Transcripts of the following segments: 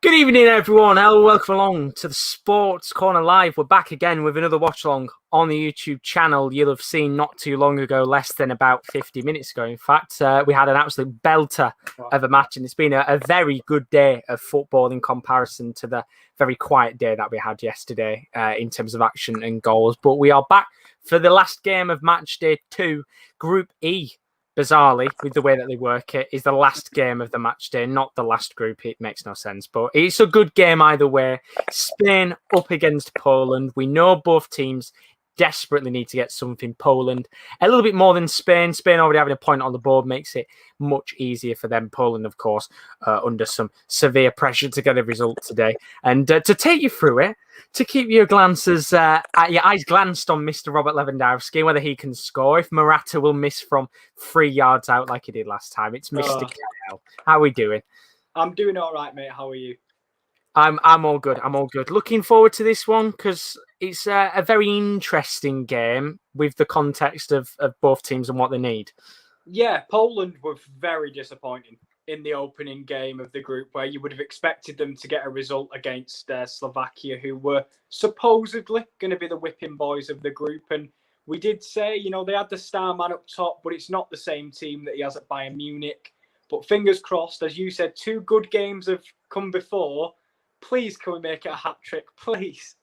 Good evening, everyone. Hello, welcome along to the Sports Corner Live. We're back again with another watch-along on the YouTube channel. You'll have seen not too long ago, less than about 50 minutes ago, in fact. We had an absolute belter of a match, and it's been a very good day of football in comparison to the very quiet day that we had yesterday in terms of action and goals. But we are back for the last game of Matchday 2, Group E. Bizarrely, with the way that they work it, is the last game of the match day, not the last group. It makes no sense, but it's a good game either way. Spain up against Poland. We know both teams desperately need to get something. Poland a little bit more than Spain. Spain already having a point on the board makes it much easier for them. Poland, of course, under some severe pressure to get a result today. And to take you through it, to keep your glances, your eyes glanced on Mr. Robert Lewandowski, whether he can score, if Morata will miss from 3 yards out like he did last time. It's Mr. Kieran L. How are we doing? I'm doing all right, mate. How are you? I'm all good. I'm all good. Looking forward to this one because it's a very interesting game with the context of both teams and what they need. Yeah, Poland were very disappointing in the opening game of the group, where you would have expected them to get a result against Slovakia, who were supposedly going to be the whipping boys of the group. And we did say, they had the star man up top, but it's not the same team that he has at Bayern Munich. But fingers crossed, as you said, 2 good games have come before. Please, can we make it a hat-trick, please?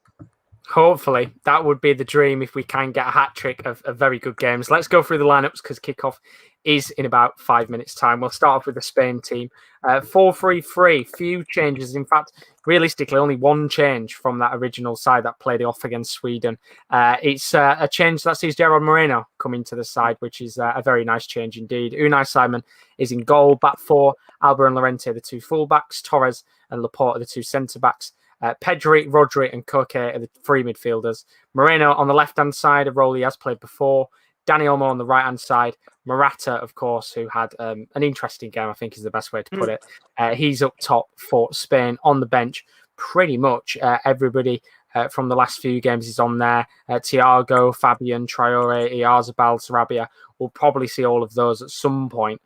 Hopefully, that would be the dream if we can get a hat-trick of very good games. Let's go through the lineups because kickoff is in about 5 minutes' time. We'll start off with the Spain team. 4-3-3, few changes. In fact, realistically, only one change from that original side that played off against Sweden. It's a change that sees Gerard Moreno come into the side, which is a very nice change indeed. Unai Simon is in goal. Back 4, Alba and Llorente, the 2 fullbacks. Torres and Laporte are the 2 centre-backs. Pedri, Rodri and Koke are the 3 midfielders. Moreno on the left-hand side, a role he has played before. Dani Olmo on the right-hand side. Morata, of course, who had an interesting game, I think is the best way to put it. He's up top for Spain. On the bench, pretty much everybody from the last few games is on there. Thiago, Fabian, Traore, Oyarzabal, Sarabia. We'll probably see all of those at some point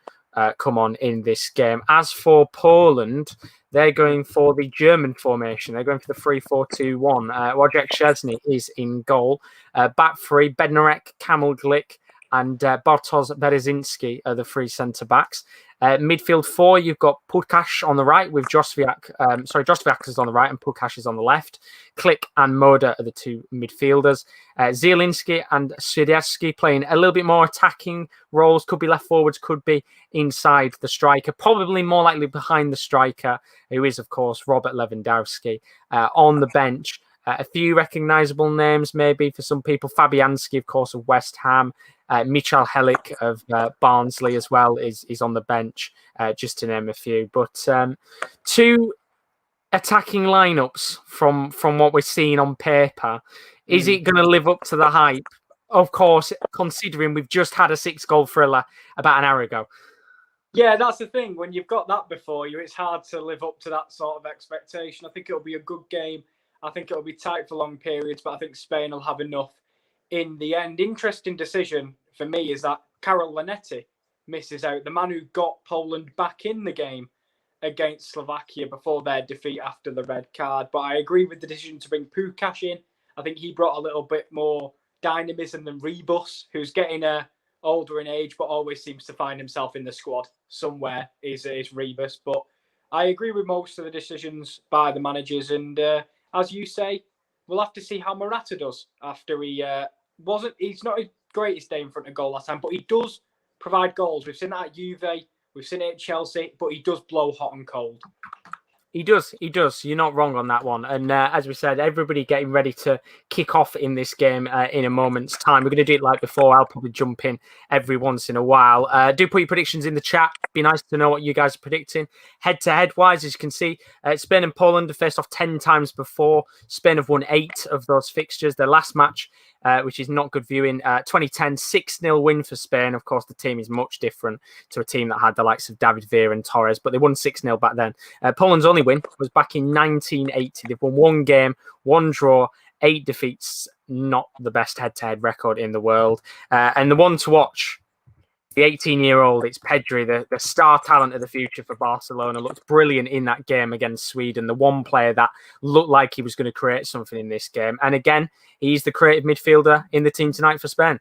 come on in this game. As for Poland, they're going for the German formation. They're going for the 3-4-2-1. Wojciech Szczesny is in goal. Back 3, Bednarek, Kamil Glik, and Bartosz Berezinski are the 3 centre-backs. Midfield 4, you've got Pukasz on the right with Josviak. Josviak is on the right and Pukasz is on the left. Klik and Moda are the 2 midfielders. Zielinski and Swiderski playing a little bit more attacking roles. Could be left forwards, could be inside the striker. Probably more likely behind the striker, who is, of course, Robert Lewandowski. On the bench, a few recognisable names maybe for some people. Fabianski, of course, of West Ham. Michal Helik of Barnsley as well is on the bench, just to name a few. But 2 attacking lineups from what we're seeing on paper. Is it going to live up to the hype? Of course, considering we've just had a 6-goal thriller about an hour ago. Yeah, that's the thing. When you've got that before you, it's hard to live up to that sort of expectation. I think it'll be a good game. I think it'll be tight for long periods, but I think Spain will have enough in the end. Interesting decision for me is that Karol Lanetti misses out, the man who got Poland back in the game against Slovakia before their defeat after the red card. But I agree with the decision to bring Pukasz in. I think he brought a little bit more dynamism than Rebus, who's getting older in age, but always seems to find himself in the squad somewhere, is Rebus. But I agree with most of the decisions by the managers. And as you say, we'll have to see how Morata does after he's not his greatest day in front of goal last time, but he does provide goals. We've seen that at Juve, we've seen it at Chelsea, but he does blow hot and cold. He does. You're not wrong on that one. And as we said, everybody getting ready to kick off in this game in a moment's time. We're going to do it like before. I'll probably jump in every once in a while. Do put your predictions in the chat. Be nice to know what you guys are predicting. Head-to-head wise, as you can see, Spain and Poland have faced off 10 times before. Spain have won 8 of those fixtures. Their last match, which is not good viewing, 2010 6-0 win for Spain. Of course, the team is much different to a team that had the likes of David Villa and Torres, but they won 6-0 back then. Poland's only win was back in 1980. They've won 1 game, 1 draw, 8 defeats. Not the best head-to-head record in the world. And the one to watch the 18-year-old, it's Pedri, the star talent of the future for Barcelona, looked brilliant in that game against Sweden. The one player that looked like he was going to create something in this game. And again, he's the creative midfielder in the team tonight for Spain.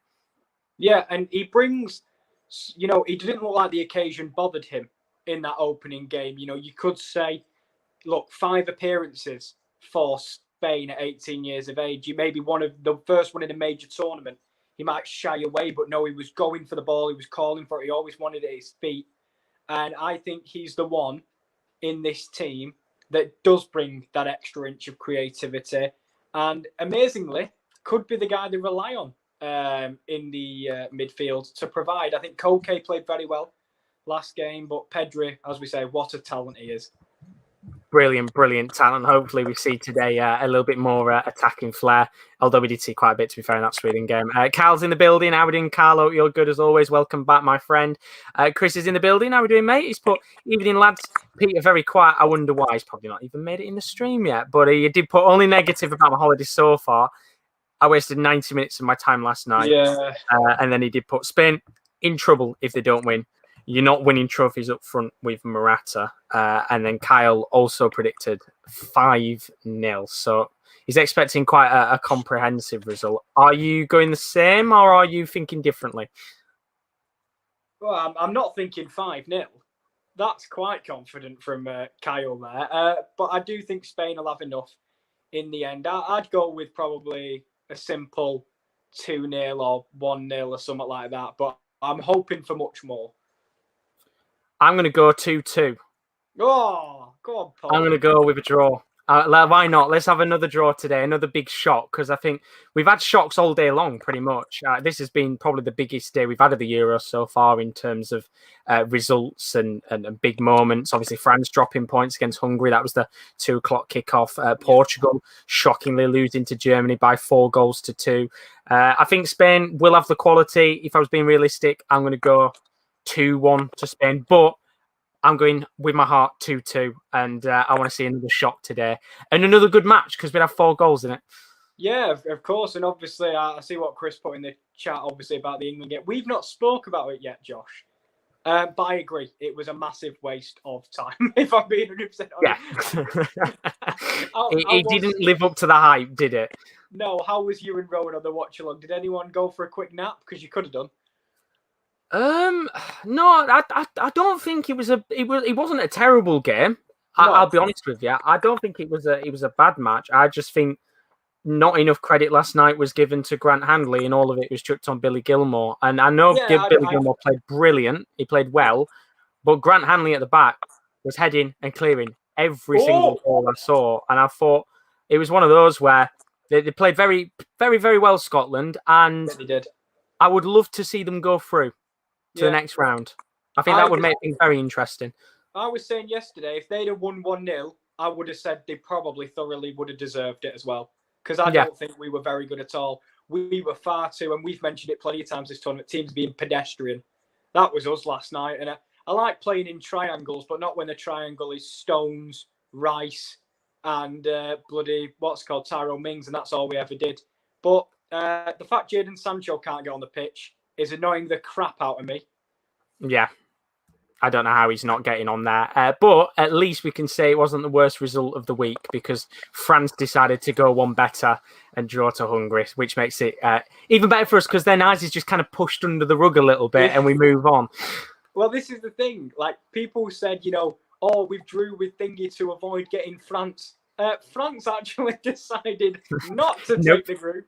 Yeah, and he brings, he didn't look like the occasion bothered him in that opening game. You could say, look, 5 appearances for Spain at 18 years of age. You maybe one of the first one in a major tournament. He might shy away, but no, he was going for the ball. He was calling for it. He always wanted it at his feet. And I think he's the one in this team that does bring that extra inch of creativity. And amazingly, could be the guy they rely on in the midfield to provide. I think Koke played very well last game, but Pedri, as we say, what a talent he is. Brilliant talent. Hopefully we see today a little bit more attacking flair, although we did see quite a bit, to be fair, in that Sweden game. Carl's in the building. How are we doing, Carlo? You're good as always. Welcome back, my friend. Chris is in the building. How are we doing, mate? He's put, evening, lads. Peter, very quiet. I wonder why. He's probably not even made it in the stream yet, but he did put only negative about my holiday so far. I wasted 90 minutes of my time last night. Yeah. And then he did put Spain in trouble if they don't win. You're not winning trophies up front with Morata. And then Kyle also predicted 5-0. So he's expecting quite a comprehensive result. Are you going the same or are you thinking differently? Well, I'm not thinking 5-0. That's quite confident from Kyle there. But I do think Spain will have enough in the end. I'd go with probably a simple 2-0 or 1-0 or something like that. But I'm hoping for much more. I'm going to go 2-2. Oh, go on, Paul. I'm going to go with a draw. Why not? Let's have another draw today, another big shock, because I think we've had shocks all day long, pretty much. This has been probably the biggest day we've had of the Euro so far in terms of results and big moments. Obviously, France dropping points against Hungary. That was the 2:00 kickoff. Portugal shockingly losing to Germany by 4-2. I think Spain will have the quality. If I was being realistic, I'm going to go 2-1 to Spain, but I'm going with my heart 2-2, and I want to see another shock today and another good match because we'd have 4 goals in it. Yeah, of course, and obviously I see what Chris put in the chat, obviously, about the England game. We've not spoke about it yet, Josh, but I agree. It was a massive waste of time, if I'm being 100% honest. Yeah. It didn't live up to the hype, did it? No, how was you and Rowan on the watch-along? Did anyone go for a quick nap? Because you could have done. No, I don't think it wasn't a terrible game. No. I'll be honest with you. I don't think it was a bad match. I just think not enough credit last night was given to Grant Handley, and all of it was chucked on Billy Gilmore. And I know Billy Gilmore played brilliant. He played well, but Grant Handley at the back was heading and clearing every single ball I saw. And I thought it was one of those where they played very, very, very well, Scotland, and they did. I would love to see them go through to the next round. I think that would make things very interesting. I was saying yesterday, if they'd have won 1-0, I would have said they probably thoroughly would have deserved it as well. Because I don't think we were very good at all. We were far too, and we've mentioned it plenty of times this tournament, teams being pedestrian. That was us last night. And I like playing in triangles, but not when the triangle is Stones, Rice, and Tyrone Mings, and that's all we ever did. But the fact Jadon Sancho can't get on the pitch is annoying the crap out of me. Yeah. I don't know how he's not getting on there. But at least we can say it wasn't the worst result of the week because France decided to go one better and draw to Hungary, which makes it even better for us because then ours is just kind of pushed under the rug a little bit and we move on. Well, this is the thing. Like, people said, we drew with Thingy to avoid getting France. France actually decided not to take the group.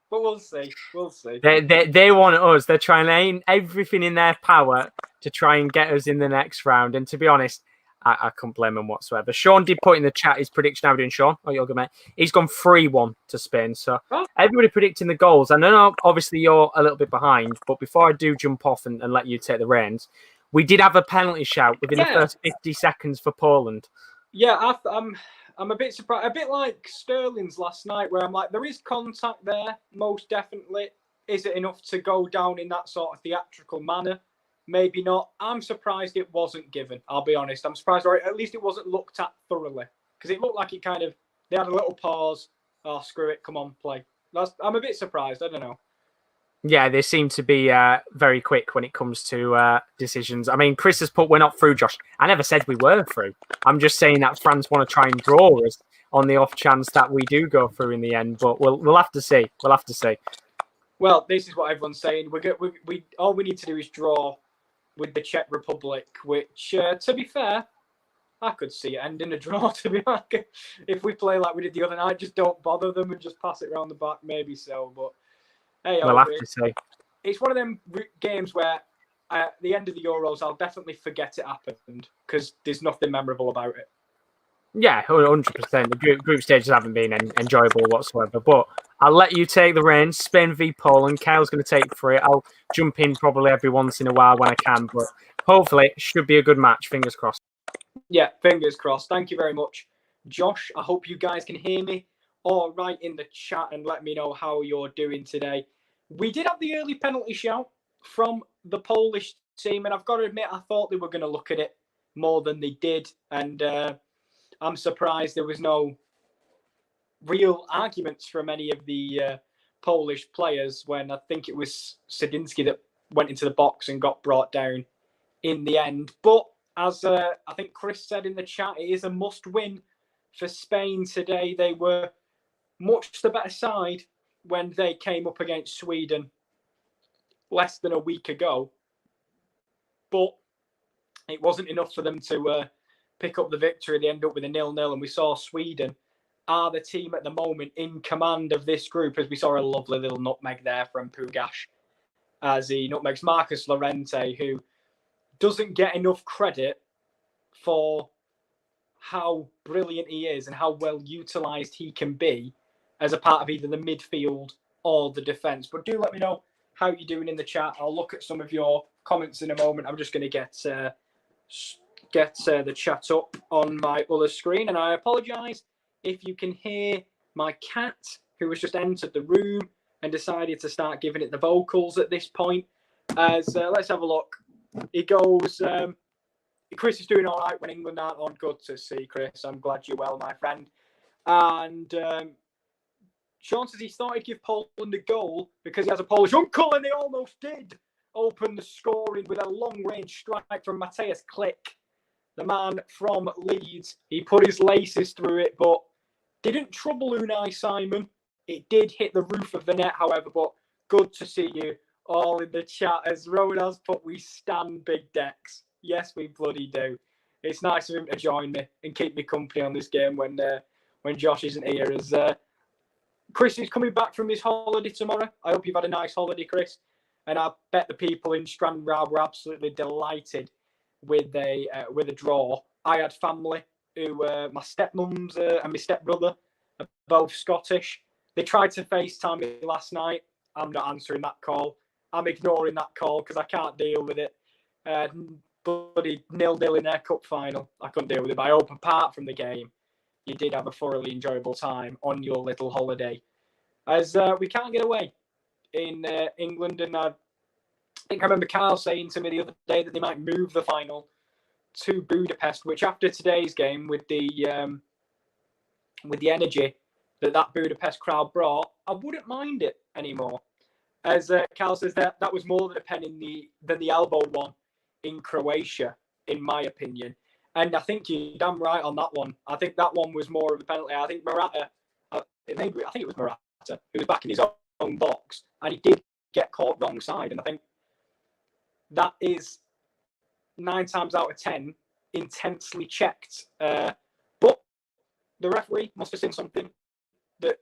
But we'll see. We'll see. They want us. They're trying everything in their power to try and get us in the next round. And to be honest, I can't blame them whatsoever. Sean did put in the chat his prediction. How are we doing, Sean? Oh, you're good, mate. He's gone 3-1 to Spain. So everybody predicting the goals. I know obviously you're a little bit behind, but before I do jump off and let you take the reins, we did have a penalty shout within the first 50 seconds for Poland. Yeah, I'm a bit surprised. A bit like Sterling's last night, where I'm like, there is contact there, most definitely. Is it enough to go down in that sort of theatrical manner? Maybe not. I'm surprised it wasn't given, I'll be honest. I'm surprised, or at least it wasn't looked at thoroughly. Because it looked like it they had a little pause. Oh, screw it, come on, play. I'm a bit surprised, I don't know. Yeah, they seem to be very quick when it comes to decisions. I mean, Chris has put, we're not through, Josh. I never said we were through. I'm just saying that France want to try and draw us on the off chance that we do go through in the end. But we'll have to see. We'll have to see. Well, this is what everyone's saying. We all we need to do is draw with the Czech Republic, which, to be fair, I could see it ending a draw, to be like, if we play like we did the other night, just don't bother them and just pass it around the back, maybe so. But hey, We'll have to see. It's one of them games where at the end of the Euros, I'll definitely forget it happened because there's nothing memorable about it. Yeah, 100%. The group stages haven't been enjoyable whatsoever. But I'll let you take the reins. Spain v Poland. Kyle's going to take for it. I'll jump in probably every once in a while when I can. But hopefully, it should be a good match. Fingers crossed. Yeah, fingers crossed. Thank you very much, Josh. I hope you guys can hear me all right in the chat and let me know how you're doing today. We did have the early penalty shout from the Polish team, and I've got to admit, I thought they were going to look at it more than they did. And I'm surprised there was no real arguments from any of the Polish players when I think it was Sadinsky that went into the box and got brought down in the end. But as I think Chris said in the chat, it is a must-win for Spain today. They were much the better side when they came up against Sweden less than a week ago. But it wasn't enough for them to pick up the victory. They ended up with a 0-0, and we saw Sweden are the team at the moment in command of this group, as we saw a lovely little nutmeg there from Pugash as he nutmegs Marcus Llorente, who doesn't get enough credit for how brilliant he is and how well utilised he can be as a part of either the midfield or the defence. But do let me know how you're doing in the chat. I'll look at some of your comments in a moment. I'm just going to get the chat up on my other screen. And I apologise if you can hear my cat, who has just entered the room and decided to start giving it the vocals at this point. As let's have a look. He goes, Chris is doing all right when England aren't on. Good to see, Chris. I'm glad you're well, my friend. And Sean says he thought he'd give Poland a goal because he has a Polish uncle, and they almost did open the scoring with a long-range strike from Mateusz Klich, the man from Leeds. He put his laces through it, but didn't trouble Unai Simon. It did hit the roof of the net, however, but good to see you all in the chat. As Rowan has put, we stand Big Dex. Yes, we bloody do. It's nice of him to join me and keep me company on this game when Josh isn't here. As Chris is coming back from his holiday tomorrow. I hope you've had a nice holiday, Chris. And I bet the people in Stranraer were absolutely delighted with a draw. I had family who my stepmums and my stepbrother are both Scottish. They tried to FaceTime me last night. I'm not answering that call. I'm ignoring that call because I can't deal with it. Bloody 0-0 in their cup final. I couldn't deal with it. But I hope apart from the game, you did have a thoroughly enjoyable time on your little holiday. As we can't get away in England. And I think I remember Carl saying to me the other day that they might move the final to Budapest, which after today's game with the energy that Budapest crowd brought, I wouldn't mind it anymore. As Carl says, that was more than a pen than the elbow one in Croatia, in my opinion. And I think you're damn right on that one. I think that one was more of a penalty. I think Morata, I think it was Morata, who was back in his own box, and he did get caught wrong side. And I think that is 9 times out of 10 intensely checked. But the referee must have seen something that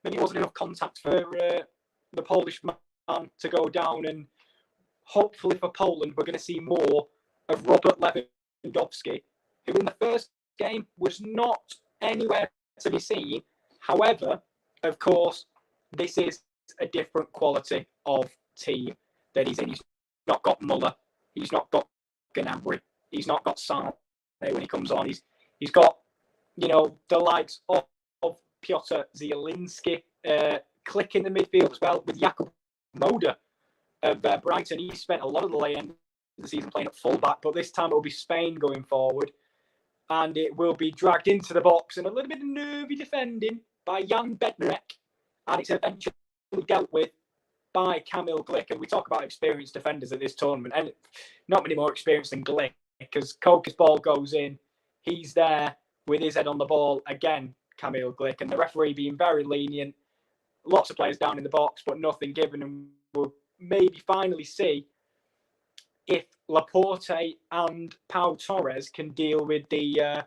maybe wasn't enough contact for the Polish man to go down. And hopefully for Poland, we're going to see more of Robert Lewandowski, who in the first game was not anywhere to be seen. However, of course, this is a different quality of team that he's in. He's not got Muller. He's not got Gnabry. He's not got Sane when he comes on. He's got, the likes of Piotr Zielinski clicking the midfield as well with Jakub Moder of Brighton. He spent a lot of the late end of the season playing at fullback, but this time it will be Spain going forward, and it will be dragged into the box and a little bit of nervy defending by Jan Bednarek, and it's eventually dealt with by Kamil Glick. And we talk about experienced defenders at this tournament, and not many more experienced than Glick, because Koka's ball goes in, he's there with his head on the ball again, Kamil Glick, and the referee being very lenient. Lots of players down in the box, but nothing given, and we'll maybe finally see if Laporte and Pau Torres can deal with the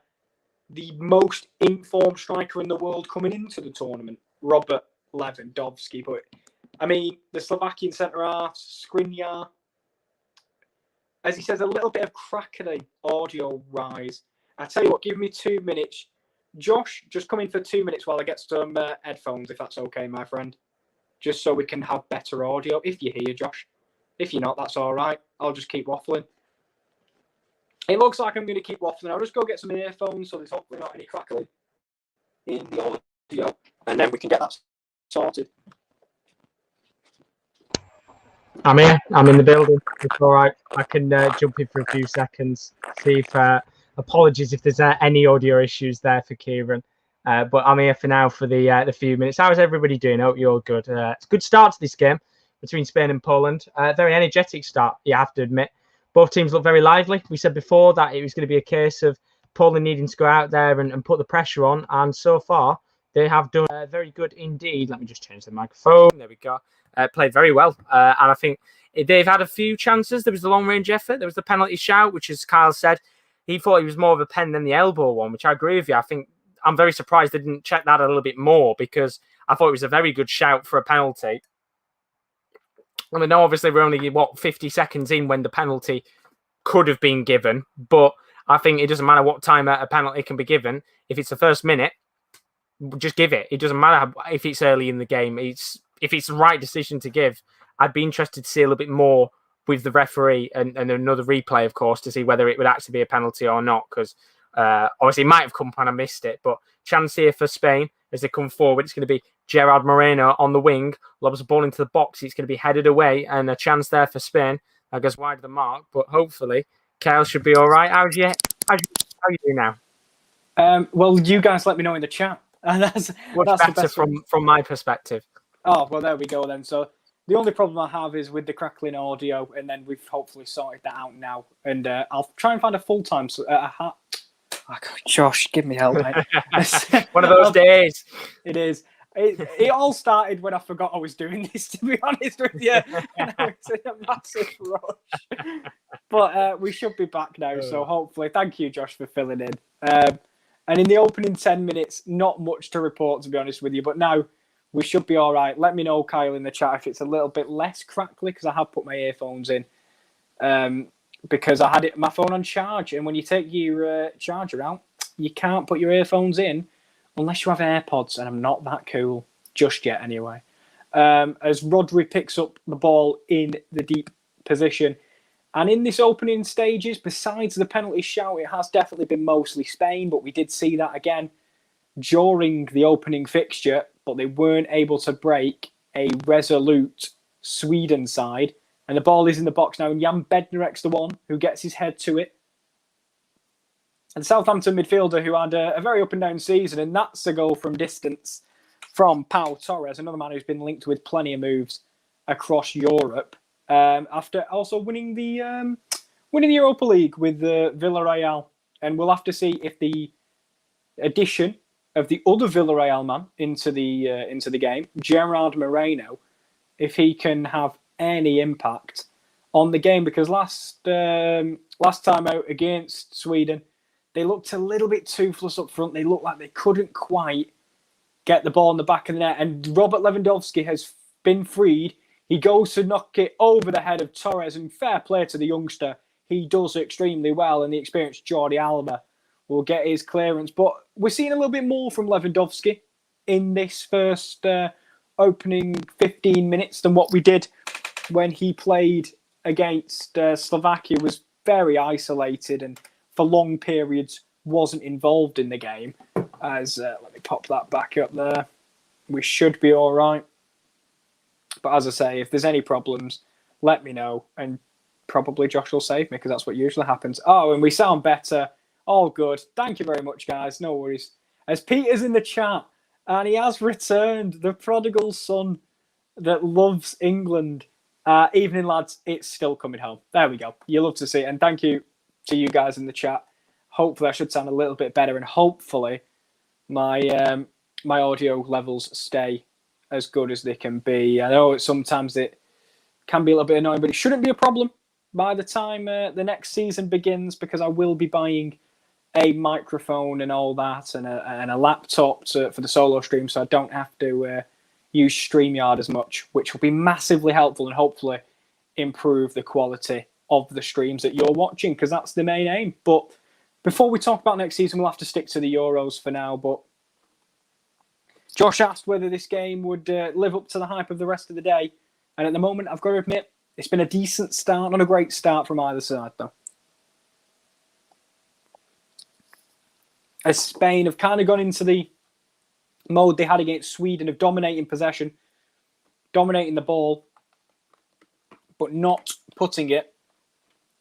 most informed striker in the world coming into the tournament, Robert Lewandowski. But I mean, the Slovakian centre half, Skriniar, as he says, a little bit of crackly audio rise. I tell you what, give me 2 minutes. Josh, just come in for 2 minutes while I get some headphones, if that's okay, my friend. Just so we can have better audio, if you're here, Josh. If you're not, that's all right. I'll just keep waffling. It looks like I'm going to keep waffling. I'll just go get some earphones so there's hopefully not any crackling in the audio. And then we can get that sorted. I'm here. I'm in the building. It's all right. I can jump in for a few seconds. See if apologies if there's any audio issues there for Kieran. But I'm here for now for the few minutes. How's everybody doing? Hope you're all good. It's a good start to this game between Spain and Poland. Very energetic start, you have to admit. Both teams look very lively. We said before that it was going to be a case of Poland needing to go out there and put the pressure on. And so far, they have done very good indeed. Let me just change the microphone. There we go. Played very well. And I think they've had a few chances. There was the long-range effort. There was the penalty shout, which, as Kyle said, he thought he was more of a pen than the elbow one, which I agree with you. I think I'm very surprised they didn't check that a little bit more, because I thought it was a very good shout for a penalty. And I know obviously we're only, 50 seconds in when the penalty could have been given, but I think it doesn't matter what time a penalty can be given. If it's the first minute, just give it. It doesn't matter if it's early in the game. If it's the right decision to give, I'd be interested to see a little bit more with the referee and another replay, of course, to see whether it would actually be a penalty or not, because obviously it might have come up and I missed it, but chance here for Spain as they come forward. It's going to be Gerard Moreno on the wing, lobs the ball into the box. It's going to be headed away, and a chance there for Spain. I guess wide of the mark, but hopefully Kyle should be all right. How are you doing now? Well, you guys let me know in the chat. That's better from my perspective. Oh, well, there we go then. So the only problem I have is with the crackling audio, and then we've hopefully sorted that out now. And I'll try and find a full-time... Oh, God, Josh, give me help, mate. One of those days. It is. It all started when I forgot I was doing this, to be honest with you. And I was in a massive rush. But we should be back now, so hopefully. Thank you, Josh, for filling in. And in the opening 10 minutes, not much to report, to be honest with you. But now we should be all right. Let me know, Kyle, in the chat if it's a little bit less crackly, because I have put my earphones in. Because I had my phone on charge. And when you take your charger out, you can't put your earphones in unless you have AirPods, and I'm not that cool just yet anyway. As Rodri picks up the ball in the deep position. And in this opening stages, besides the penalty shout, it has definitely been mostly Spain, but we did see that again during the opening fixture, but they weren't able to break a resolute Sweden side. And the ball is in the box now, and Jan Bednarek's the one who gets his head to it. And Southampton midfielder who had a very up and down season, and that's a goal from distance from Pau Torres, another man who's been linked with plenty of moves across Europe. After also winning the Europa League with Villarreal, and we'll have to see if the addition of the other Villarreal man into the game, Gerard Moreno, if he can have any impact on the game, because last time out against Sweden, they looked a little bit toothless up front. They looked like they couldn't quite get the ball in the back of the net. And Robert Lewandowski has been freed. He goes to knock it over the head of Torres, and fair play to the youngster. He does extremely well, and the experienced Jordi Alba will get his clearance. But we're seeing a little bit more from Lewandowski in this first opening 15 minutes than what we did when he played against Slovakia. Was very isolated and for long periods wasn't involved in the game. As let me pop that back up there. We should be all right. But as I say, if there's any problems, let me know. And probably Josh will save me, because that's what usually happens. Oh, and we sound better. All good. Thank you very much, guys. No worries. As Peter's in the chat, and he has returned, the prodigal son that loves England. Evening, lads. It's still coming home. There we go. You love to see it. And thank you to you guys in the chat. Hopefully, I should sound a little bit better. And hopefully, my my audio levels stay as good as they can be. I know sometimes it can be a little bit annoying, but it shouldn't be a problem by the time the next season begins, because I will be buying a microphone and all that, and a laptop for the solo stream, so I don't have to use StreamYard as much, which will be massively helpful and hopefully improve the quality of the streams that you're watching, because that's the main aim. But before we talk about next season, we'll have to stick to the Euros for now. But Josh asked whether this game would live up to the hype of the rest of the day. And at the moment, I've got to admit, it's been a decent start. Not a great start from either side, though. As Spain have kind of gone into the mode they had against Sweden of dominating possession, dominating the ball, but not putting it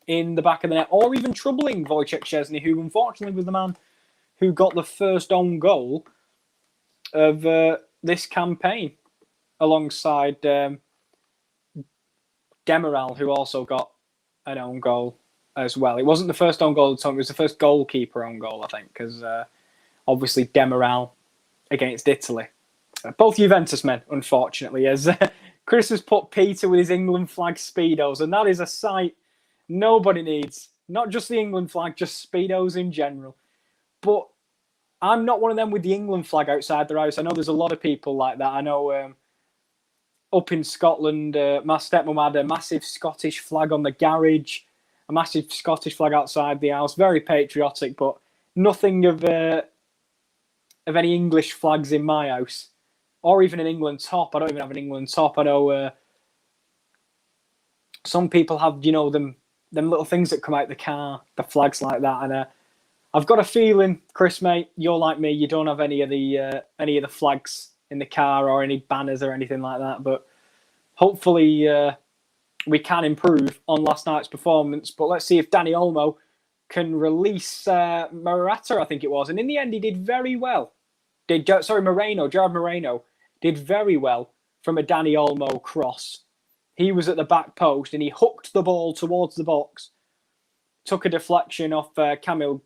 in the back of the net, or even troubling Wojciech Szczesny, who unfortunately was the man who got the first own goal of this campaign, alongside Demiral, who also got an own goal as well. It wasn't the first own goal of the time, it was the first goalkeeper own goal, I think, because obviously Demiral against Italy. Both Juventus men, unfortunately, as Chris has put Peter with his England flag Speedos, and that is a sight nobody needs. Not just the England flag, just Speedos in general. But I'm not one of them with the England flag outside their house. I know there's a lot of people like that. I know up in Scotland, my stepmom had a massive Scottish flag on the garage, a massive Scottish flag outside the house. Very patriotic, but nothing of any English flags in my house, or even an England top. I don't even have an England top. I know some people have, them little things that come out the car, the flags like that. And I've got a feeling, Chris, mate, you're like me. You don't have any of the flags in the car or any banners or anything like that. But hopefully we can improve on last night's performance. But let's see if Dani Olmo can release Morata, I think it was. And in the end, he did very well. Gerard Moreno did very well from a Dani Olmo cross. He was at the back post and he hooked the ball towards the box, took a deflection off Pokovic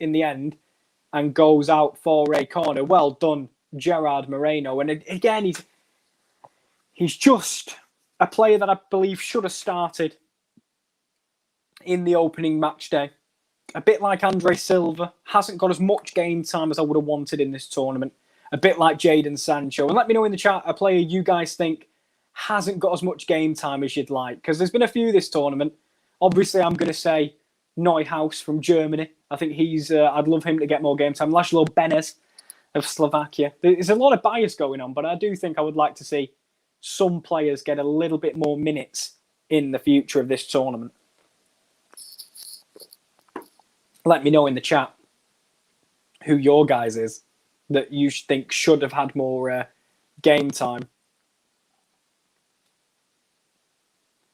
in the end, and goes out for a corner. Well done, Gerard Moreno. And again, he's just a player that I believe should have started in the opening match day. A bit like Andre Silva, hasn't got as much game time as I would have wanted in this tournament. A bit like Jadon Sancho. And let me know in the chat a player you guys think hasn't got as much game time as you'd like. Because there's been a few this tournament. Obviously, I'm going to say Neuhaus from Germany. I think I'd love him to get more game time. Laszlo Benes of Slovakia. There's a lot of bias going on, but I do think I would like to see some players get a little bit more minutes in the future of this tournament. Let me know in the chat who your guys is that you think should have had more game time.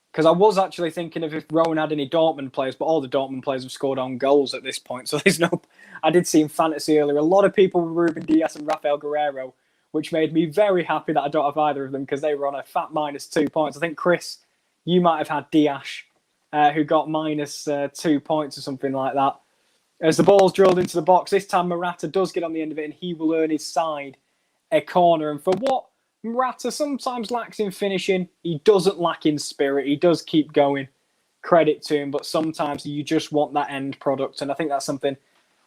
Because I was actually thinking of if Rowan had any Dortmund players, but all the Dortmund players have scored on goals at this point. So there's no... I did see in fantasy earlier, a lot of people with Ruben Diaz and Rafael Guerreiro, which made me very happy that I don't have either of them because they were on a fat -2 points. I think, Chris, you might have had Diaz, who got -2 points or something like that. As the ball's drilled into the box, this time Morata does get on the end of it and he will earn his side a corner. And for what Morata sometimes lacks in finishing, he doesn't lack in spirit. He does keep going. Credit to him, but sometimes you just want that end product. And I think that's something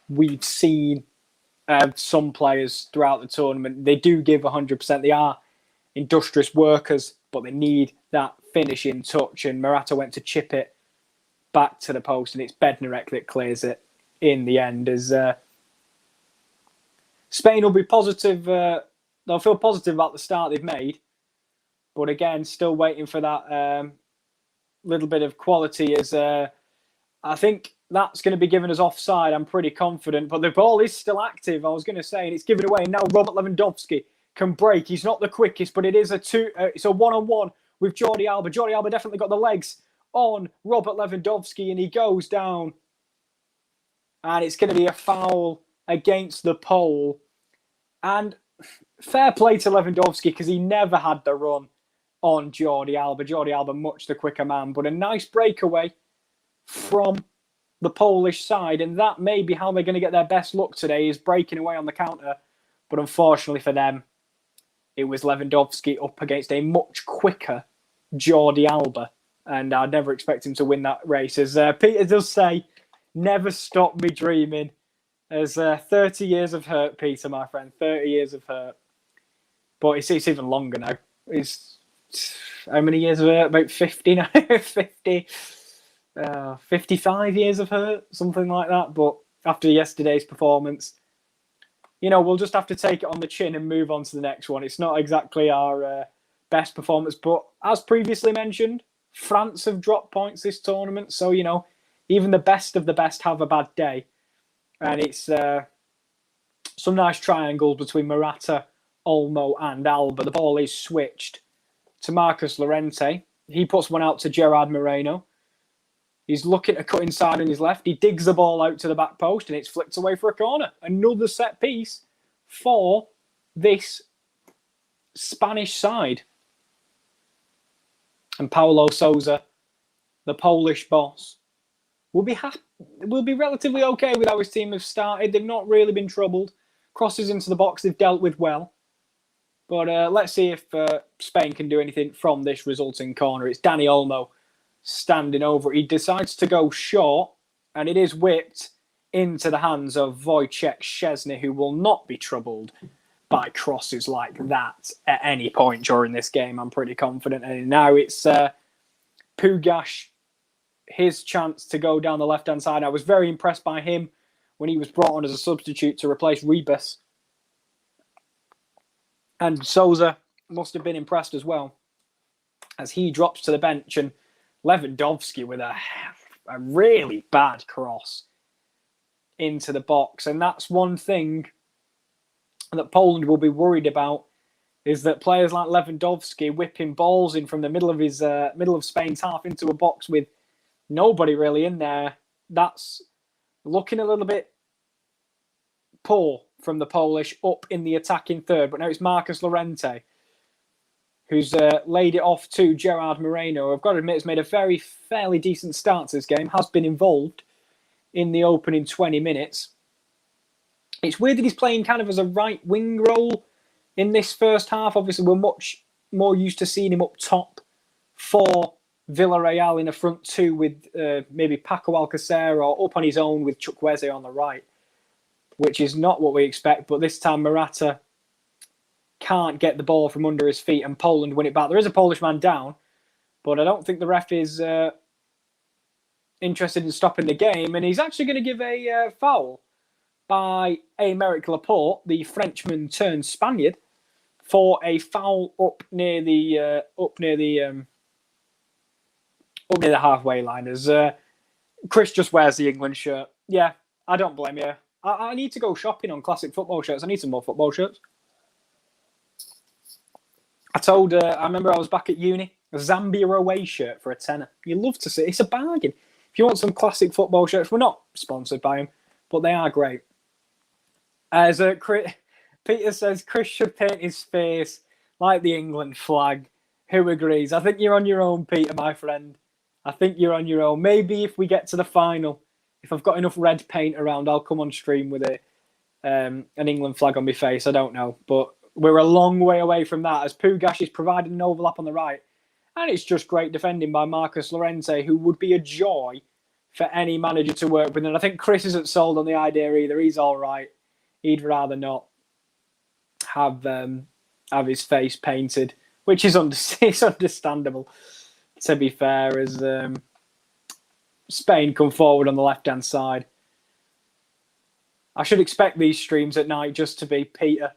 we've seen some players throughout the tournament. They do give 100%. They are industrious workers, but they need that finishing touch. And Morata went to chip it back to the post, and it's Bednarek that clears it in the end. As Spain will be positive, they'll feel positive about the start they've made, but again, still waiting for that little bit of quality. As I think that's going to be given as offside, I'm pretty confident, but the ball is still active, I was going to say, and it's given away. And now Robert Lewandowski can break. He's not the quickest, but it is it's a one-on-one with Jordi Alba. Jordi Alba definitely got the legs on Robert Lewandowski, and he goes down. And it's going to be a foul against the pole. And fair play to Lewandowski because he never had the run on Jordi Alba. Jordi Alba, much the quicker man, but a nice breakaway from the Polish side, and that may be how they're going to get their best luck today, is breaking away on the counter. But unfortunately for them, it was Lewandowski up against a much quicker Jordi Alba, and I'd never expect him to win that race. As Peter does say, never stop me dreaming. There's 30 years of hurt, Peter, my friend, 30 years of hurt. But it's even longer now. It's how many years of hurt? About 50 now? 50. 55 years of hurt, something like that. But after yesterday's performance, we'll just have to take it on the chin and move on to the next one. It's not exactly our best performance, but as previously mentioned, France have dropped points this tournament. So, even the best of the best have a bad day. And it's some nice triangles between Morata, Olmo and Alba. The ball is switched to Marcus Llorente. He puts one out to Gerard Moreno. He's looking to cut inside on his left. He digs the ball out to the back post and it's flicked away for a corner. Another set piece for this Spanish side. And Paulo Sousa, the Polish boss, will be relatively okay with how his team have started. They've not really been troubled. Crosses into the box they've dealt with well. But let's see if Spain can do anything from this resulting corner. It's Dani Olmo standing over. He decides to go short, and it is whipped into the hands of Wojciech Szczesny, who will not be troubled by crosses like that at any point during this game, I'm pretty confident. And now it's Pugash, his chance to go down the left-hand side. I was very impressed by him when he was brought on as a substitute to replace Rebus. And Sousa must have been impressed as well, as he drops to the bench, and Lewandowski with a really bad cross into the box. And that's one thing that Poland will be worried about, is that players like Lewandowski whipping balls in from the middle of Spain's half into a box with nobody really in there. That's looking a little bit poor from the Polish up in the attacking third. But now it's Marcus Llorente, who's laid it off to Gerard Moreno. I've got to admit, has made a fairly decent start to this game, has been involved in the opening 20 minutes. It's weird that he's playing kind of as a right wing role in this first half. Obviously, we're much more used to seeing him up top for Villarreal in a front two with maybe Paco Alcacer, or up on his own with Chukwueze on the right, which is not what we expect. But this time, Morata can't get the ball from under his feet and Poland win it back. There is a Polish man down, but I don't think the ref is interested in stopping the game, and he's actually going to give a foul by Aymeric Laporte, the Frenchman turned Spaniard, for a foul up near the halfway line. As Chris just wears the England shirt. Yeah, I don't blame you. I need to go shopping on classic football shirts. I need some more football shirts. I remember I was back at uni, a Zambia away shirt for a tenner. You love to see it. It's a bargain. If you want some classic football shirts, we're not sponsored by them, but they are great. As Peter says, Chris should paint his face like the England flag. Who agrees? I think you're on your own, Peter, my friend. I think you're on your own. Maybe if we get to the final, if I've got enough red paint around, I'll come on stream with an England flag on my face. I don't know. But we're a long way away from that, as Pugash is providing an overlap on the right. And it's just great defending by Marcus Llorente, who would be a joy for any manager to work with. And I think Chris isn't sold on the idea either. He's all right. He'd rather not have his face painted, which is it's understandable, to be fair, as Spain come forward on the left-hand side. I should expect these streams at night just to be Peter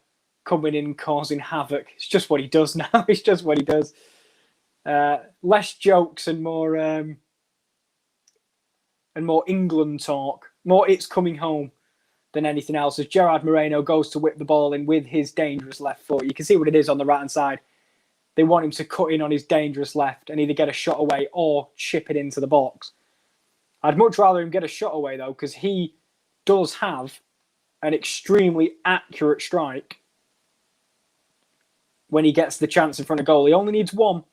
coming in causing havoc. It's just what he does now. It's just what he does. Less jokes and more England talk. More it's coming home than anything else, as Gerard Moreno goes to whip the ball in with his dangerous left foot. You can see what it is on the right-hand side. They want him to cut in on his dangerous left and either get a shot away or chip it into the box. I'd much rather him get a shot away, though, because he does have an extremely accurate strike. when he gets the chance in front of goal. He only needs one.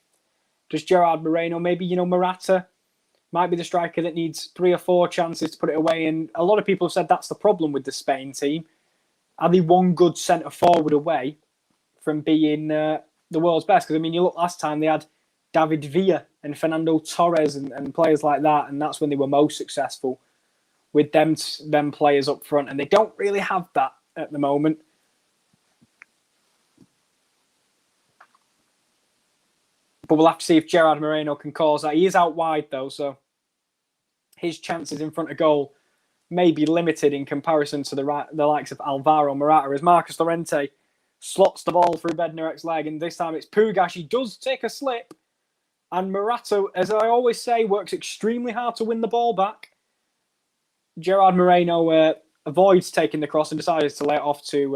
Does Gerard Moreno, maybe, Morata might be the striker that needs 3 or 4 chances to put it away. And a lot of people have said that's the problem with the Spain team. Are they one good centre forward away from being the world's best? Because, you look last time they had David Villa and Fernando Torres and players like that, and that's when they were most successful with them players up front. And they don't really have that at the moment. But we'll have to see if Gerard Moreno can cause that. He is out wide, though, so his chances in front of goal may be limited in comparison to the likes of Alvaro Morata, as Marcus Llorente slots the ball through Bednarek's leg, and this time it's Pugash. He does take a slip, and Morata, as I always say, works extremely hard to win the ball back. Gerard Moreno avoids taking the cross and decides to lay it off to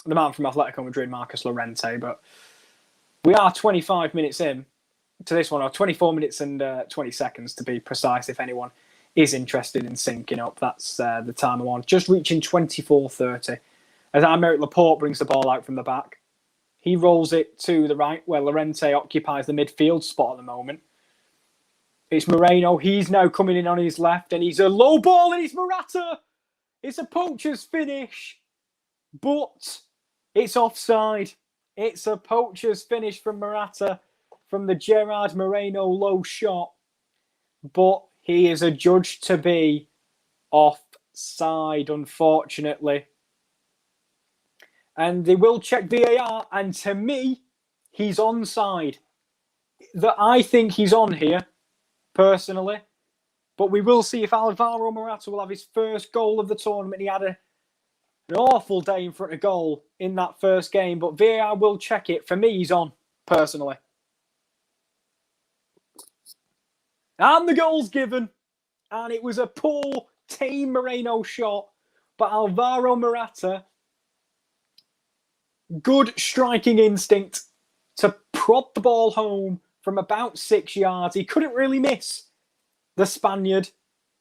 the man from Atletico Madrid, Marcus Llorente, but we are 25 minutes in to this one, or 24 minutes and 20 seconds to be precise, if anyone is interested in syncing up. That's the time I'm on. Just reaching 24:30 as Aymeric Laporte brings the ball out from the back. He rolls it to the right where Llorente occupies the midfield spot at the moment. It's Moreno. He's now coming in on his left, and he's a low ball, and it's Morata. It's a poacher's finish, but it's offside. It's a poacher's finish from Morata from the Gerard Moreno low shot, but he is adjudged to be offside, unfortunately. And they will check VAR, and to me, he's onside. I think he's on here, personally, but we will see if Alvaro Morata will have his first goal of the tournament. He had an awful day in front of goal in that first game, but VAR will check it. For me, he's on, personally. And the goal's given. And it was a poor Team Moreno shot, but Alvaro Morata, good striking instinct to prod the ball home from about 6 yards. He couldn't really miss the Spaniard,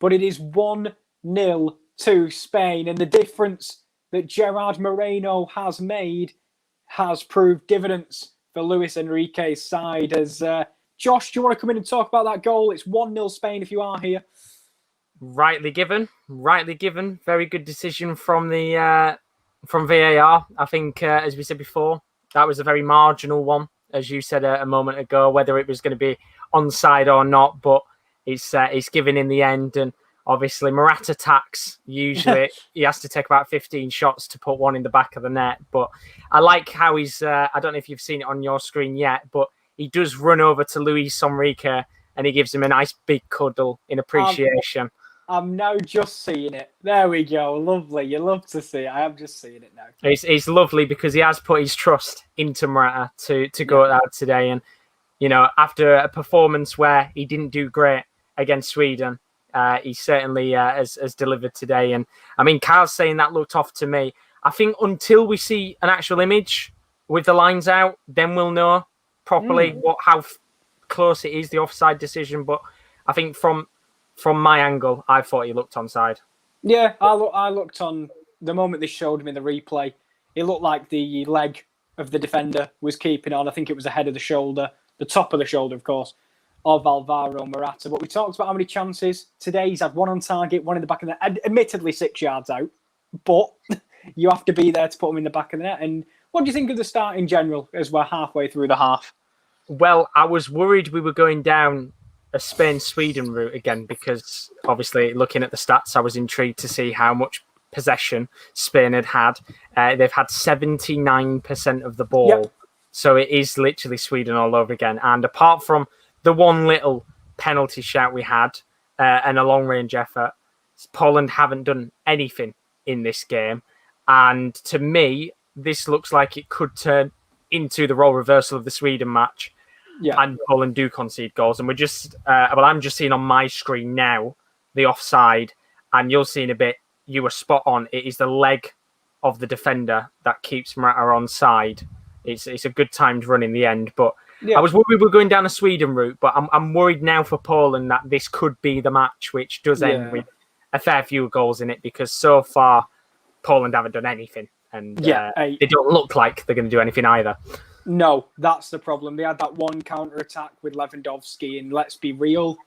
but it is 1-0 to Spain. And the difference that Gerard Moreno has made has proved dividends for Luis Enrique's side. As Josh, do you want to come in and talk about that goal? It's 1-0 Spain if you are here. Rightly given. Very good decision from the from VAR. I think, as we said before, that was a very marginal one, as you said a moment ago, whether it was going to be onside or not. But it's given in the end, and obviously Morata attacks. Usually he has to take about 15 shots to put one in the back of the net. But I like how he's. I don't know if you've seen it on your screen yet, but he does run over to Luis Enrique and he gives him a nice big cuddle in appreciation. I'm now just seeing it. There we go. Lovely. You love to see it. I am just seeing it now. It's lovely because he has put his trust into Morata to go out today. And, after a performance where he didn't do great against Sweden, he certainly has delivered today. And, Kyle's saying that looked off to me. I think until we see an actual image with the lines out, then we'll know properly how close it is, the offside decision. But I think from my angle, I thought he looked onside. Yeah, I looked on the moment they showed him in the replay. It looked like the leg of the defender was keeping on. I think it was ahead of the shoulder, the top of the shoulder, of course, of Alvaro Morata. But we talked about how many chances today. He's had one on target, one in the back of the net, admittedly 6 yards out. But you have to be there to put him in the back of the net. And what do you think of the start in general as we're halfway through the half? Well, I was worried we were going down a Spain-Sweden route again because obviously looking at the stats, I was intrigued to see how much possession Spain had. They've had 79% of the ball. Yep. So it is literally Sweden all over again. And apart from the one little penalty shout we had and a long-range effort, Poland haven't done anything in this game. And to me, this looks like it could turn into the role reversal of the Sweden match. Yeah. And Poland do concede goals. And we're just, I'm just seeing on my screen now the offside, and you'll see in a bit, you were spot on. It is the leg of the defender that keeps Morata onside. It's a good timed run in the end. But I was worried we were going down a Sweden route, but I'm worried now for Poland that this could be the match, which does end with a fair few goals in it, because so far Poland haven't done anything. And they don't look like they're going to do anything either. No, that's the problem. They had that one counter-attack with Lewandowski, and let's be real,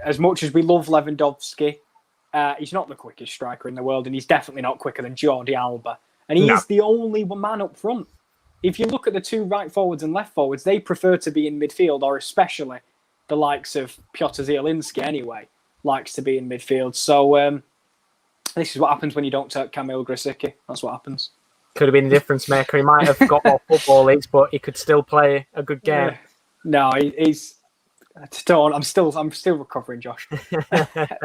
as much as we love Lewandowski, he's not the quickest striker in the world, and he's definitely not quicker than Jordi Alba. And he is the only man up front. If you look at the two right forwards and left forwards, they prefer to be in midfield, or especially the likes of Piotr Zielinski anyway, likes to be in midfield. So this is what happens when you don't take Kamil Grosicki. That's what happens. Could have been a difference maker. He might have got more football leads, but he could still play a good game. No, he's. I'm still recovering, Josh.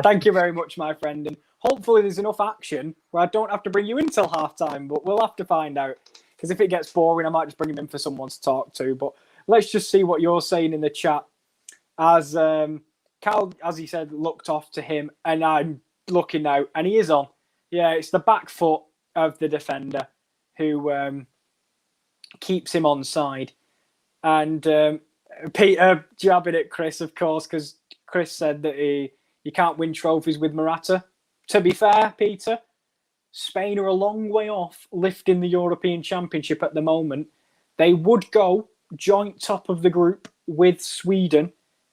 Thank you very much, my friend. And hopefully there's enough action where I don't have to bring you in till half time, but we'll have to find out. Because if it gets boring, I might just bring him in for someone to talk to. But let's just see what you're saying in the chat. As Cal, as he said, looked off to him, and I'm looking now, and he is on. Yeah, it's the back foot of the defender who keeps him on side. And Peter jabbing at Chris, of course, because Chris said that you can't win trophies with Morata. To be fair, Peter, Spain are a long way off lifting the European Championship at the moment. They would go joint top of the group with Sweden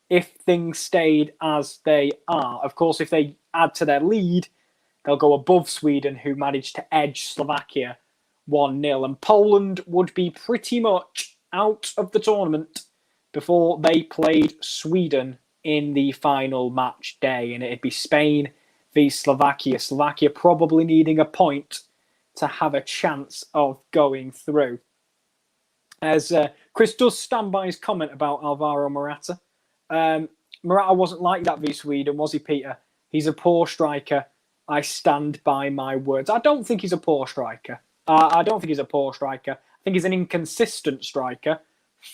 if things stayed as they are. Of course, if they add to their lead, they'll go above Sweden, who managed to edge Slovakia 1-0. And Poland would be pretty much out of the tournament before they played Sweden in the final match day. And it'd be Spain v Slovakia. Slovakia probably needing a point to have a chance of going through. As Chris does stand by his comment about Alvaro Morata. Morata wasn't like that v Sweden, was he, Peter? He's a poor striker. I stand by my words. I don't think he's a poor striker. I think he's an inconsistent striker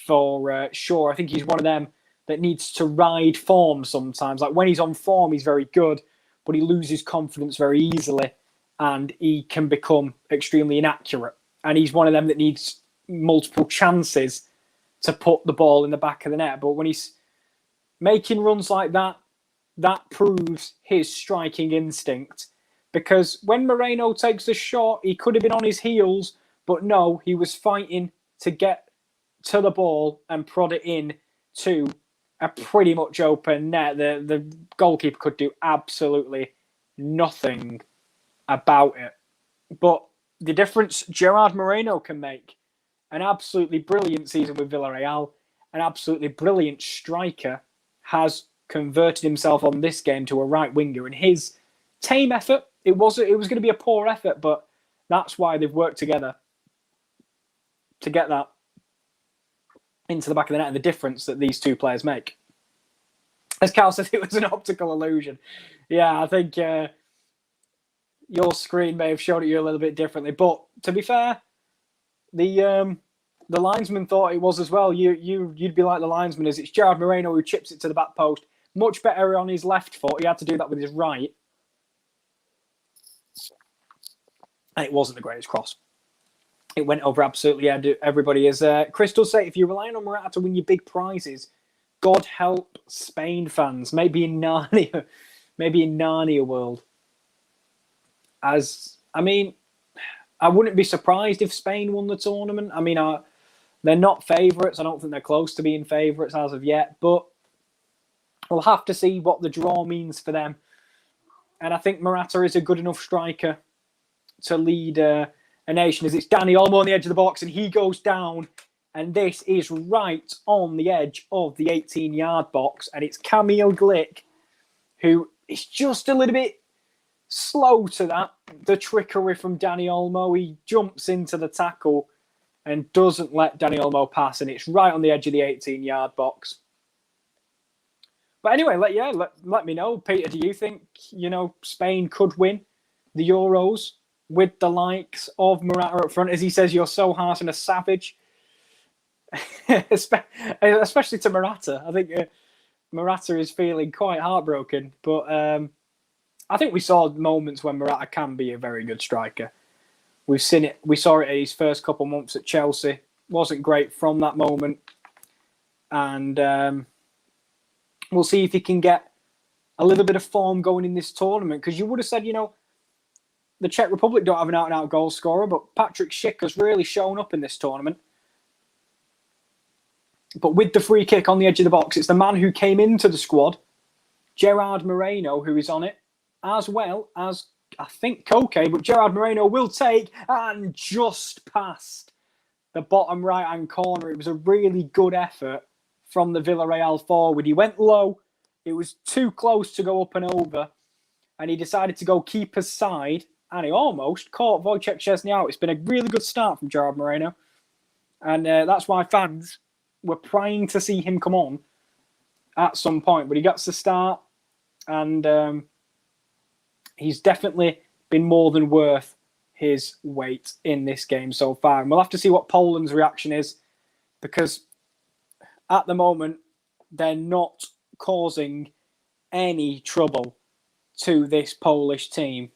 for sure. I think he's one of them that needs to ride form sometimes. Like when he's on form, he's very good, but he loses confidence very easily and he can become extremely inaccurate. And he's one of them that needs multiple chances to put the ball in the back of the net. But when he's making runs like that, that proves his striking instinct. Because when Moreno takes the shot, he could have been on his heels, but no, he was fighting to get to the ball and prod it in to a pretty much open net. The goalkeeper could do absolutely nothing about it. But the difference Gerard Moreno can make, an absolutely brilliant season with Villarreal, an absolutely brilliant striker, has converted himself on this game to a right winger. And his tame effort, it was going to be a poor effort, but that's why they've worked together to get that into the back of the net and the difference that these two players make. As Cal said, it was an optical illusion. Yeah, I think your screen may have showed it you a little bit differently. But to be fair, the linesman thought it was as well. You'd be like the linesman, as it's Gerard Moreno who chips it to the back post. Much better on his left foot. He had to do that with his right. And it wasn't the greatest cross. It went over absolutely everybody. As Chris does say, if you're relying on Morata to win your big prizes, God help Spain fans. Maybe in Narnia world. I wouldn't be surprised if Spain won the tournament. I mean, they're not favourites. I don't think they're close to being favourites as of yet. But we'll have to see what the draw means for them. And I think Morata is a good enough striker to lead a nation. As it's Danny Olmo on the edge of the box and he goes down. And this is right on the edge of the 18-yard box. And it's Kamil Glick, who is just a little bit slow to that. The trickery from Danny Olmo. He jumps into the tackle and doesn't let Danny Olmo pass. And it's right on the edge of the 18-yard box. But anyway, let me know. Peter, do you think, Spain could win the Euros with the likes of Morata up front? As he says, you're so harsh and a savage. Especially to Morata. I think Morata is feeling quite heartbroken. But I think we saw moments when Morata can be a very good striker. We've seen it. We saw it in his first couple of months at Chelsea. Wasn't great from that moment. And we'll see if he can get a little bit of form going in this tournament. Because you would have said, the Czech Republic don't have an out-and-out goal scorer, but Patrick Schick has really shown up in this tournament. But with the free kick on the edge of the box, it's the man who came into the squad, Gerard Moreno, who is on it, as well as, I think, Koke, but Gerard Moreno will take and just past the bottom right-hand corner. It was a really good effort from the Villarreal forward. He went low. It was too close to go up and over, and he decided to go keeper's side, and he almost caught Wojciech Szczesny out. It's been a really good start from Gerard Moreno, and that's why fans were prying to see him come on at some point. But he got to start, and he's definitely been more than worth his weight in this game so far. And we'll have to see what Poland's reaction is, because at the moment, they're not causing any trouble to this Polish team,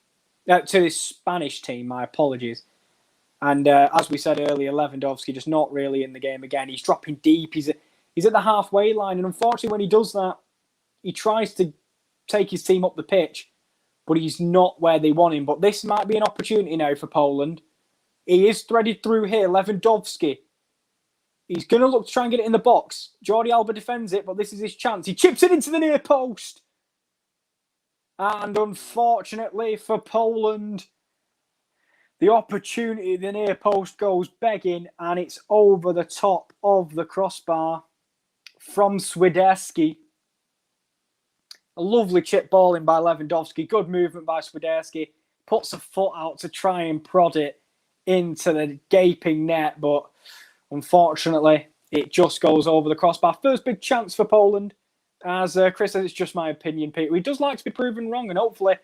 to this Spanish team, my apologies. And as we said earlier, Lewandowski just not really in the game again. He's dropping deep. He's at the halfway line. And unfortunately, when he does that, he tries to take his team up the pitch, but he's not where they want him. But this might be an opportunity now for Poland. He is threaded through here. Lewandowski. He's going to look to try and get it in the box. Jordi Alba defends it, but this is his chance. He chips it into the near post. And unfortunately for Poland, the opportunity, the near post goes begging, and it's over the top of the crossbar from Swiderski. A lovely chip ball in by Lewandowski. Good movement by Swiderski. Puts a foot out to try and prod it into the gaping net, but unfortunately, it just goes over the crossbar. First big chance for Poland. As Chris says, it's just my opinion, Peter. He does like to be proven wrong, and hopefully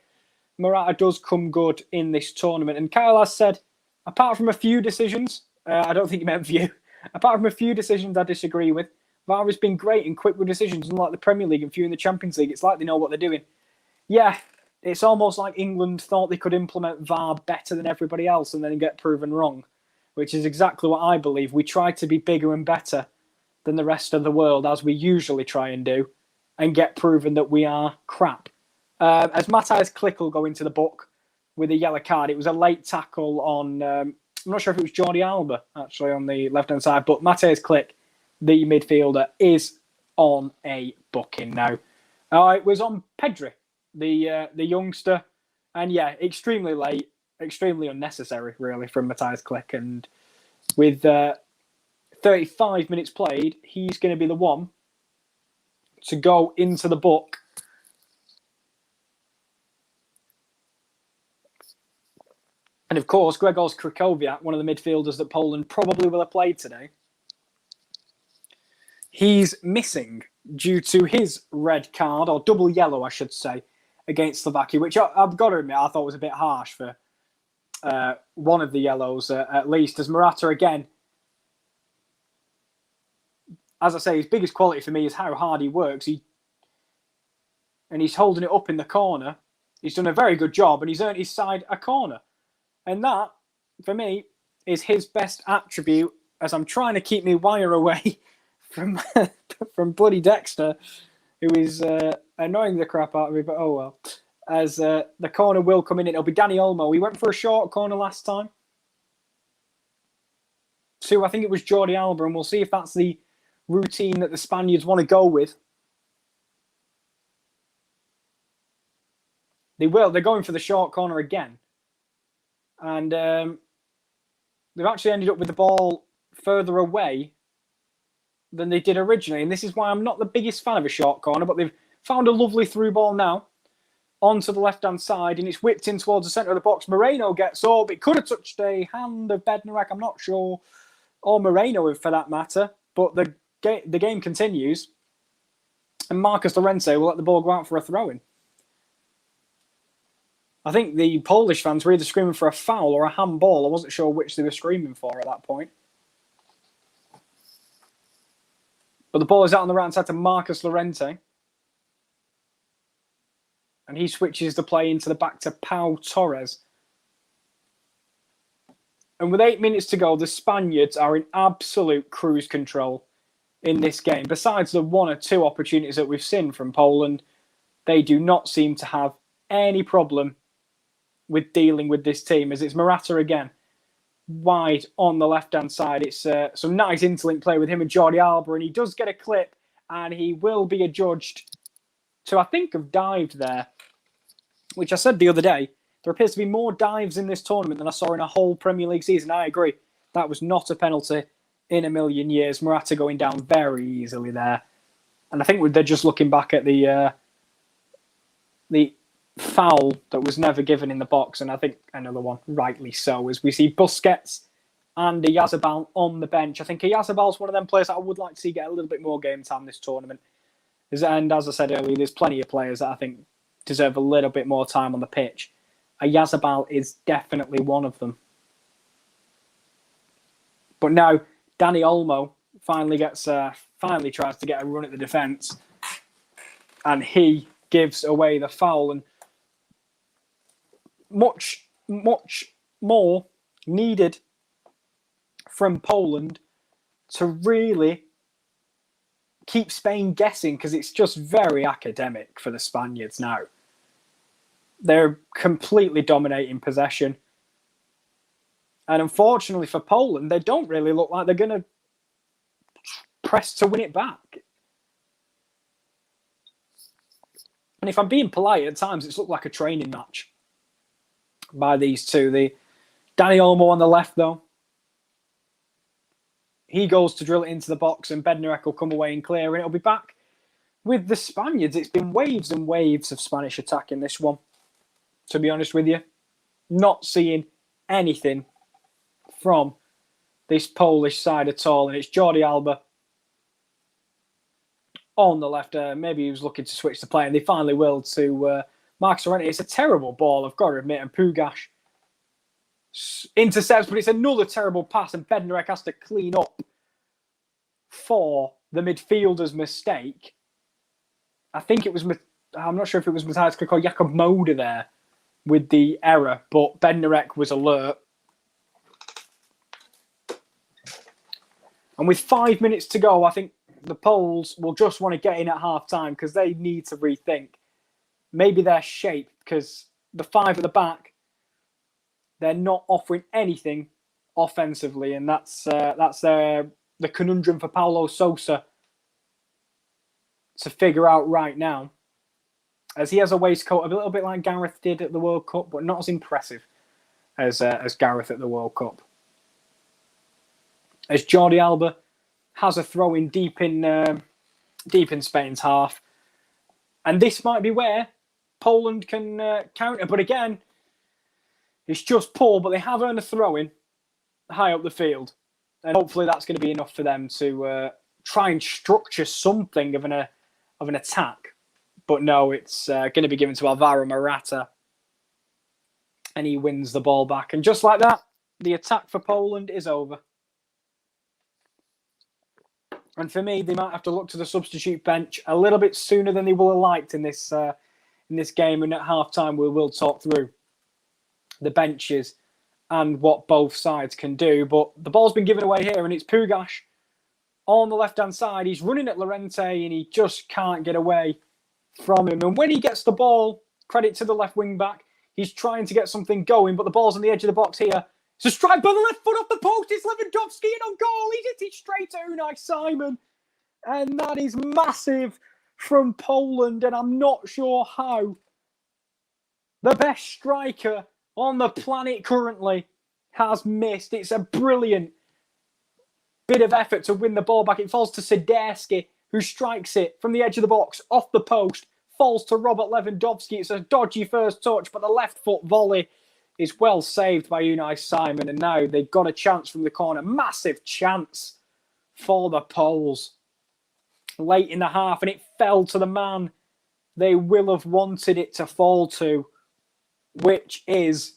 Morata does come good in this tournament. And Kyle has said, apart from a few decisions, I don't think he meant few, apart from a few decisions I disagree with, VAR has been great and quick with decisions, unlike the Premier League and few in the Champions League. It's like they know what they're doing. Yeah, it's almost like England thought they could implement VAR better than everybody else and then get proven wrong, which is exactly what I believe. We try to be bigger and better than the rest of the world, as we usually try and do, and get proven that we are crap. As Matthijs Klick will go into the book with a yellow card, it was a late tackle on, I'm not sure if it was Jordi Alba, actually, on the left-hand side, but Matthijs Klick, the midfielder, is on a booking now. It was on Pedri, the youngster, and yeah, extremely late, extremely unnecessary, really, from Matthijs Klick. And with 35 minutes played, he's going to be the one to go into the book. And of course, Grzegorz Krychowiak, one of the midfielders that Poland probably will have played today, he's missing due to his red card, or double yellow, I should say, against Slovakia, which I've got to admit I thought was a bit harsh for one of the yellows, at least, as Morata, again, as I say, his biggest quality for me is how hard he works. He's holding it up in the corner. He's done a very good job, and he's earned his side a corner. And that, for me, is his best attribute, as I'm trying to keep my wire away from bloody Dexter, who is annoying the crap out of me, but oh well. As the corner will come in, it'll be Dani Olmo. He went for a short corner last time. So I think it was Jordi Alba, and we'll see if that's the routine that the Spaniards want to go with. They will. They're going for the short corner again. And they've actually ended up with the ball further away than they did originally. And this is why I'm not the biggest fan of a short corner, but they've found a lovely through ball now onto the left-hand side, and it's whipped in towards the centre of the box. Moreno gets up. It could have touched a hand of Bednarek, I'm not sure, or Moreno for that matter. But the game continues, and Marcus Llorente will let the ball go out for a throw-in. I think the Polish fans were either screaming for a foul or a handball. I wasn't sure which they were screaming for at that point. But the ball is out on the right-hand side to Marcus Llorente. And he switches the play into the back to Pau Torres. And with 8 minutes to go, the Spaniards are in absolute cruise control in this game. Besides the one or two opportunities that we've seen from Poland, they do not seem to have any problem with dealing with this team, as it's Morata again. wide on the left-hand side. It's some nice interlink play with him and Jordi Alba, and he does get a clip, and he will be adjudged to, I think, have dived there, which I said the other day. There appears to be more dives in this tournament than I saw in a whole Premier League season. I agree. That was not a penalty in a million years. Morata going down very easily there. And I think they're just looking back at the foul that was never given in the box. And I think another one, rightly so, as we see Busquets and Oyarzabal on the bench. I think Oyarzabal's one of them players that I would like to see get a little bit more game time this tournament. And as I said earlier, there's plenty of players that I think deserve a little bit more time on the pitch. Oyarzabal is definitely one of them. But now, Dani Olmo finally tries to get a run at the defence, and he gives away the foul. And much more needed from Poland to really keep Spain guessing, because it's just very academic for the Spaniards now. They're completely dominating possession. And unfortunately for Poland, they don't really look like they're going to press to win it back. And if I'm being polite, at times it's looked like a training match by these two. The Dani Olmo on the left, though, he goes to drill it into the box, and Bednarek will come away and clear, and it'll be back with the Spaniards. It's been waves and waves of Spanish attack in this one, to be honest with you. Not seeing anything from this Polish side at all, and it's Jordi Alba on the left. Maybe he was looking to switch the play, and they finally will, to Marcus Llorente. It's a terrible ball, I've got to admit, and Pugash intercepts, but it's another terrible pass, and Bednarek has to clean up for the midfielder's mistake. I think it was, I'm not sure if it was Matthias Klik or Jakob Moder there with the error, but Bednarek was alert. And with 5 minutes to go, I think the Poles will just want to get in at half-time, because they need to rethink maybe their shape, because the five at the back, they're not offering anything offensively, and that's the conundrum for Paulo Sousa to figure out right now, as he has a waistcoat a little bit like Gareth did at the World Cup, but not as impressive as Gareth at the World Cup. As Jordi Alba has a throw in deep in Spain's half, and this might be where Poland can counter. But again, it's just poor. But they have earned a throw in high up the field, and hopefully that's going to be enough for them to try and structure something of an attack. But no, it's going to be given to Alvaro Morata, and he wins the ball back. And just like that, the attack for Poland is over. And for me, they might have to look to the substitute bench a little bit sooner than they will have liked in this game. And at halftime, we will talk through the benches and what both sides can do. But the ball's been given away here, and it's Pugash on the left-hand side. He's running at Llorente, and he just can't get away from him. And when he gets the ball, credit to the left wing-back, he's trying to get something going, but the ball's on the edge of the box here. It's a strike by the left foot off the post. It's Lewandowski in on goal. He's hit it straight to Unai Simon. And that is massive from Poland. And I'm not sure how the best striker on the planet currently has missed. It's a brilliant bit of effort to win the ball back. It falls to Siderski, who strikes it from the edge of the box, off the post, falls to Robert Lewandowski. It's a dodgy first touch, but the left foot volley is well saved by Unai Simon, and now they've got a chance from the corner. Massive chance for the Poles late in the half, and it fell to the man they will have wanted it to fall to, which is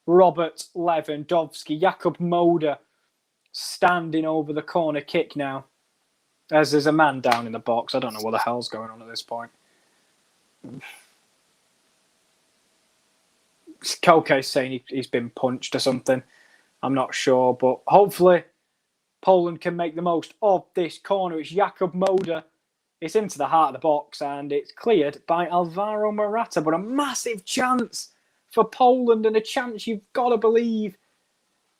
Robert Lewandowski. Jakob Moder standing over the corner kick now, as there's a man down in the box. I don't know what the hell's going on at this point. Koke's saying he's been punched or something. I'm not sure, but hopefully Poland can make the most of this corner. It's Jakob Moder. It's into the heart of the box, and it's cleared by Alvaro Morata. But a massive chance for Poland, and a chance you've got to believe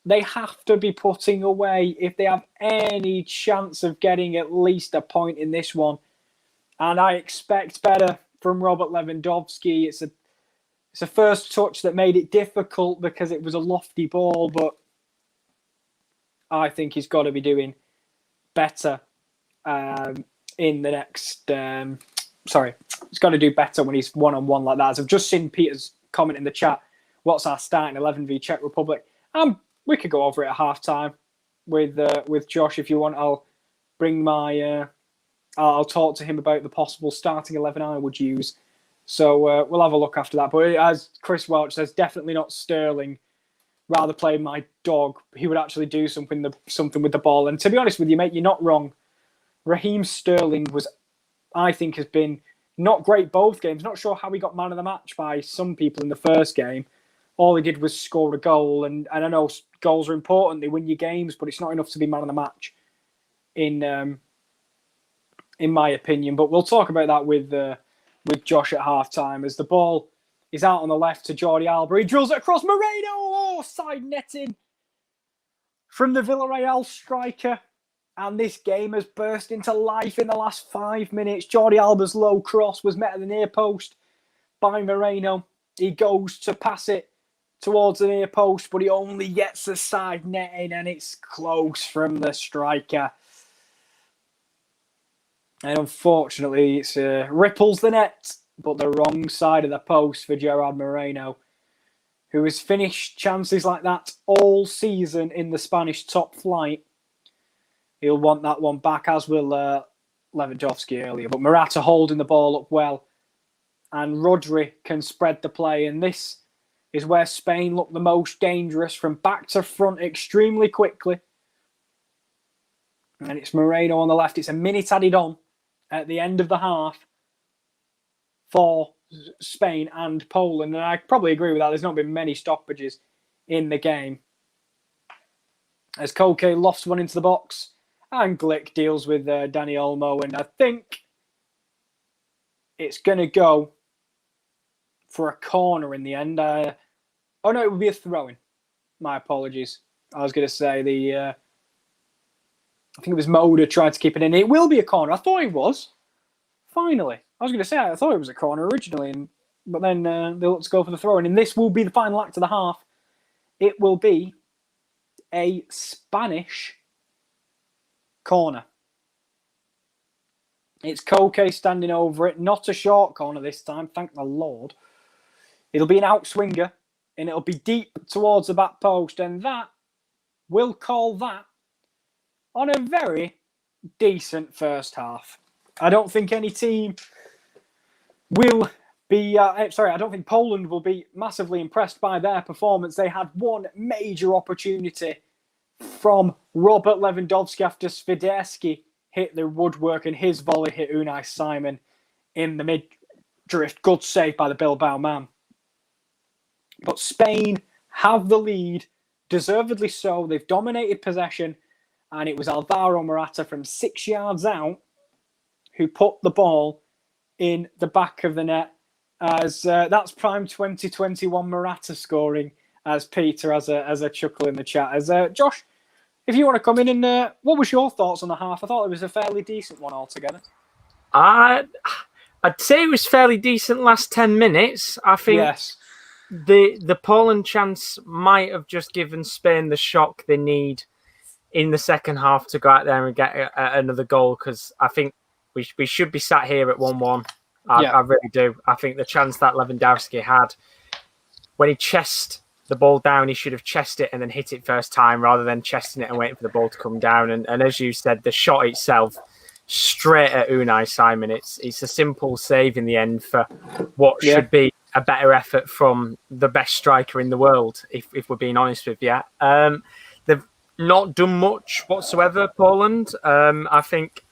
They have to be putting away if they have any chance of getting at least a point in this one. And I expect better from Robert Lewandowski. It's a first touch that made it difficult because it was a lofty ball, but I think he's got to be doing better in the next. He's got to do better when he's one-on-one like that. As I've just seen Peter's comment in the chat, what's our starting 11 v Czech Republic? We could go over it at half-time with Josh if you want. I'll bring my... I'll talk to him about the possible starting 11 I would use. So we'll have a look after that. But as Chris Welch says, definitely not Sterling. Rather play my dog. He would actually do something with the ball. And to be honest with you, mate, you're not wrong. Raheem Sterling I think, has been not great both games. Not sure how he got man of the match by some people in the first game. All he did was score a goal. And I know goals are important. They win your games, but it's not enough to be man of the match, in my opinion. But we'll talk about that with Josh at halftime as the ball is out on the left to Jordi Alba. He drills it across Moreno. Oh, side netting from the Villarreal striker. And this game has burst into life in the last 5 minutes. Jordi Alba's low cross was met at the near post by Moreno. He goes to pass it towards the near post, but he only gets the side netting, and it's close from the striker. And unfortunately, it ripples the net, but the wrong side of the post for Gerard Moreno, who has finished chances like that all season in the Spanish top flight. He'll want that one back, as will Lewandowski earlier. But Morata holding the ball up well, and Rodri can spread the play. And this is where Spain look the most dangerous, from back to front extremely quickly. And it's Moreno on the left. It's a minute added on at the end of the half for Spain and Poland. And I probably agree with that. There's not been many stoppages in the game. As Koke lofts one into the box, and Glick deals with Dani Olmo. And I think it's going to go for a corner in the end. Oh, no, it would be a throw-in. My apologies. I was going to say I think it was Moda tried to keep it in. It will be a corner. I thought it was. Finally. I was going to say, I thought it was a corner originally, but then they looked to go for the throw-in. And this will be the final act of the half. It will be a Spanish corner. It's Koke standing over it. Not a short corner this time, thank the Lord. It'll be an outswinger, and it'll be deep towards the back post. And we'll call that on a very decent first half. I don't think any team will be... I don't think Poland will be massively impressed by their performance. They had one major opportunity from Robert Lewandowski after Swiderski hit the woodwork, and his volley hit Unai Simon in the mid-drift. Good save by the Bilbao man. But Spain have the lead, deservedly so. They've dominated possession, and it was Alvaro Morata from 6 yards out who put the ball in the back of the net. As that's prime 2021 Morata scoring, as Peter has a chuckle in the chat. As Josh, if you want to come in, and what was your thoughts on the half? I thought it was a fairly decent one altogether. I'd say it was fairly decent last 10 minutes. I think yes. The Poland chance might have just given Spain the shock they need in the second half to go out there and get another goal, because I think we should be sat here at 1-1. I really do. I think the chance that Lewandowski had, when he chested the ball down, he should have chested it and then hit it first time rather than chesting it and waiting for the ball to come down. And as you said, the shot itself, straight at Unai Simon. It's a simple save in the end for what should be a better effort from the best striker in the world, if we're being honest with you. They've not done much whatsoever, Poland. I think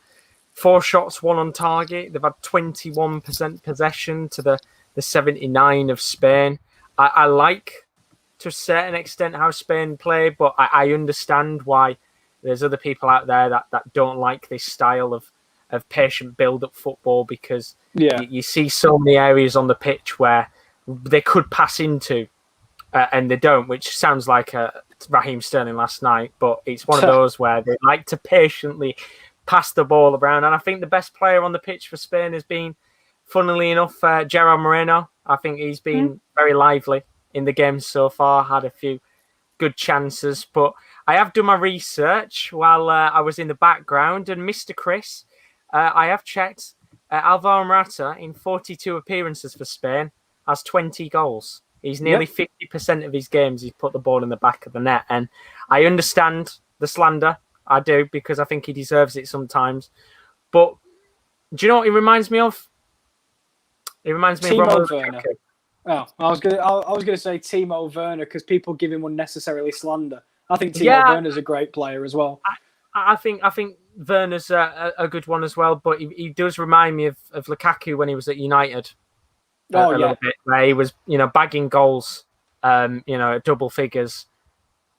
4 shots, 1 on target. They've had 21% possession to the 79 of Spain. I like, to a certain extent, how Spain play, but I understand why there's other people out there that don't like this style of patient build-up football, because you see so many areas on the pitch where they could pass into and they don't, which sounds like a Raheem Sterling last night, but it's one of those where they like to patiently pass the ball around. And I think the best player on the pitch for Spain has been, funnily enough, Gerard Moreno. I think he's been very lively in the game so far, had a few good chances. But I have done my research while I was in the background, and Mr. Chris, I have checked. Alvaro Morata, in 42 appearances for Spain, has 20 goals. He's nearly 50% of his games he's put the ball in the back of the net. And I understand the slander. I do, because I think he deserves it sometimes. But do you know what he reminds me of? He reminds me of Timo Werner. Oh, I was gonna say Timo Werner, because people give him unnecessarily slander. I think Timo Werner's a great player as well. I think Werner's a good one as well, but he does remind me of Lukaku when he was at United. A little bit, where he was, bagging goals, double figures,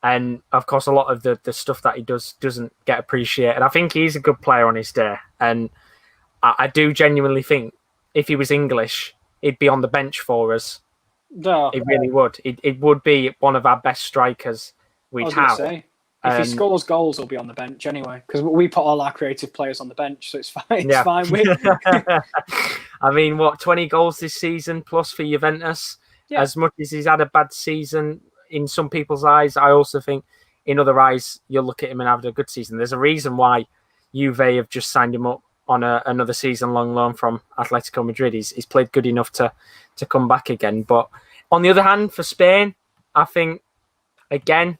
and of course a lot of the stuff that he does doesn't get appreciated. I think he's a good player on his day, and I do genuinely think if he was English, he'd be on the bench for us. No. It really would. It would be one of our best strikers we'd have. If he scores goals, he'll be on the bench anyway, because we put all our creative players on the bench, so it's fine. It's fine with. I mean, 20 goals this season plus for Juventus? Yeah. As much as he's had a bad season in some people's eyes, I also think in other eyes, you'll look at him and have a good season. There's a reason why Juve have just signed him up on another season-long loan from Atletico Madrid. He's played good enough to come back again. But on the other hand, for Spain, I think, again,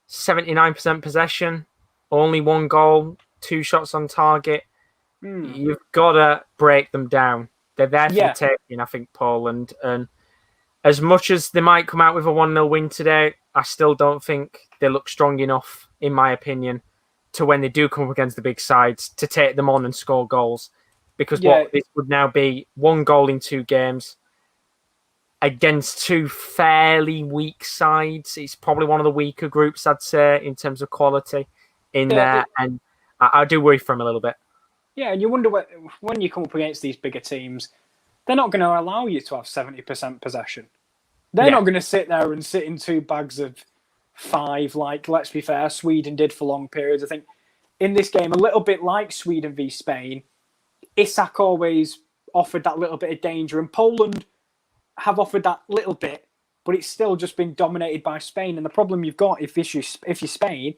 79% possession, only 1 goal, 2 shots on target. You've got to break them down. They're there for the taking, I think, Poland. And as much as they might come out with a 1-0 win today, I still don't think they look strong enough, in my opinion, to when they do come up against the big sides, to take them on and score goals. Because this would now be 1 goal in 2 games against 2 fairly weak sides. It's probably one of the weaker groups, I'd say, in terms of quality in there. And I do worry for them a little bit. Yeah, and you wonder when you come up against these bigger teams, they're not going to allow you to have 70% possession. They're not going to sit there and sit in 2 bags of 5, like, let's be fair, Sweden did for long periods. I think in this game, a little bit like Sweden v Spain, Isak always offered that little bit of danger, and Poland have offered that little bit, but it's still just been dominated by Spain. And the problem you've got, if you're Spain,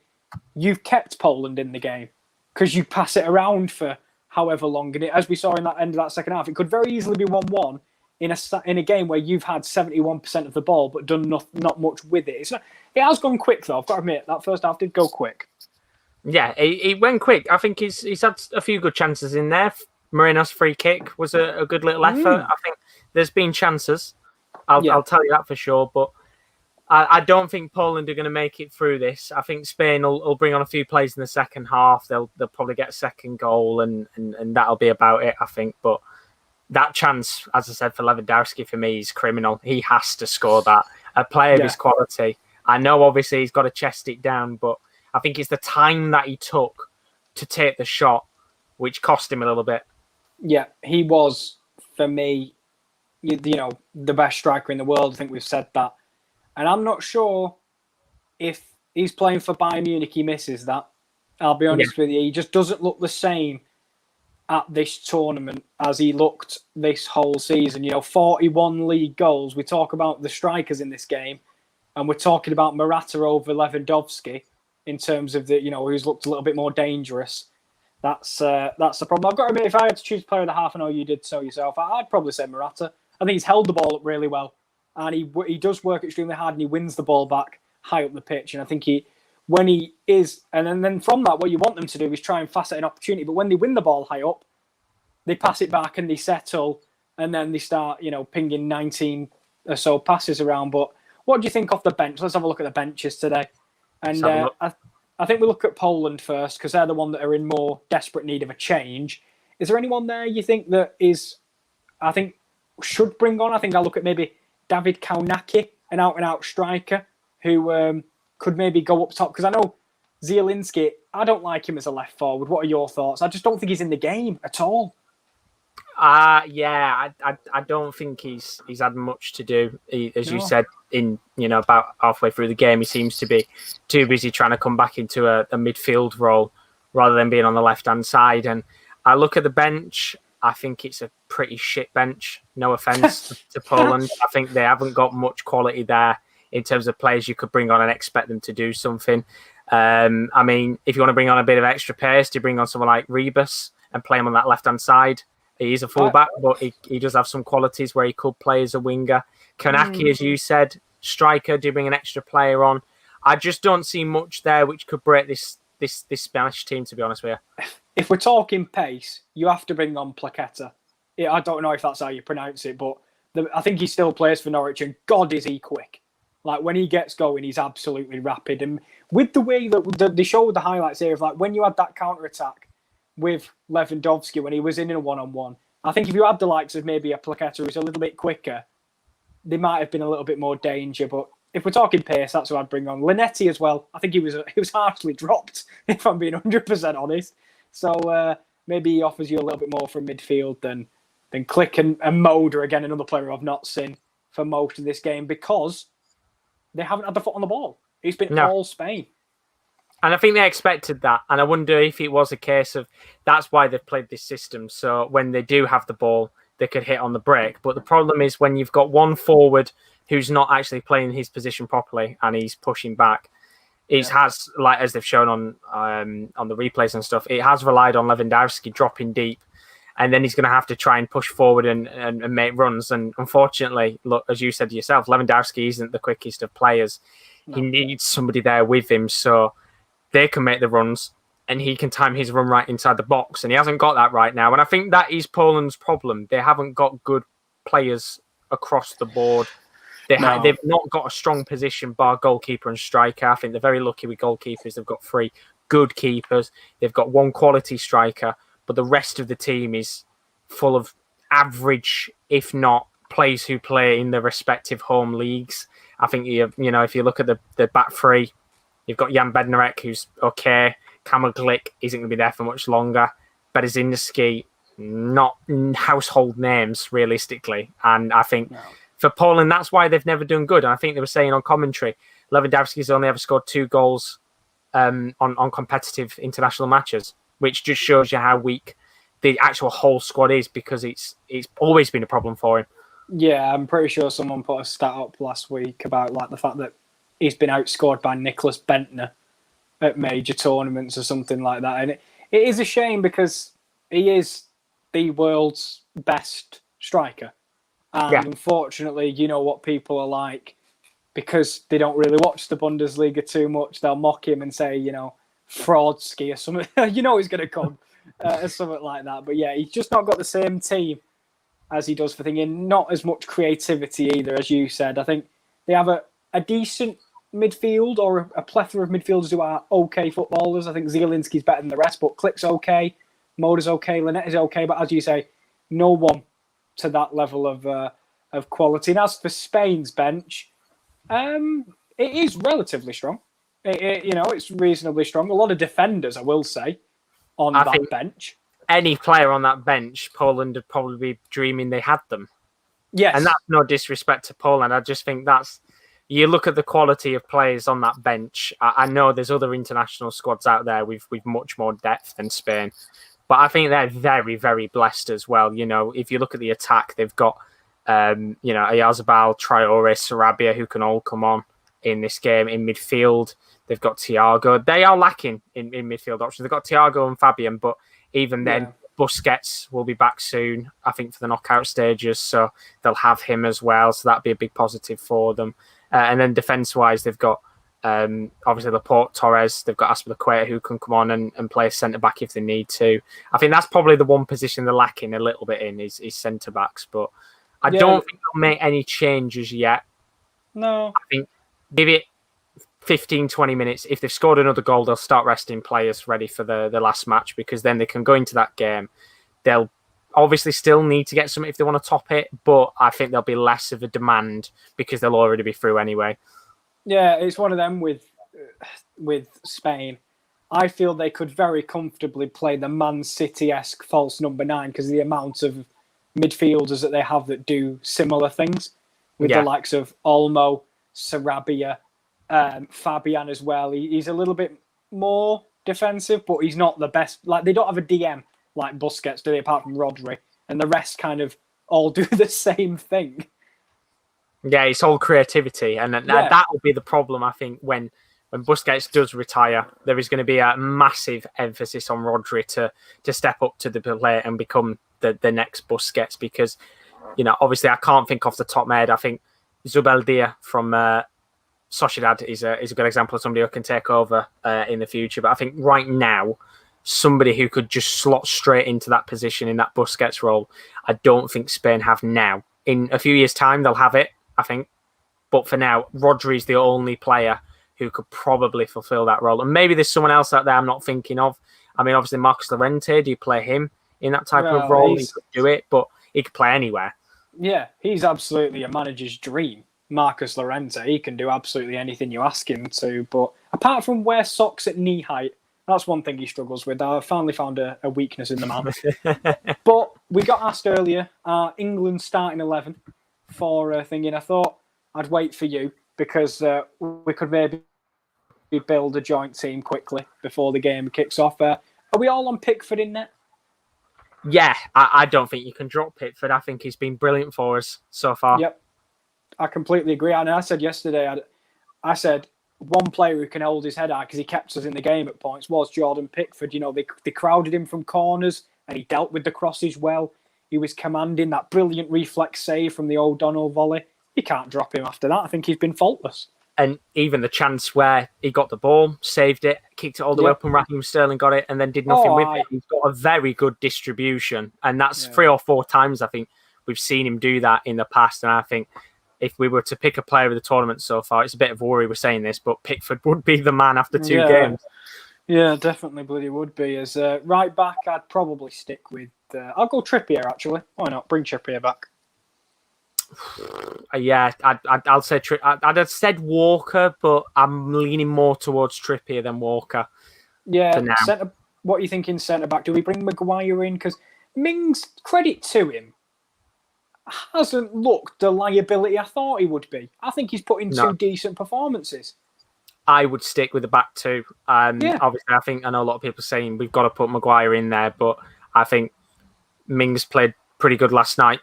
you've kept Poland in the game because you pass it around for however long. And as we saw in that end of that second half, it could very easily be 1-1 in a game where you've had 71% of the ball but done not much with it. It has gone quick, though. I've got to admit, that first half did go quick. Yeah, it went quick. I think he's had a few good chances in there. Moreno's free kick was a good little effort. I think there's been chances. I'll tell you that for sure. But I don't think Poland are going to make it through this. I think Spain will bring on a few plays in the second half. They'll probably get a second goal, and that'll be about it, I think. But that chance, as I said, for Lewandowski, for me, is criminal. He has to score that. A player of his quality. I know, obviously, he's got to chest it down, but I think it's the time that he took to take the shot, which cost him a little bit. Yeah, he was, for me, the best striker in the world. I think we've said that. And I'm not sure if he's playing for Bayern Munich, he misses that. I'll be honest with you. He just doesn't look the same at this tournament as he looked this whole season. 41 league goals. We talk about the strikers in this game, and we're talking about Morata over Lewandowski in terms of who's looked a little bit more dangerous. That's the problem. I've got to admit, if I had to choose player of the half, I know you did so yourself, I'd probably say Morata. I think he's held the ball up really well. And he does work extremely hard, and he wins the ball back high up the pitch. And I think when he is, and then from that, what you want them to do is try and facet an opportunity. But when they win the ball high up, they pass it back and they settle, and then they start, pinging 19 or so passes around. But what do you think off the bench? Let's have a look at the benches today. And I think we look at Poland first, because they're the one that are in more desperate need of a change. Is there anyone there you think that should bring on? I think I'll look at maybe David Kaunaki, an out-and-out striker, who could maybe go up top. Because I know Zielinski, I don't like him as a left forward. What are your thoughts? I just don't think he's in the game at all. I don't think he's had much to do. As you said, in about halfway through the game, he seems to be too busy trying to come back into a midfield role rather than being on the left hand side. And I look at the bench. I think it's a pretty shit bench. No offense to Poland. I think they haven't got much quality there in terms of players you could bring on and expect them to do something. I mean, if you want to bring on a bit of extra pace, do you bring on someone like Rebus and play him on that left hand side? He is a fullback, but he does have some qualities where he could play as a winger. Konaki, as you said, striker. Do you bring an extra player on? I just don't see much there which could break this Spanish team, to be honest with you. If we're talking pace, you have to bring on Plaqueta. I don't know if that's how you pronounce it, but I think he still plays for Norwich, and God, is he quick. Like, when he gets going, he's absolutely rapid. And with the way that they showed the highlights here of, like, when you had that counter-attack with Lewandowski when he was in a one-on-one, I think if you had the likes of maybe a Plaqueta who's a little bit quicker, they might have been a little bit more danger. But if we're talking pace, that's what I'd bring on. Linetti as well. I think he was harshly dropped, if I'm being 100% honest. So maybe he offers you a little bit more from midfield than Click and Moder, again, another player I've not seen for most of this game, because they haven't had the foot on the ball. It's been all Spain. And I think they expected that. And I wonder if it was a case of that's why they've played this system. So when they do have the ball, they could hit on the break. But the problem is when you've got one forward who's not actually playing his position properly and he's pushing back, it has, like as they've shown on the replays and stuff, it has relied on Lewandowski dropping deep, and then he's going to have to try and push forward and make runs. And unfortunately, look, as you said yourself, Lewandowski isn't the quickest of players. No. He needs somebody there with him so they can make the runs and he can time his run right inside the box. And he hasn't got that right now. And I think that is Poland's problem. They haven't got good players across the board. They've not got a strong position bar goalkeeper and striker. I think they're very lucky with goalkeepers. They've got 3 good keepers. They've got 1 quality striker, but the rest of the team is full of average, if not players who play in the respective home leagues. I think if you look at the back 3, you've got Jan Bednarek, who's okay. Kamil Glick isn't going to be there for much longer. Berezynski, not household names realistically, and I think. No. For Poland, that's why they've never done good. And I think they were saying on commentary, Lewandowski's only ever scored 2 goals on competitive international matches, which just shows you how weak the actual whole squad is, because it's always been a problem for him. Yeah, I'm pretty sure someone put a stat up last week about like the fact that he's been outscored by Nicholas Bentner at major tournaments or something like that. And it is a shame because he is the world's best striker. And unfortunately, you know what people are like, because they don't really watch the Bundesliga too much. They'll mock him and say, fraudski or something. He's going to come or something like that. But yeah, he's just not got the same team as he does for thinking. Not as much creativity either, as you said. I think they have a decent midfield, or a plethora of midfielders who are okay footballers. I think Zielinski's better than the rest, but Klick's okay, Moder's okay, Linetti's okay. But as you say, no one to that level of quality. And as for Spain's bench, it is relatively strong. It's reasonably strong. A lot of defenders, I will say, on that bench. Any player on that bench, Poland would probably be dreaming they had them. Yes. And that's no disrespect to Poland. I just think you look at the quality of players on that bench. I know there's other international squads out there with much more depth than Spain. But I think they're very, very blessed as well. If you look at the attack, they've got, Oyarzabal, Traore, Sarabia, who can all come on in this game. In midfield, they've got Thiago. They are lacking in midfield options. They've got Thiago and Fabian, but even then, Busquets will be back soon, I think, for the knockout stages. So they'll have him as well. So that'd be a big positive for them. And then defence-wise, they've got obviously Laporte, Torres. They've got Aspilicueta, who can come on and play centre-back if they need to. I think that's probably the one position they're lacking a little bit in is centre-backs. But I don't think they'll make any changes yet. No. I think give it 15, 20 minutes. If they've scored another goal, they'll start resting players ready for the last match, because then they can go into that game. They'll obviously still need to get something if they want to top it, but I think there'll be less of a demand because they'll already be through anyway. Yeah, it's one of them with Spain. I feel they could very comfortably play the Man City-esque false number 9 because of the amount of midfielders that they have that do similar things with the likes of Olmo, Sarabia, Fabian as well. He's a little bit more defensive, but he's not the best. Like, they don't have a DM like Busquets, do they, apart from Rodri? And the rest kind of all do the same thing. Yeah, it's all creativity. And that will be the problem, I think, when Busquets does retire. There is going to be a massive emphasis on Rodri to step up to the plate and become the next Busquets, because, obviously I can't think off the top of my head. I think Zubeldia from Sociedad is a good example of somebody who can take over in the future. But I think right now, somebody who could just slot straight into that position in that Busquets role, I don't think Spain have now. In a few years' time, they'll have it, I think. But for now, Rodri is the only player who could probably fulfill that role. And maybe there's someone else out there I'm not thinking of. I mean, obviously, Marcos Llorente, do you play him in that type of role? He could do it, but he could play anywhere. Yeah, he's absolutely a manager's dream. Marcos Llorente, he can do absolutely anything you ask him to. But apart from wear socks at knee height, that's one thing he struggles with. I finally found a weakness in the man. But we got asked earlier, England starting 11 for thinking. I thought I'd wait for you because we could maybe build a joint team quickly before the game kicks off. Are we all on Pickford in net? Yeah, I don't think you can drop Pickford. I think he's been brilliant for us so far. Yep, I completely agree. And I said yesterday, I said one player who can hold his head high because he kept us in the game at points was Jordan Pickford. They crowded him from corners and he dealt with the crosses well. He was commanding that brilliant reflex save from the O'Donnell volley. You can't drop him after that. I think he's been faultless. And even the chance where he got the ball, saved it, kicked it all the way up, and Raheem Sterling got it, and then did nothing with it. He's got a very good distribution. And that's 3 or 4 times, I think, we've seen him do that in the past. And I think if we were to pick a player of the tournament so far, it's a bit of a worry we're saying this, but Pickford would be the man after 2 games. Yeah, definitely bloody would be. As right back, I'd probably stick with... I'll go Trippier, actually. Why not? Bring Trippier back. Yeah, I'll say I'd have said Walker, but I'm leaning more towards Trippier than Walker. Yeah, what are you thinking centre back? Do we bring Maguire in? Because Mings, credit to him, hasn't looked the liability I thought he would be. I think he's put in 2 decent performances. I would stick with the back 2. Obviously, I know a lot of people saying we've got to put Maguire in there, but I think Mings played pretty good last night.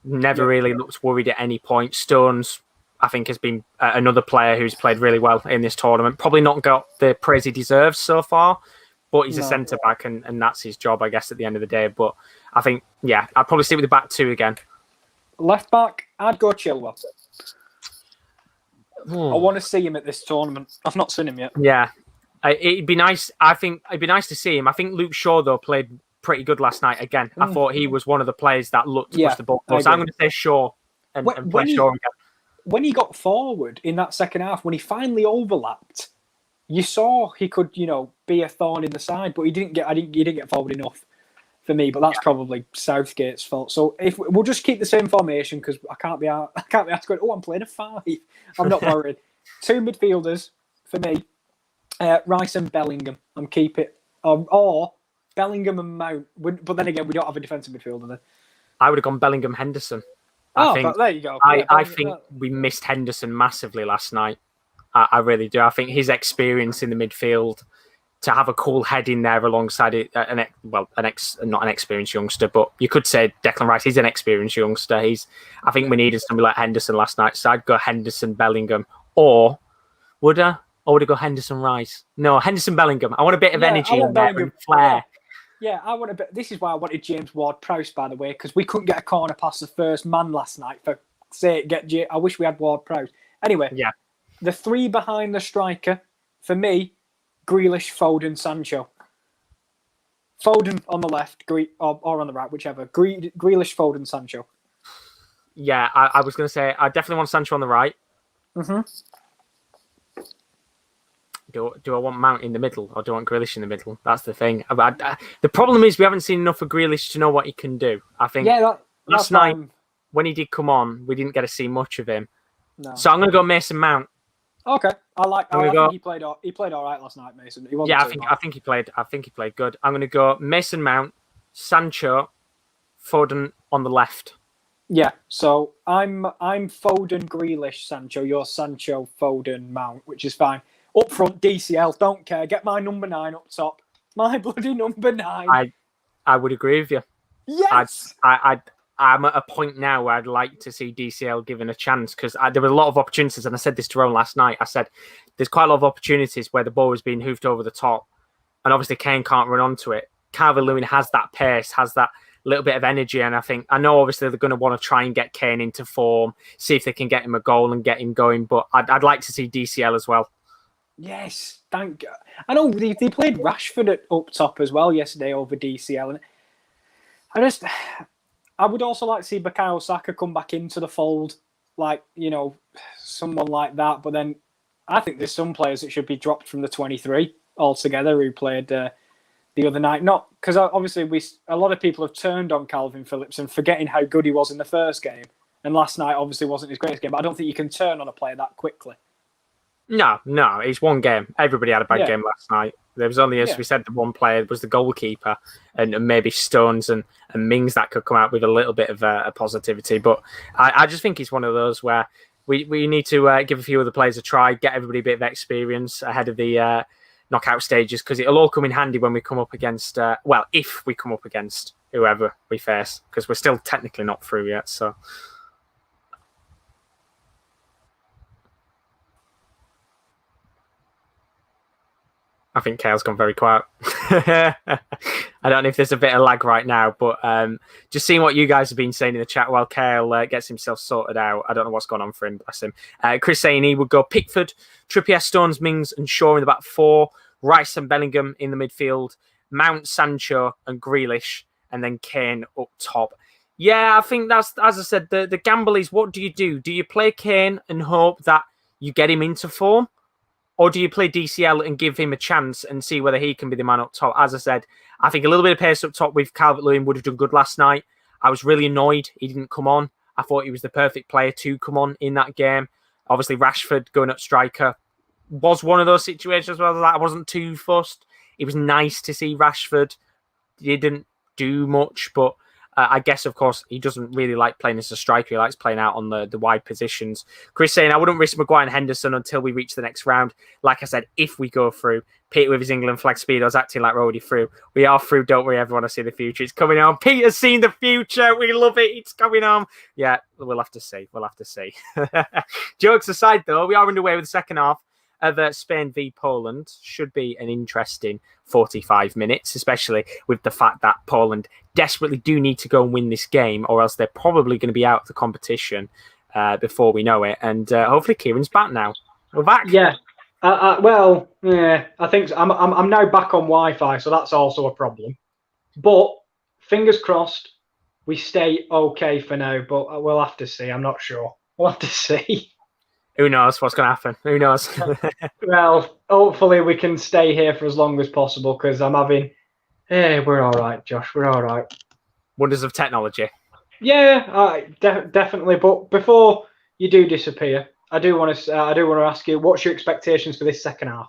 Never really looked worried at any point. Stones, I think, has been another player who's played really well in this tournament. Probably not got the praise he deserves so far, but he's a centre-back and that's his job, I guess, at the end of the day. But I think, I'd probably stick with the back 2 again. Left back, I'd go Chilwell. I want to see him at this tournament. I've not seen him yet. Yeah. It'd be nice. I think it'd be nice to see him. I think Luke Shaw, though, played pretty good last night again. I thought he was one of the players that looked to push the ball. So I'm going to say Shaw and play Shaw again. When he got forward in that second half, when he finally overlapped, you saw he could, be a thorn in the side, but he didn't get forward enough for me. But that's probably Southgate's fault. So if we'll just keep the same formation because I can't be asked going, I'm playing a 5. I'm not worried. 2 midfielders for me, Rice and Bellingham. I'm keep it or Bellingham and Mount, but then again, we don't have a defensive midfielder there. I would have gone Bellingham Henderson. But there you go. I think we missed Henderson massively last night. I really do. I think his experience in the midfield, to have a cool head in there alongside it, not an experienced youngster, but you could say Declan Rice. He's an experienced youngster. I think we needed somebody like Henderson last night. So I'd go Henderson, Bellingham, or would I? Or would I go Henderson Rice? No, Henderson Bellingham. I want a bit of energy in there and flair. Yeah, I want a bit. This is why I wanted James Ward-Prowse, by the way, because we couldn't get a corner past the first man last night. I wish we had Ward-Prowse. Anyway, the 3 behind the striker, for me, Grealish, Foden, Sancho. Foden on the left, or on the right, whichever. Grealish, Foden, Sancho. Yeah, I was going to say, I definitely want Sancho on the right. Mm-hmm. Do I want Mount in the middle or do I want Grealish in the middle? That's the thing. The problem is we haven't seen enough of Grealish to know what he can do. I think last night, when he did come on, we didn't get to see much of him. No. So I'm going to go Mason Mount. Okay, I think he played all right last night, Mason. I think he played good. I'm going to go Mason Mount, Sancho, Foden, on the left. Yeah, so I'm Foden, Grealish, Sancho. You're Sancho, Foden, Mount, which is fine. Up front, DCL, don't care. Get my number 9 up top. My bloody number 9. I would agree with you. Yes! I'm at a point now where I'd like to see DCL given a chance, because there were a lot of opportunities, and I said this to Ron last night. I said there's quite a lot of opportunities where the ball was being hoofed over the top, and obviously Kane can't run onto it. Calvert-Lewin has that pace, has that little bit of energy, and I know obviously they're going to want to try and get Kane into form, see if they can get him a goal and get him going, but I'd like to see DCL as well. Yes, thank God. I know they played Rashford up top as well yesterday over DCL, and I would also like to see Bukayo Saka come back into the fold, like, someone like that. But then I think there's some players that should be dropped from the 23 altogether who played the other night. Not because obviously a lot of people have turned on Calvin Phillips and forgetting how good he was in the first game. And last night obviously wasn't his greatest game. But I don't think you can turn on a player that quickly. No, it's one game. Everybody had a bad game last night. There was only, as we said, the one player was the goalkeeper, and maybe Stones and Mings that could come out with a little bit of a positivity. But I just think it's one of those where we need to give a few other players a try, get everybody a bit of experience ahead of the knockout stages, because it'll all come in handy when we come up against, if we come up against whoever we face, because we're still technically not through yet. So. I think Kale's gone very quiet. I don't know if there's a bit of lag right now, but just seeing what you guys have been saying in the chat while Kale gets himself sorted out. I don't know what's going on for him, bless him. Chris saying he would go Pickford, Trippier, Stones, Mings and Shaw in the back 4, Rice and Bellingham in the midfield, Mount, Sancho and Grealish, and then Kane up top. Yeah, I think that's, as I said, the gamble is, what do you do? Do you play Kane and hope that you get him into form? Or do you play DCL and give him a chance and see whether he can be the man up top? As I said, I think a little bit of pace up top with Calvert-Lewin would have done good last night. I was really annoyed he didn't come on. I thought he was the perfect player to come on in that game. Obviously, Rashford going up striker was one of those situations where I wasn't too fussed. It was nice to see Rashford. He didn't do much, but I guess, of course, he doesn't really like playing as a striker. He likes playing out on the wide positions. Chris saying, I wouldn't risk Maguire and Henderson until we reach the next round. Like I said, if we go through, Peter with his England flag speedos acting like we're already through. We are through, don't worry, everyone. I see the future. It's coming on. Peter's seen the future. We love it. It's coming on. Yeah, we'll have to see. Jokes aside, though, we are underway with the second half of Spain v Poland. Should be an interesting 45 minutes, especially with the fact that Poland desperately do need to go and win this game, or else they're probably going to be out of the competition before we know it. And hopefully Kieran's back now. We're back. Yeah. I think I'm now back on Wi-Fi, so that's also a problem. But fingers crossed, we stay okay for now. But we'll have to see. I'm not sure. We'll have to see. Who knows what's going to happen? Who knows? Well, hopefully we can stay here for as long as possible, because I'm having... Hey, we're all right, Josh. We're all right. Wonders of technology. Yeah, definitely. But before you do disappear, I do want to ask you, what's your expectations for this second half?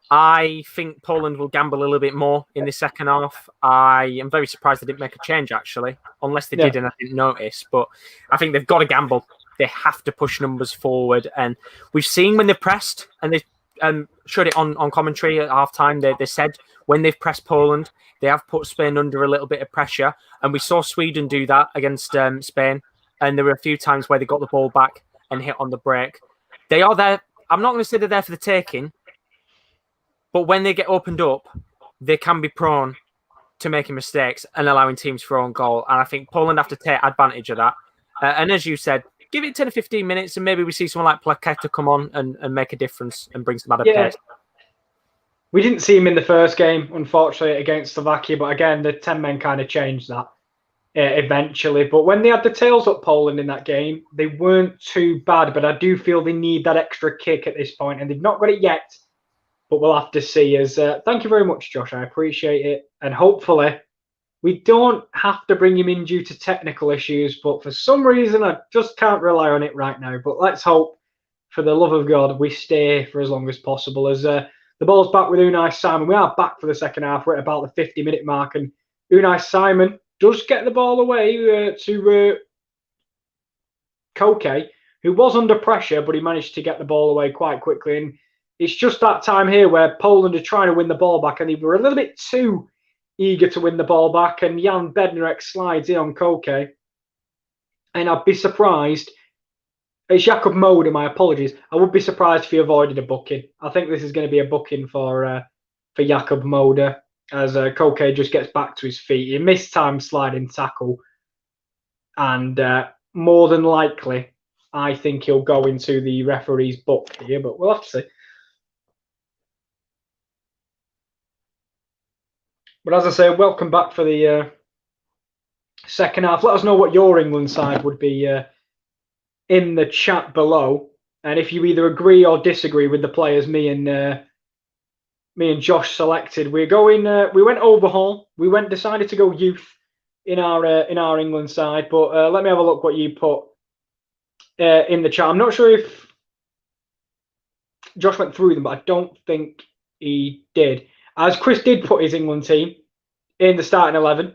I think Poland will gamble a little bit more in the second half. I am very surprised they didn't make a change, actually, unless they did and I didn't notice. But I think they've got to gamble. They have to push numbers forward. And we've seen when they've pressed, and they showed it on commentary at half-time, they said when they've pressed Poland, they have put Spain under a little bit of pressure. And we saw Sweden do that against Spain. And there were a few times where they got the ball back and hit on the break. They are there. I'm not going to say they're there for the taking, but when they get opened up, they can be prone to making mistakes and allowing teams for own goal. And I think Poland have to take advantage of that. And as you said, give it 10 or 15 minutes and maybe we see someone like Plaketa come on and make a difference and bring some added pace. We didn't see him in the first game, unfortunately, against Slovakia. But again, the 10 men kind of changed that eventually. But when they had the tails up Poland in that game, they weren't too bad. But I do feel they need that extra kick at this point, and they've not got it yet. But we'll have to see. Thank you very much, Josh. I appreciate it. And hopefully we don't have to bring him in due to technical issues. But for some reason, I just can't rely on it right now. But let's hope, for the love of God, we stay for as long as possible. As the ball's back with Unai Simon. We are back for the second half. We're at about the 50-minute mark. And Unai Simon does get the ball away to Koke, who was under pressure, but he managed to get the ball away quite quickly. And it's just that time here where Poland are trying to win the ball back, and they were a little bit too eager to win the ball back. And Jan Bednarek slides in on Koke. And I'd be surprised. It's Jakub Moder, my apologies. I would be surprised if he avoided a booking. I think this is going to be a booking for Jakub Moder, as Koke just gets back to his feet. He missed time sliding tackle. And more than likely, I think he'll go into the referee's book here, but we'll have to see. But as I say, welcome back for the second half. Let us know what your England side would be in the chat below, and if you either agree or disagree with the players me and Josh selected. We're going. We went overhaul. We decided to go youth in our England side. But let me have a look what you put in the chat. I'm not sure if Josh went through them, but I don't think he did. As Chris did put his England team in the starting 11.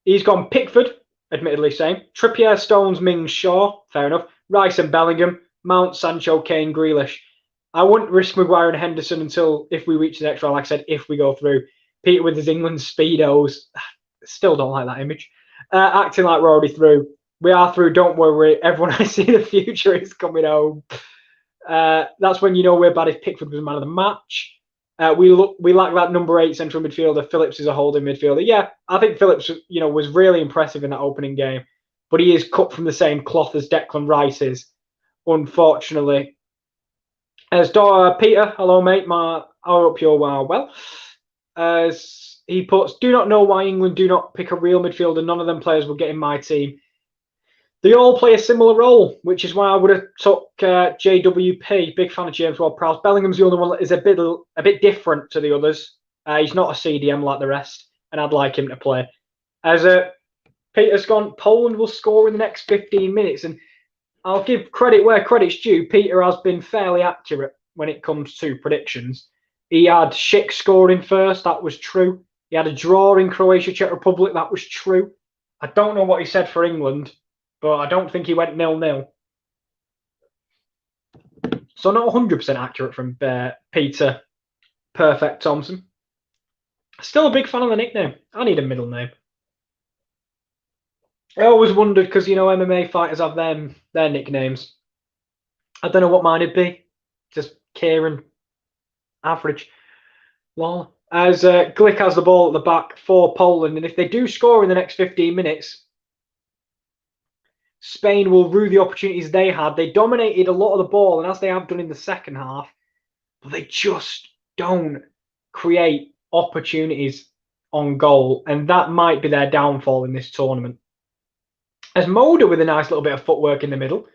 He's gone Pickford, admittedly same. Trippier, Stones, Mings, Shaw, fair enough. Rice and Bellingham, Mount, Sancho, Kane, Grealish. I wouldn't risk Maguire and Henderson until if we reach the next round. Like I said, if we go through. Peter with his England Speedos. Still don't like that image. Acting like we're already through. We are through, don't worry. Everyone I see the future is coming home. That's when you know we're bad if Pickford was man of the match. We lack that number 8 central midfielder. Phillips is a holding midfielder. Yeah, I think Phillips, was really impressive in that opening game, but he is cut from the same cloth as Declan Rice is, unfortunately. As Peter, hello mate, I hope you're well. As he puts, do not know why England do not pick a real midfielder. None of them players will get in my team. They all play a similar role, which is why I would have took JWP. Big fan of James Ward-Prowse. Bellingham's the only one that is a bit different to the others. He's not a CDM like the rest, and I'd like him to play. As Peter's gone, Poland will score in the next 15 minutes, and I'll give credit where credit's due. Peter has been fairly accurate when it comes to predictions. He had Schick scoring first, that was true. He had a draw in Croatia, Czech Republic, that was true. I don't know what he said for England, but I don't think he went 0-0. So not 100% accurate from Peter Perfect Thompson. Still a big fan of the nickname. I need a middle name. I always wondered, because, MMA fighters have their nicknames. I don't know what mine would be. Just Kieran. Average. Lol. As Glick has the ball at the back for Poland, and if they do score in the next 15 minutes, Spain will rue the opportunities they had. They dominated a lot of the ball, and as they have done in the second half, but they just don't create opportunities on goal, and that might be their downfall in this tournament. As Moder with a nice little bit of footwork in the middle,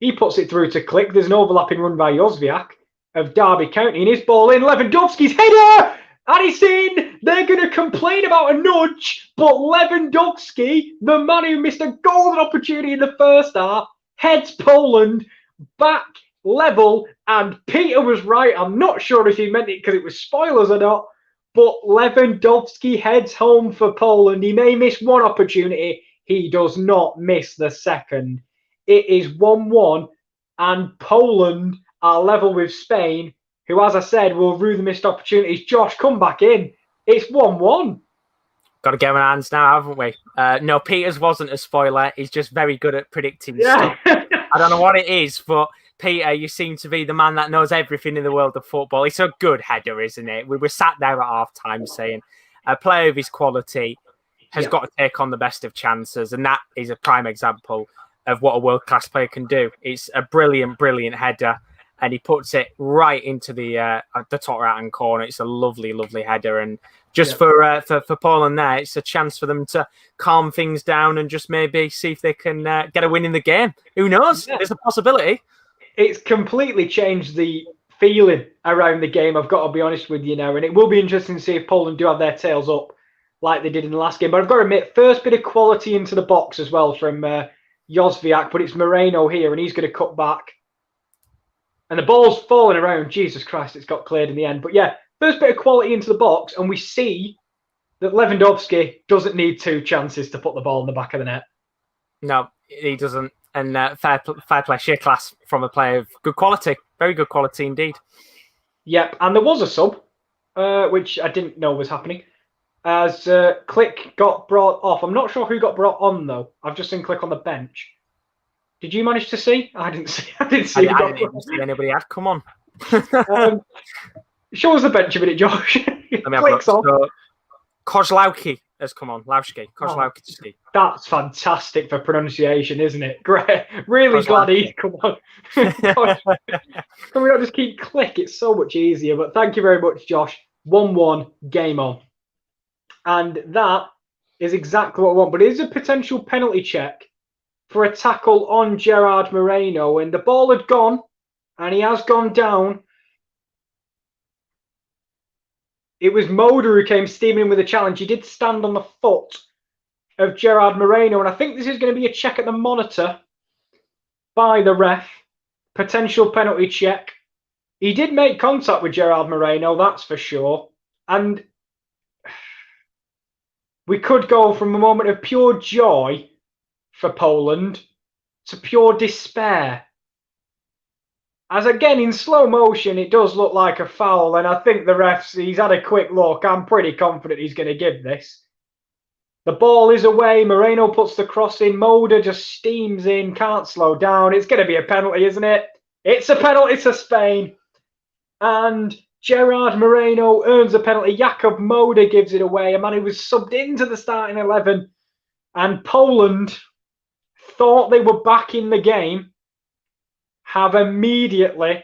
he puts it through to Click. There's an overlapping run by Jozwiak of Derby County, and his ball in. Lewandowski's header! And it's in! They're going to complain about a nudge, but Lewandowski, the man who missed a golden opportunity in the first half, heads Poland back level, and Peter was right. I'm not sure if he meant it because it was spoilers or not, but Lewandowski heads home for Poland. He may miss one opportunity. He does not miss the second. It is 1-1, and Poland are level with Spain, who, as I said, will rue the missed opportunities. Josh, come back in. It's 1-1. Got to get on our hands now, haven't we? No, Peters wasn't a spoiler. He's just very good at predicting stuff. I don't know what it is, but Peter, you seem to be the man that knows everything in the world of football. It's a good header, isn't it? We were sat there at half-time saying a player of his quality has got to take on the best of chances, and that is a prime example of what a world-class player can do. It's a brilliant, brilliant header, and he puts it right into the top right-hand corner. It's a lovely, lovely header, and just for Poland there, it's a chance for them to calm things down and just maybe see if they can get a win in the game. Who knows? Yeah. There's a possibility. It's completely changed the feeling around the game, I've got to be honest with you now, and it will be interesting to see if Poland do have their tails up like they did in the last game. But I've got to admit, first bit of quality into the box as well from Jozwiak, but it's Moreno here, and he's going to cut back. And the ball's falling around. Jesus Christ, it's got cleared in the end. But yeah, first bit of quality into the box, and we see that Lewandowski doesn't need 2 chances to put the ball in the back of the net. No, he doesn't. And fair play, sheer class from a player of good quality. Very good quality indeed. Yep, and there was a sub, which I didn't know was happening, as Click got brought off. I'm not sure who got brought on, though. I've just seen Click on the bench. Did you manage to see? I didn't see. I didn't see anybody had. Come on. Show us the bench a minute, Josh. Click's on. So, Kozlowski has come on. Kozlowski. That's fantastic for pronunciation, isn't it? Great. Really glad he's come on. Can we not just keep Click? It's so much easier. But thank you very much, Josh. 1-1, game on. And that is exactly what I want. But it is a potential penalty check for a tackle on Gerard Moreno. And the ball had gone, and he has gone down. It was Moder who came steaming with a challenge. He did stand on the foot of Gerard Moreno. And I think this is going to be a check at the monitor by the ref. Potential penalty check. He did make contact with Gerard Moreno, that's for sure. And we could go from a moment of pure joy for Poland to pure despair. As again, in slow motion, it does look like a foul. And I think the refs, he's had a quick look. I'm pretty confident he's going to give this. The ball is away. Moreno puts the cross in. Moder just steams in, can't slow down. It's going to be a penalty, isn't it? It's a penalty to Spain. And Gerard Moreno earns a penalty. Jakub Moder gives it away. A man who was subbed into the starting 11. And Poland thought they were back in the game. Have immediately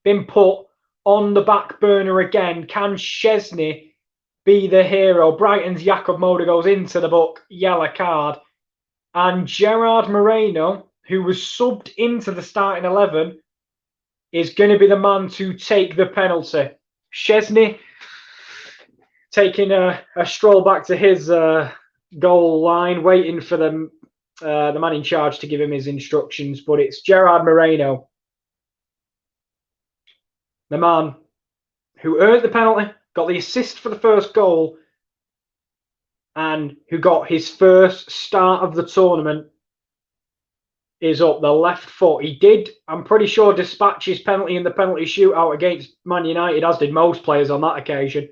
been put on the back burner again. Can Szczesny be the hero? Brighton's Jakub Moder goes into the book, yellow card. And Gerard Moreno, who was subbed into the starting 11, is going to be the man to take the penalty. Szczesny taking a stroll back to his goal line, waiting for the man in charge to give him his instructions, but it's Gerard Moreno, the man who earned the penalty, got the assist for the first goal, and who got his first start of the tournament, is up the left foot. He did, I'm pretty sure, dispatch his penalty in the penalty shootout against Man United, as did most players on that occasion.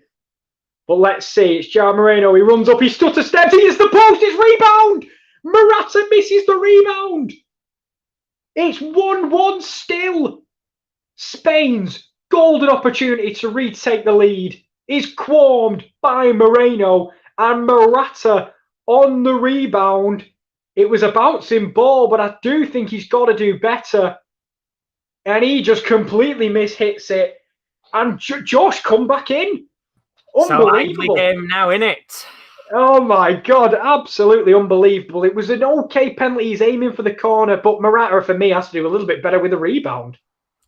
But let's see, it's Gerard Moreno. He runs up, he stutter steps, he hits the post, it's rebound! Morata misses the rebound. It's 1-1 still. Spain's golden opportunity to retake the lead is qualmed by Moreno, and Morata on the rebound. It was a bouncing ball, but I do think he's got to do better. And he just completely mishits it. And Josh come back in. Unbelievable. So game now, innit? Oh my God, absolutely unbelievable. It was an okay penalty. He's aiming for the corner, but Morata, for me, has to do a little bit better with the rebound.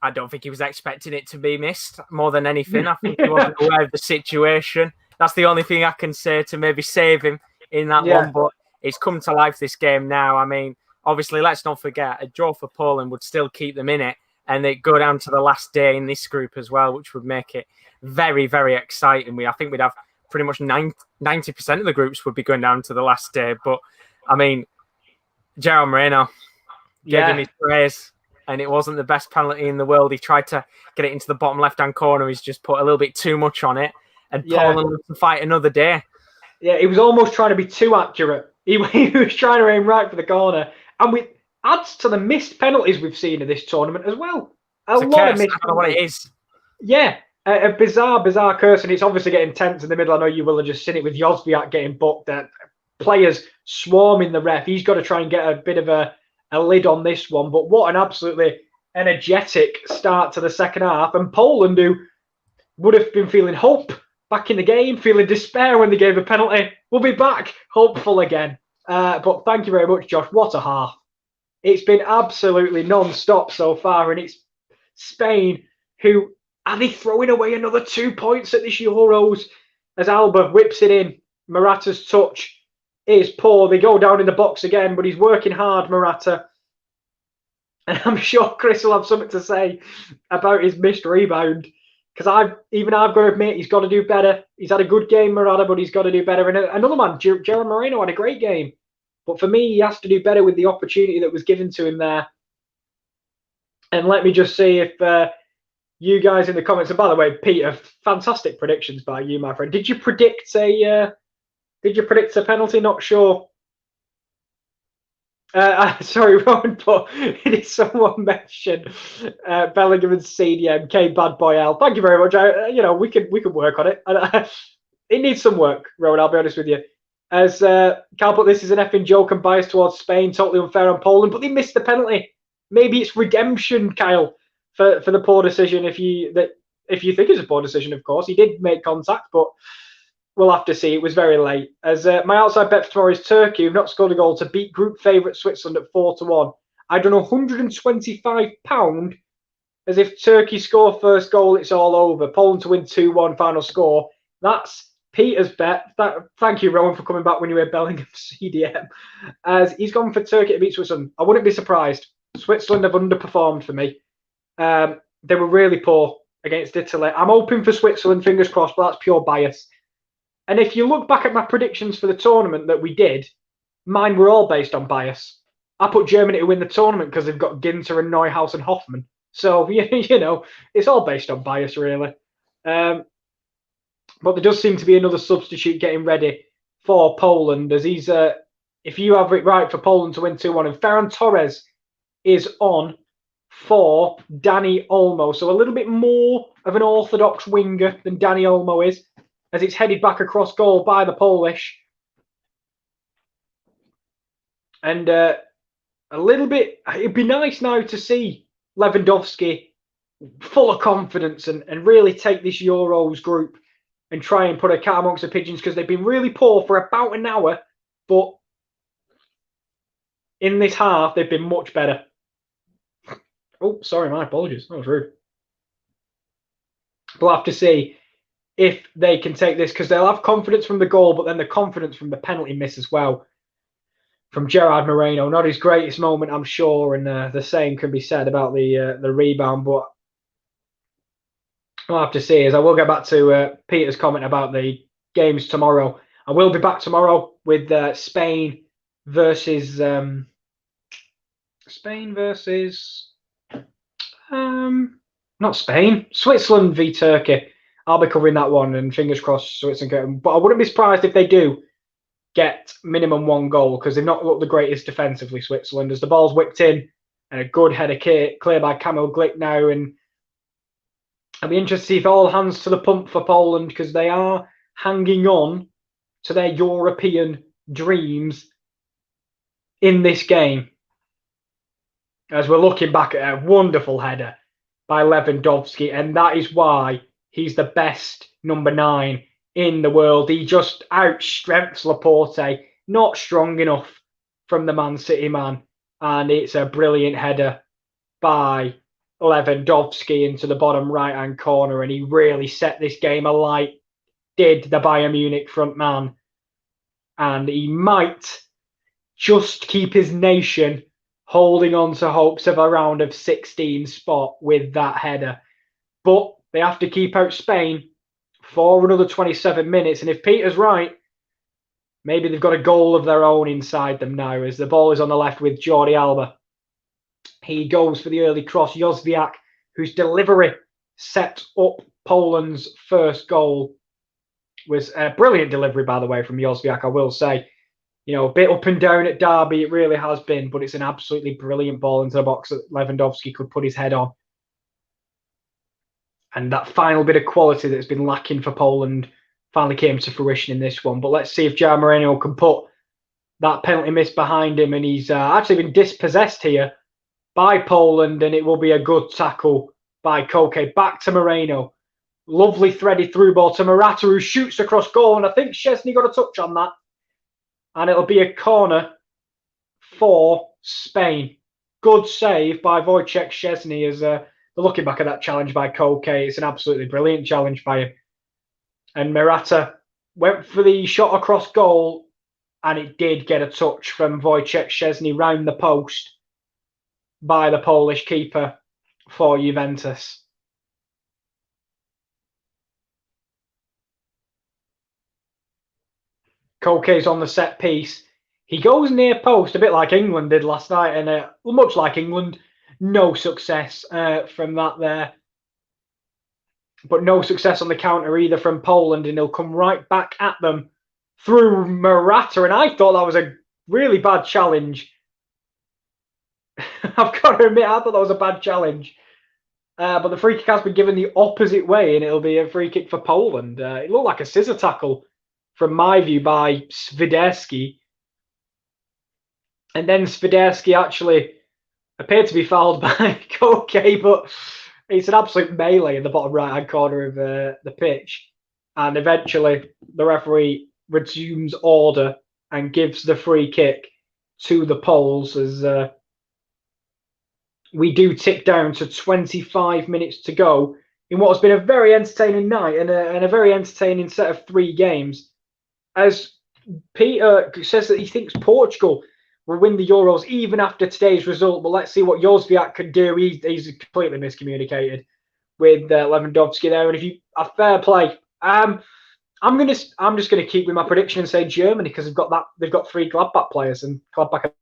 I don't think he was expecting it to be missed more than anything. I think he wasn't aware of the situation. That's the only thing I can say to maybe save him in that one, but it's come to life this game now. I mean, obviously, let's not forget, a draw for Poland would still keep them in it, and they'd go down to the last day in this group as well, which would make it very, very exciting. I think we'd have pretty much 90% of the groups would be going down to the last day. But, I mean, Gerard Moreno gave him his praise, and it wasn't the best penalty in the world. He tried to get it into the bottom left-hand corner. He's just put a little bit too much on it, and Poland will to fight another day. Yeah, he was almost trying to be too accurate. He was trying to aim right for the corner. And it adds to the missed penalties we've seen in this tournament as well. A lot of missed penalties. I don't know what it is. Yeah, a bizarre curse, and it's obviously getting tense in the middle. I know you will have just seen it with Jozwiak getting booked. Players swarming the ref. He's got to try and get a bit of a lid on this one. But what an absolutely energetic start to the second half. And Poland, who would have been feeling hope back in the game, feeling despair when they gave a penalty, will be back hopeful again. But thank you very much, Josh. What a half. It's been absolutely non-stop so far. And it's Spain who... Are they throwing away another 2 points at this Euros? As Alba whips it in. Morata's touch is poor. They go down in the box again, but he's working hard, Morata. And I'm sure Chris will have something to say about his missed rebound. Because I've got to admit, he's got to do better. he's had a good game, Morata, but he's got to do better. And another man, Gerard Moreno, had a great game. But for me, he has to do better with the opportunity that was given to him there. And let me just see if you guys in the comments, and by the way, Peter, fantastic predictions by you, my friend. Did you predict a penalty? Not sure. Sorry, Rowan, but did someone mention Bellingham and CDM, K Bad Boy L? Thank you very much. We can work on it. It needs some work, Rowan. I'll be honest with you. As Cal put, this is an effing joke and bias towards Spain, totally unfair on Poland, but they missed the penalty. Maybe it's redemption, Kyle, for the poor decision. If you think it's a poor decision, of course, he did make contact, but we'll have to see. It was very late. As my outside bet for tomorrow is Turkey, who've not scored a goal, to beat group favourite Switzerland at 4-1. I've done £125. As if Turkey score first goal, it's all over. Poland to win 2-1 final score. That's Peter's bet. Thank you, Rowan, for coming back when you were Bellingham CDM. As he's gone for Turkey to beat Switzerland. I wouldn't be surprised. Switzerland have underperformed for me. They were really poor against Italy. I'm hoping for Switzerland, fingers crossed, but that's pure bias. And if you look back at my predictions for the tournament that we did, mine were all based on bias. I put Germany to win the tournament because they've got Ginter and Neuhaus and Hoffman. So, it's all based on bias, really. But there does seem to be another substitute getting ready for Poland, as he's, if you have it right, for Poland to win 2-1. And Ferran Torres is on for Dani Olmo. So a little bit more of an orthodox winger than Dani Olmo is, as it's headed back across goal by the Polish. And a little bit, it'd be nice now to see Lewandowski full of confidence and really take this Euros group and try and put a cat amongst the pigeons, because they've been really poor for about an hour, but in this half, they've been much better. Oh, sorry, my apologies. That was rude. We'll have to see if they can take this, because they'll have confidence from the goal, but then the confidence from the penalty miss as well from Gerard Moreno. Not his greatest moment, I'm sure, and the same can be said about the rebound, but we'll have to see. As I will get back to Peter's comment about the games tomorrow. I will be back tomorrow with Spain versus not Spain, Switzerland v Turkey. I'll be covering that one, and fingers crossed Switzerland get them. But I wouldn't be surprised if they do get minimum one goal, because they've not looked the greatest defensively, Switzerland, as the ball's whipped in and a good header clear by Kamil Glick now. And I'll be interested to see if all hands to the pump for Poland, because they are hanging on to their European dreams in this game. As we're looking back at a wonderful header by Lewandowski, and that is why he's the best number 9 in the world. He just outstrengths Laporte, not strong enough from the Man City man, and it's a brilliant header by Lewandowski into the bottom right-hand corner, and he really set this game alight, did the Bayern Munich front man, and he might just keep his nation holding on to hopes of a round of 16 spot with that header. But they have to keep out Spain for another 27 minutes. And if Peter's right, maybe they've got a goal of their own inside them now, as the ball is on the left with Jordi Alba. He goes for the early cross. Jozwiak, whose delivery set up Poland's first goal, was a brilliant delivery, by the way, from Jozwiak, I will say. A bit up and down at Derby, it really has been, but it's an absolutely brilliant ball into the box that Lewandowski could put his head on. And that final bit of quality that's been lacking for Poland finally came to fruition in this one. But let's see if Gerard Moreno can put that penalty miss behind him. And he's actually been dispossessed here by Poland, and it will be a good tackle by Koke. Back to Moreno. Lovely threaded through ball to Morata, who shoots across goal. And I think Szczesny got a touch on that. And it'll be a corner for Spain. Good save by Wojciech Szczesny. As looking back at that challenge by Koke, it's an absolutely brilliant challenge by him. And Morata went for the shot across goal, and it did get a touch from Wojciech Szczesny round the post by the Polish keeper for Juventus. Koke's on the set piece. He goes near post, a bit like England did last night, and much like England, no success from that there. But no success on the counter either from Poland, and he'll come right back at them through Morata. And I thought that was a really bad challenge. I've got to admit, I thought that was a bad challenge. But the free kick has been given the opposite way, and it'll be a free kick for Poland. It looked like a scissor tackle from my view by Swiderski. And then Swiderski actually appeared to be fouled by Koke, but it's an absolute melee in the bottom right-hand corner of the pitch. And eventually the referee resumes order and gives the free kick to the Poles as we do tick down to 25 minutes to go in what has been a very entertaining night and a very entertaining set of 3 games. As Peter says that he thinks Portugal will win the Euros even after today's result, but let's see what Jozwiak can do. He's completely miscommunicated with Lewandowski there, and if you a fair play, I'm just gonna keep with my prediction and say Germany because they've got 3 Gladbach players, and Gladbach.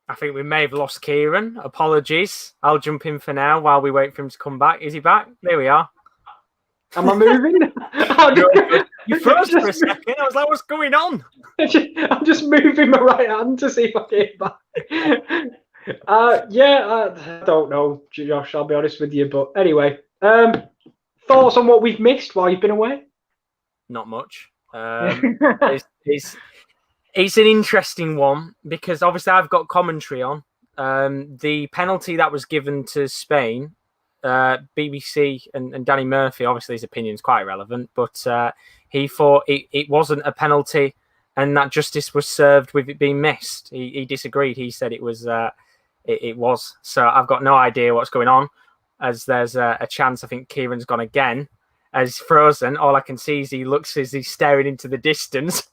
I think we may have lost Kieran. Apologies. I'll jump in for now while we wait for him to come back. Is he back? There we are. Am I moving? You froze for a second. I was like, what's going on? I'm just moving my right hand to see if I get back. I don't know, Josh, I'll be honest with you. But anyway, thoughts on what we've missed while you've been away? Not much. It's an interesting one because obviously I've got commentary on. The penalty that was given to Spain, BBC and Danny Murphy, obviously his opinion's quite relevant, but he thought it wasn't a penalty and that justice was served with it being missed. He disagreed. He said it was. It was. So I've got no idea what's going on, as there's a chance I think Kieran's gone again. As frozen, all I can see is he looks as he's staring into the distance.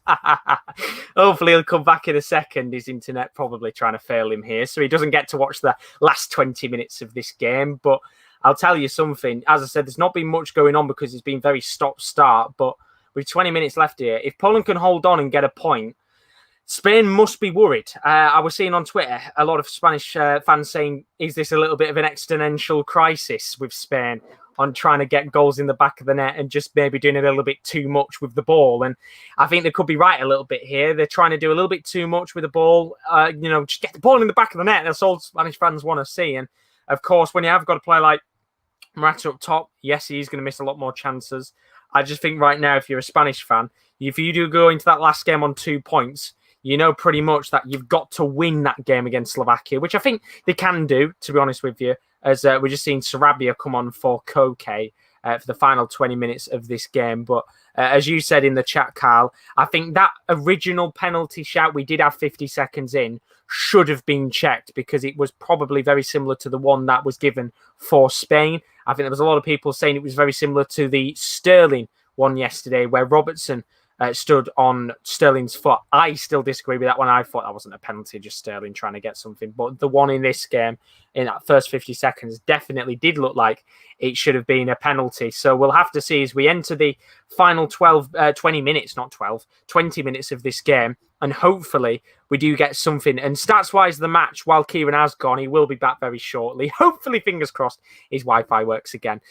Hopefully he'll come back in a second. His internet probably trying to fail him here, so he doesn't get to watch the last 20 minutes of this game. But I'll tell you something. As I said, there's not been much going on because it's been very stop-start. But with 20 minutes left here, if Poland can hold on and get a point, Spain must be worried. I was seeing on Twitter a lot of Spanish fans saying, is this a little bit of an existential crisis with Spain on trying to get goals in the back of the net and just maybe doing a little bit too much with the ball? And I think they could be right a little bit here. They're trying to do a little bit too much with the ball. Just get the ball in the back of the net. That's all Spanish fans want to see. And of course, when you have got a player like Morata up top, yes, he's going to miss a lot more chances. I just think right now, if you're a Spanish fan, if you do go into that last game on 2 points, you know pretty much that you've got to win that game against Slovakia, which I think they can do, to be honest with you, as we're just seeing Sarabia come on for Koke for the final 20 minutes of this game. But as you said in the chat, Carl, I think that original penalty shout we did have 50 seconds in should have been checked because it was probably very similar to the one that was given for Spain. I think there was a lot of people saying it was very similar to the Sterling one yesterday where Robertson stood on Sterling's foot. I still disagree with that one. I thought that wasn't a penalty, just Sterling trying to get something. But the one in this game, in that first 50 seconds, definitely did look like it should have been a penalty. So we'll have to see as we enter the final 20 minutes of this game. And hopefully we do get something. And stats-wise, the match, while Kieran has gone, he will be back very shortly. Hopefully, fingers crossed, his Wi-Fi works again.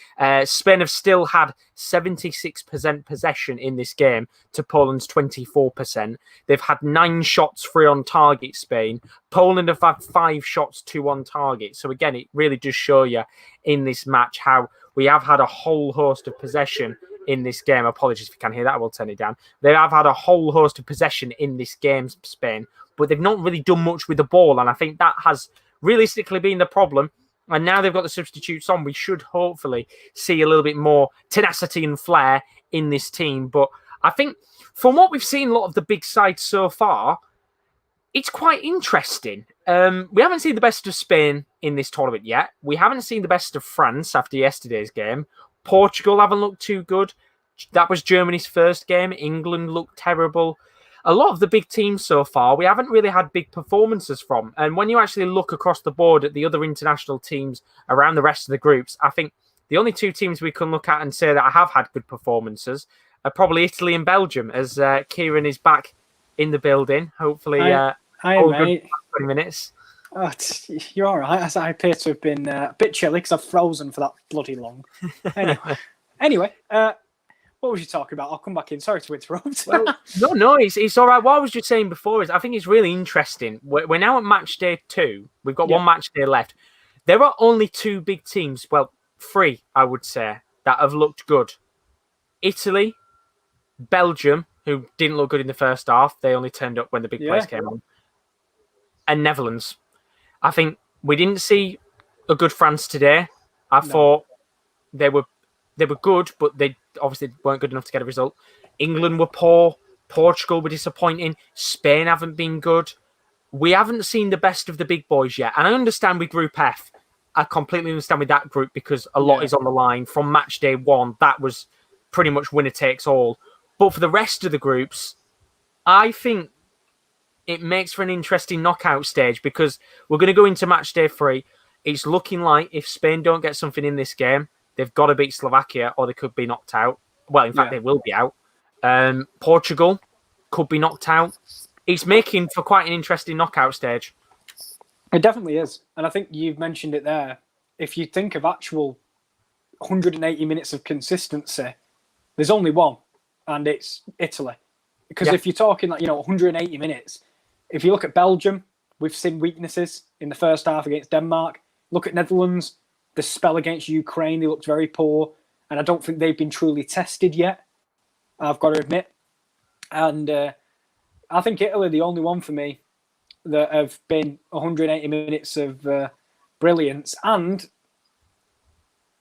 Spain have still had 76% possession in this game to Poland's 24%. They've had 9 shots free on target, Spain. Poland have had 5 shots, 2 on target. So again, it really does show you in this match how we have had a whole host of possession in this game. Apologies if you can't hear that, I will turn it down. They have had a whole host of possession in this game, Spain, but they've not really done much with the ball, and I think that has realistically been the problem. And now they've got the substitutes on, we should hopefully see a little bit more tenacity and flair in this team. But I think from what we've seen a lot of the big sides so far, it's quite interesting. We haven't seen the best of Spain in this tournament yet. We haven't seen the best of France after yesterday's game. Portugal haven't looked too good. that was Germany's first game. England looked terrible. A lot of the big teams so far, we haven't really had big performances from. And when you actually look across the board at the other international teams around the rest of the groups, I think the only two teams we can look at and say that have had good performances are probably Italy and Belgium, as Kieran is back in the building. Hopefully, Hi, all good mate. for 20 minutes. Oh, you're all right. I appear to have been a bit chilly because I've frozen for that bloody long. Anyway, what was you talking about? I'll come back in. Sorry to interrupt. Well, no, it's all right. What I was just saying before is I think it's really interesting. We're now at match day 2. We've got one match day left. There are only 2 big teams, well, 3, I would say, that have looked good. Italy, Belgium, who didn't look good in the first half. They only turned up when the big players came on. And Netherlands. I think we didn't see a good France today. I thought they were good, but they obviously weren't good enough to get a result. England were poor. Portugal were disappointing. Spain haven't been good. We haven't seen the best of the big boys yet. And I understand with Group F. I completely understand with that group because a lot is on the line. From match day 1, that was pretty much winner takes all. But for the rest of the groups, I think it makes for an interesting knockout stage because we're going to go into match day 3. It's looking like if Spain don't get something in this game, they've got to beat Slovakia or they could be knocked out. Well, in fact, they will be out. Portugal could be knocked out. It's making for quite an interesting knockout stage. It definitely is. And I think you've mentioned it there. If you think of actual 180 minutes of consistency, there's only one, and it's Italy. Because if you're talking 180 minutes, if you look at Belgium, we've seen weaknesses in the first half against Denmark. Look at Netherlands, the spell against Ukraine, they looked very poor. And I don't think they've been truly tested yet, I've got to admit. And I think Italy are the only one for me that have been 180 minutes of brilliance. And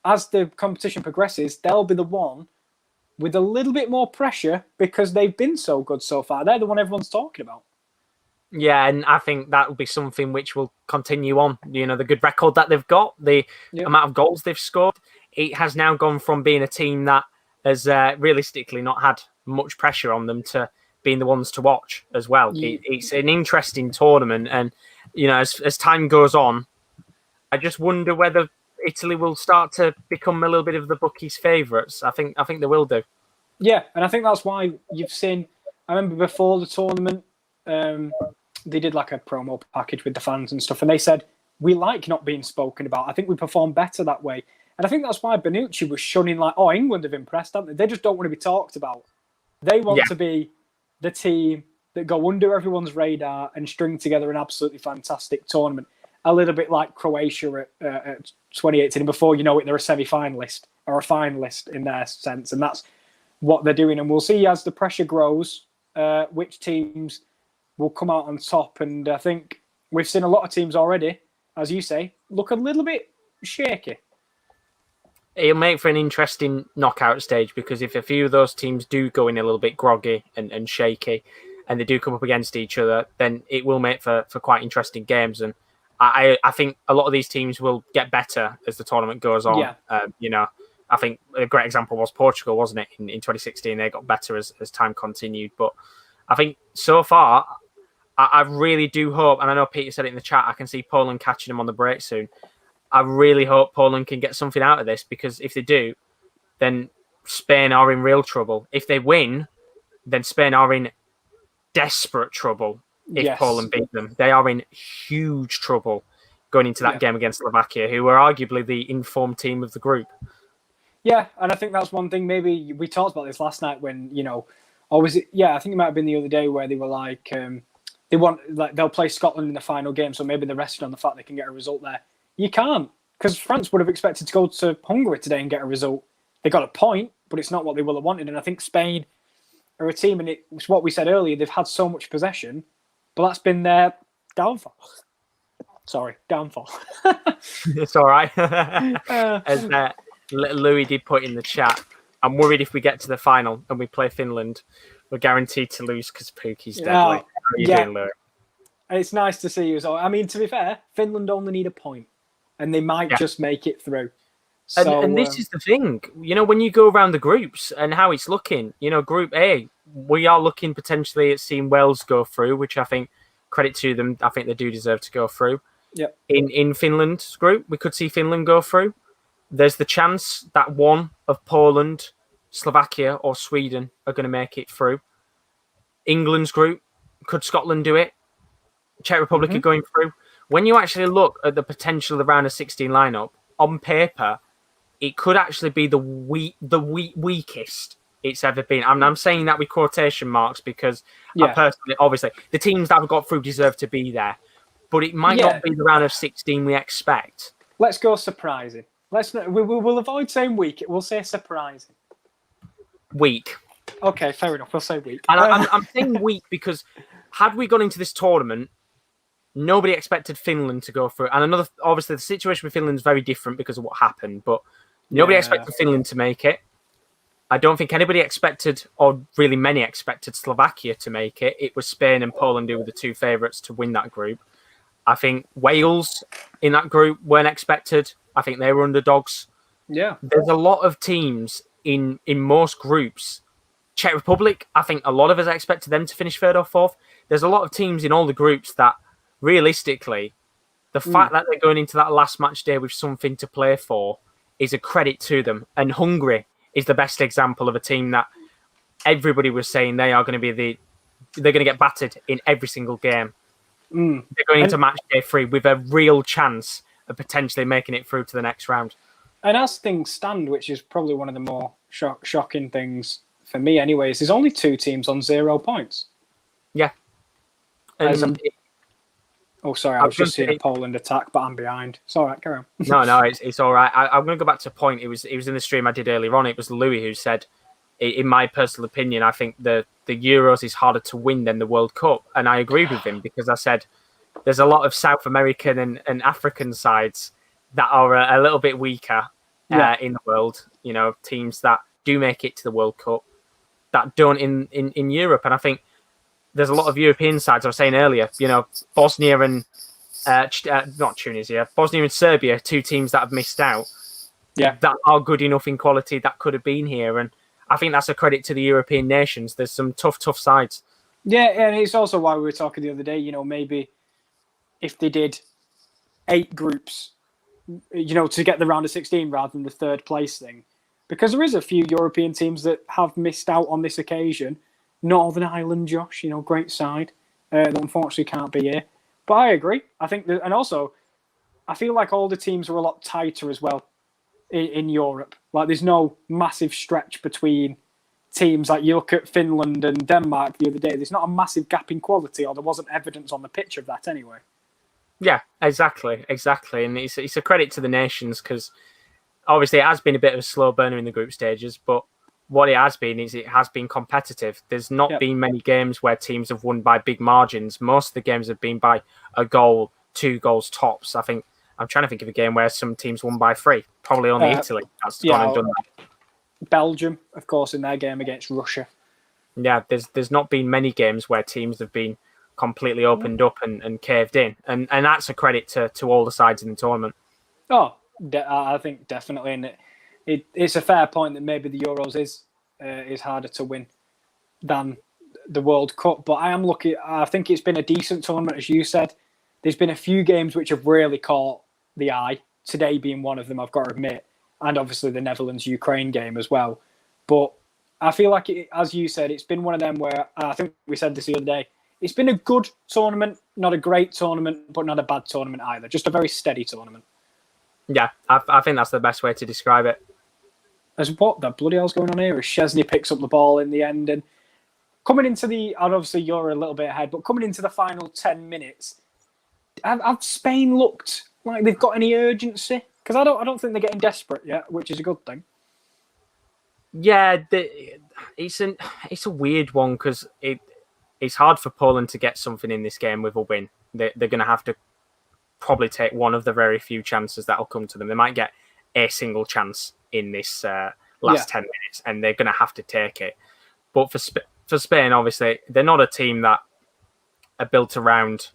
as the competition progresses, they'll be the one with a little bit more pressure because they've been so good so far. They're the one everyone's talking about. Yeah, and I think that will be something which will continue on. The good record that they've got, the amount of goals they've scored. It has now gone from being a team that has realistically not had much pressure on them to being the ones to watch as well. It's an interesting tournament, and as time goes on, I just wonder whether Italy will start to become a little bit of the bookies' favourites. I think they will do. Yeah, and I think that's why you've seen. I remember before the tournament, they did like a promo package with the fans and stuff, and they said we like not being spoken about. I think we perform better that way, and I think that's why Bonucci was shunning England have impressed, haven't they? They just don't want to be talked about. They want to be the team that go under everyone's radar and string together an absolutely fantastic tournament. A little bit like Croatia at 2018. And before you know it, they're a semi-finalist or a finalist in their sense. And that's what they're doing. And we'll see as the pressure grows, which teams will come out on top. And I think we've seen a lot of teams already, as you say, look a little bit shaky. It'll make for an interesting knockout stage because if a few of those teams do go in a little bit groggy and shaky and they do come up against each other, then it will make for quite interesting games. And I think a lot of these teams will get better as the tournament goes on. Yeah. I think a great example was Portugal, wasn't it? In 2016, they got better as time continued. But I think so far, I really do hope, and I know Peter said it in the chat, I can see Poland catching them on the break soon. I really hope Poland can get something out of this because if they do, then Spain are in real trouble. If they win, then Spain are in desperate trouble. If Poland beat them, they are in huge trouble going into that game against Slovakia, who were arguably the informed team of the group. Yeah, and I think that's one thing. Maybe we talked about this last night when or was it? Yeah, I think it might have been the other day where they were like, they'll play Scotland in the final game, so maybe they're resting on the fact they can get a result there. You can't, because France would have expected to go to Hungary today and get a result. They got a point, but it's not what they will have wanted. And I think Spain are a team, and it's what we said earlier. They've had so much possession. But that's been their downfall. Sorry, downfall. It's all right. As Louis did put in the chat, I'm worried if we get to the final and we play Finland, we're guaranteed to lose because Pookie's deadly. How are you doing, Louis? It's nice to see you. So, I mean, to be fair, Finland only need a point, and they might just make it through. And this is the thing, when you go around the groups and how it's looking, Group A, we are looking potentially at seeing Wales go through, which I think, credit to them, I think they do deserve to go through. Yep. In Finland's group, we could see Finland go through. There's the chance that one of Poland, Slovakia, or Sweden are going to make it through. England's group, could Scotland do it? Czech Republic are going through. When you actually look at the potential of the round of 16 lineup, on paper, it could actually be the weakest it's ever been. I'm saying that with quotation marks because I personally, obviously, the teams that have got through deserve to be there. But it might not be the round of 16 we expect. Let's go surprising. We'll avoid saying weak. We'll say surprising. Weak. Okay, fair enough. We'll say weak. And I'm saying weak because had we gone into this tournament, nobody expected Finland to go through. And obviously, the situation with Finland is very different because of what happened. But nobody expected Finland to make it. I don't think anybody expected, or really many expected, Slovakia to make it. It was Spain and Poland who were the two favourites to win that group. I think Wales in that group weren't expected. I think they were underdogs. Yeah. There's a lot of teams in most groups. Czech Republic, I think a lot of us expected them to finish third or fourth. There's a lot of teams in all the groups that, realistically, the fact that they're going into that last match day with something to play for is a credit to them. And Hungary is the best example of a team that everybody was saying they are going to be they're going to get battered in every single game. They're going into match day 3 with a real chance of potentially making it through to the next round. And as things stand, which is probably one of the more shocking things for me anyways, there's only 2 teams on 0 points. Yeah. Sorry, I was just seeing a Poland attack, but I'm behind. It's all right, carry on. No, it's all right. I'm going to go back to a point. It was in the stream I did earlier on. It was Louis who said, in my personal opinion, I think the Euros is harder to win than the World Cup. And I agree with him because I said there's a lot of South American and African sides that are a little bit weaker in the world. Teams that do make it to the World Cup that don't in Europe. And I think there's a lot of European sides. I was saying earlier, Bosnia and not Tunisia, Bosnia and Serbia, 2 teams that have missed out. Yeah, that are good enough in quality that could have been here. And I think that's a credit to the European nations. There's some tough sides. Yeah, and it's also why we were talking the other day, maybe if they did 8 groups, to get the round of 16 rather than the third place thing. Because there is a few European teams that have missed out on this occasion. Northern Ireland, Josh, great side. That unfortunately can't be here. But I agree. I think and also, I feel like all the teams are a lot tighter as well in Europe. Like there's no massive stretch between teams. Like you look at Finland and Denmark the other day, there's not a massive gap in quality, or there wasn't evidence on the pitch of that anyway. Yeah, exactly. And it's a credit to the nations because obviously it has been a bit of a slow burner in the group stages, but what it has been is it has been competitive. There's not been many games where teams have won by big margins. Most of the games have been by a goal, 2 goals tops. I'm trying to think of a game where some teams won by 3. Probably only Italy has gone and done that. Belgium, of course, in their game against Russia. Yeah, there's not been many games where teams have been completely opened up and caved in. And that's a credit to all the sides in the tournament. Oh, I think definitely. And it's a fair point that maybe the Euros is harder to win than the World Cup. But I think it's been a decent tournament, as you said. There's been a few games which have really caught the eye, today being one of them, I've got to admit, and obviously the Netherlands-Ukraine game as well. But I feel like, as you said, it's been one of them where, I think we said this the other day, it's been a good tournament, not a great tournament, but not a bad tournament either. Just a very steady tournament. Yeah, I think that's the best way to describe it. As what the bloody hell's going on here? As Szczesny picks up the ball in the end, and coming into and obviously you're a little bit ahead, but coming into the final 10 minutes, have Spain looked like they've got any urgency? Because I don't think they're getting desperate yet, which is a good thing. Yeah, it's a weird one because it's hard for Poland to get something in this game with a win. They're going to have to probably take one of the very few chances that will come to them. They might get a single chance in this last 10 minutes, and they're going to have to take it. But for Spain, obviously, they're not a team that are built around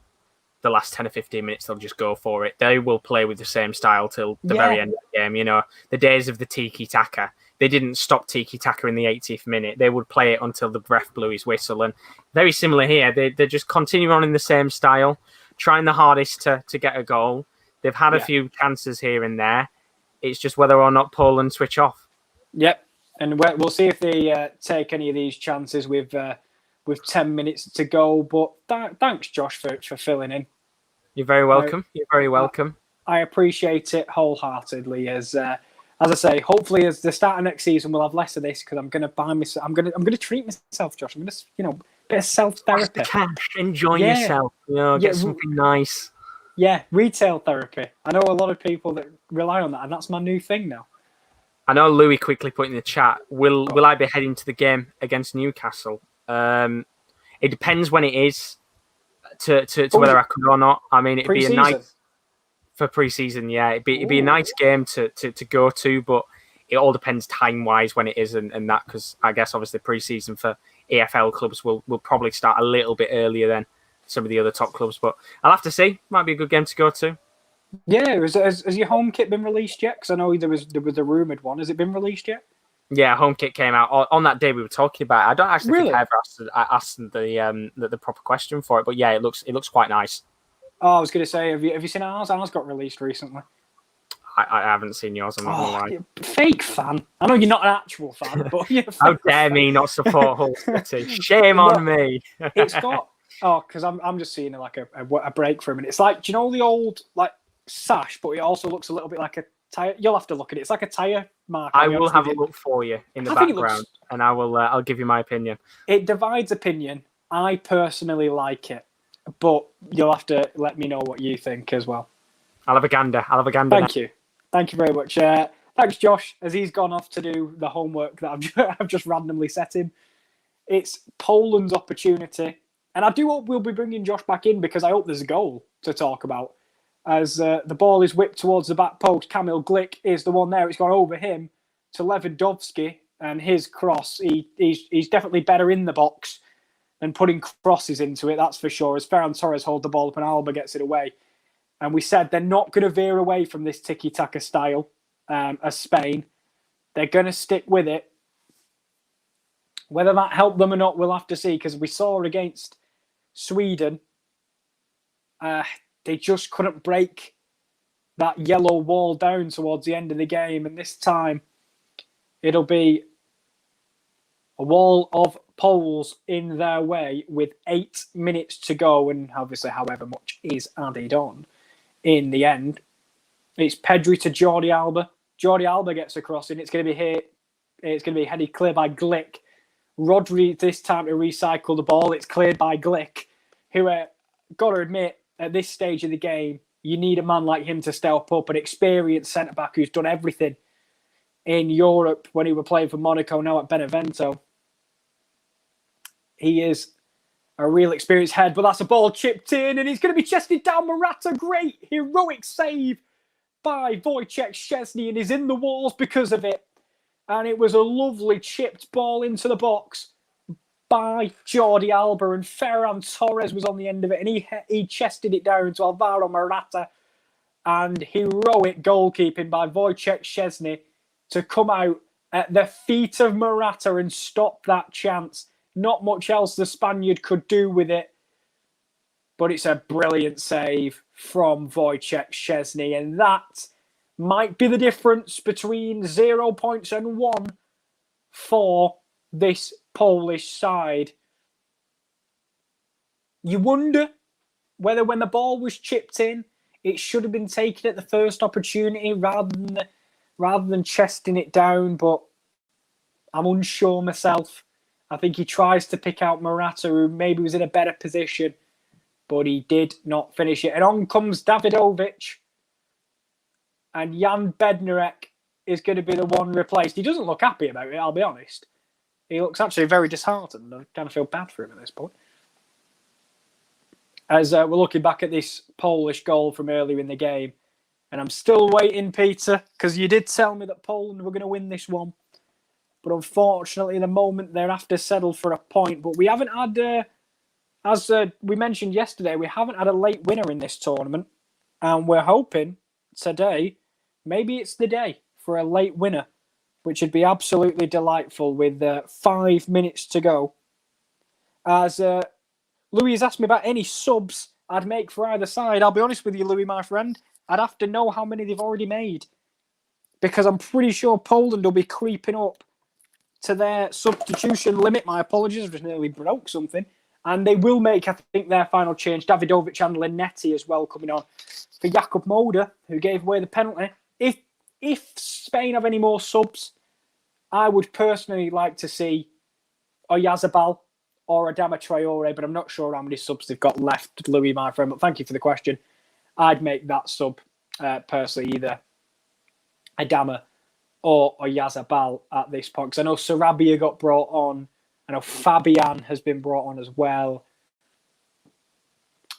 the last 10 or 15 minutes, they'll just go for it. They will play with the same style till the very end of the game. You know, the days of the tiki-taka, they didn't stop tiki-taka in the 80th minute. They would play it until the ref blew his whistle. And very similar here. They just continue on in the same style, trying the hardest to get a goal. They've had a few chances here and there. It's just whether or not Poland switch off. Yep. And we'll see if they take any of these chances with 10 minutes to go. But thanks, Josh, for filling in. You're very welcome. You're very welcome. I appreciate it wholeheartedly. As I say, hopefully, as the start of next season, we'll have less of this because I'm going to buy myself. I'm going to treat myself, Josh. I'm going to, bit of self therapy. Cash, enjoy yourself. Get something nice. Yeah, retail therapy. I know a lot of people that rely on that, and that's my new thing now. I know Louis quickly put in the chat, will I be heading to the game against Newcastle? It depends when it is to whether I could or not. I mean, it'd be a nice for pre-season, yeah. It'd be a nice game to go to, but it all depends time-wise when it is and that, because I guess obviously pre-season for EFL clubs will probably start a little bit earlier than some of the other top clubs, but I'll have to see. Might be a good game to go to. Yeah, has your home kit been released yet? Because I know there was a rumoured one. Has it been released yet? Yeah, home kit came out on that day we were talking about it. I don't actually think I ever asked the proper question for it, but yeah, it looks quite nice. Oh, I was going to say, have you seen ours? Ours got released recently. I haven't seen yours. I'm not going to lie. Fake fan. I know you're not an actual fan, but you're how dare me not support Hull City? Shame on me. It's got because I'm just seeing like a break for a minute. It's like, do you know the old like sash, but it also looks a little bit like a tire. You'll have to look at it. It's like a tire mark. I will have a look for you in the background, and I will. I'll give you my opinion. It divides opinion. I personally like it, but you'll have to let me know what you think as well. I'll have a gander. Thank you very much. Thanks, Josh, as he's gone off to do the homework that I've just randomly set him. It's Poland's opportunity, and I do hope we'll be bringing Josh back in because I hope there's a goal to talk about. As the ball is whipped towards the back post, Kamil Glik is the one there. It's gone over him to Lewandowski, and his cross. He's definitely better in the box than putting crosses into it, that's for sure. As Ferran Torres holds the ball up and Alba gets it away. And we said they're not going to veer away from this tiki-taka style as Spain. They're going to stick with it. Whether that helped them or not, we'll have to see, because we saw against Sweden, they just couldn't break that yellow wall down towards the end of the game. And this time, it'll be a wall of Poles in their way with 8 minutes to go. And obviously, however much is added on in the end. It's Pedri to Jordi Alba. Jordi Alba gets across, and it's going to be hit. It's going to be headed clear by Glick. Rodri this time to recycle the ball. It's cleared by Glick, who, got to admit, at this stage of the game, you need a man like him to step up, an experienced centre-back who's done everything in Europe when he was playing for Monaco, now at Benevento. He is a real experienced head, but that's a ball chipped in, and he's going to be chested down. Morata, great heroic save by Wojciech Szczesny, and he's in the walls because of it. And it was a lovely chipped ball into the box by Jordi Alba, and Ferran Torres was on the end of it, and he chested it down to Alvaro Morata. And heroic goalkeeping by Wojciech Szczesny to come out at the feet of Morata and stop that chance. Not much else the Spaniard could do with it, but it's a brilliant save from Wojciech Szczesny, and that might be the difference between 0 points and 1 for this Polish side. You wonder whether when the ball was chipped in, it should have been taken at the first opportunity rather than chesting it down, but I'm unsure myself. I think he tries to pick out Morata, who maybe was in a better position, but he did not finish it. And on comes Davidovic, and Jan Bednarek is going to be the one replaced. He doesn't look happy about it, I'll be honest. He looks actually very disheartened. I kind of feel bad for him at this point. As we're looking back at this Polish goal from earlier in the game, and I'm still waiting, Peter, because you did tell me that Poland were going to win this one. But unfortunately, the moment they're have to settle for a point. But we haven't had as we mentioned yesterday, we haven't had a late winner in this tournament, and we're hoping today, maybe it's the day for a late winner, which would be absolutely delightful with 5 minutes to go. As Louis has asked me about any subs I'd make for either side. I'll be honest with you, Louis, my friend. I'd have to know how many they've already made, because I'm pretty sure Poland will be creeping up to their substitution limit. My apologies, I've just nearly broke something. And they will make, I think, their final change. Davidovic and Linetti as well coming on for Jakub Moder, who gave away the penalty. If Spain have any more subs, I would personally like to see Oyarzabal or Adama Traore, but I'm not sure how many subs they've got left, Louis, my friend. But thank you for the question. I'd make that sub personally, either Adama or Oyarzabal at this point. Because I know Sarabia got brought on. I know Fabian has been brought on as well.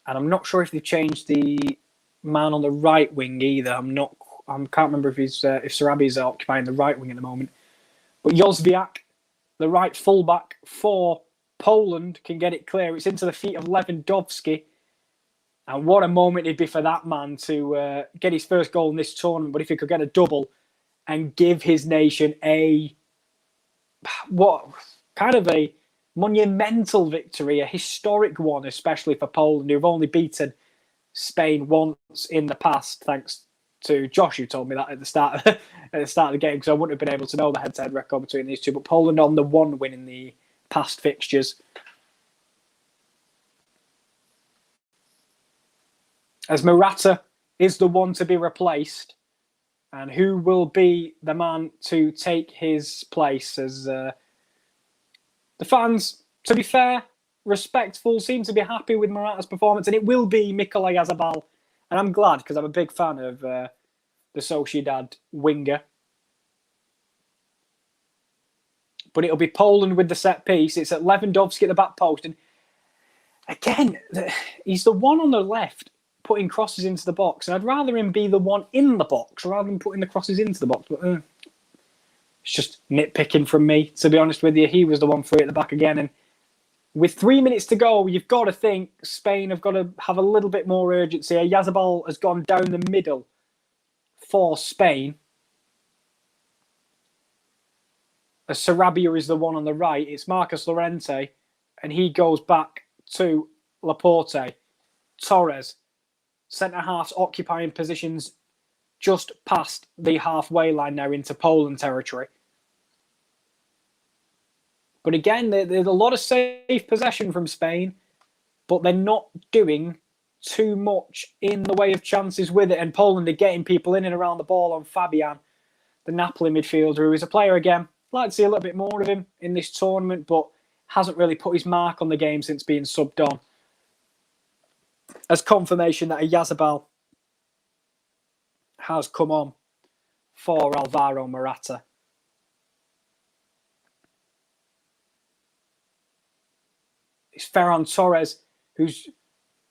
And I'm not sure if they've changed the man on the right wing either. I can't remember if Sarabia is occupying the right wing at the moment. But Jozwiak, the right fullback for Poland, can get it clear. It's into the feet of Lewandowski. And what a moment it'd be for that man to get his first goal in this tournament. But if he could get a double and give his nation a monumental victory, a historic one, especially for Poland, who've only beaten Spain once in the past, thanks to Josh, who told me that at the start of the game, because I wouldn't have been able to know the head-to-head record between these two. But Poland on the one win in the past fixtures. As Morata is the one to be replaced, and who will be the man to take his place? As the fans, to be fair, respectful, seem to be happy with Morata's performance, and it will be Mikola Oyarzabal. And I'm glad, because I'm a big fan of the Sociedad winger. But it'll be Poland with the set piece. It's at Lewandowski at the back post. And again, he's the one on the left putting crosses into the box. And I'd rather him be the one in the box rather than putting the crosses into the box. But it's just nitpicking from me, to be honest with you. He was the one free at the back again. And with 3 minutes to go, you've got to think Spain have got to have a little bit more urgency. Oyarzabal has gone down the middle for Spain. As Sarabia is the one on the right, it's Marcos Llorente, and he goes back to Laporte. Torres, centre-halves occupying positions just past the halfway line now into Poland territory. But again, there's a lot of safe possession from Spain, but they're not doing too much in the way of chances with it. And Poland are getting people in and around the ball on Fabian, the Napoli midfielder, who is a player again. I'd like to see a little bit more of him in this tournament, but hasn't really put his mark on the game since being subbed on. As confirmation that Oyarzabal has come on for Alvaro Morata. It's Ferran Torres who's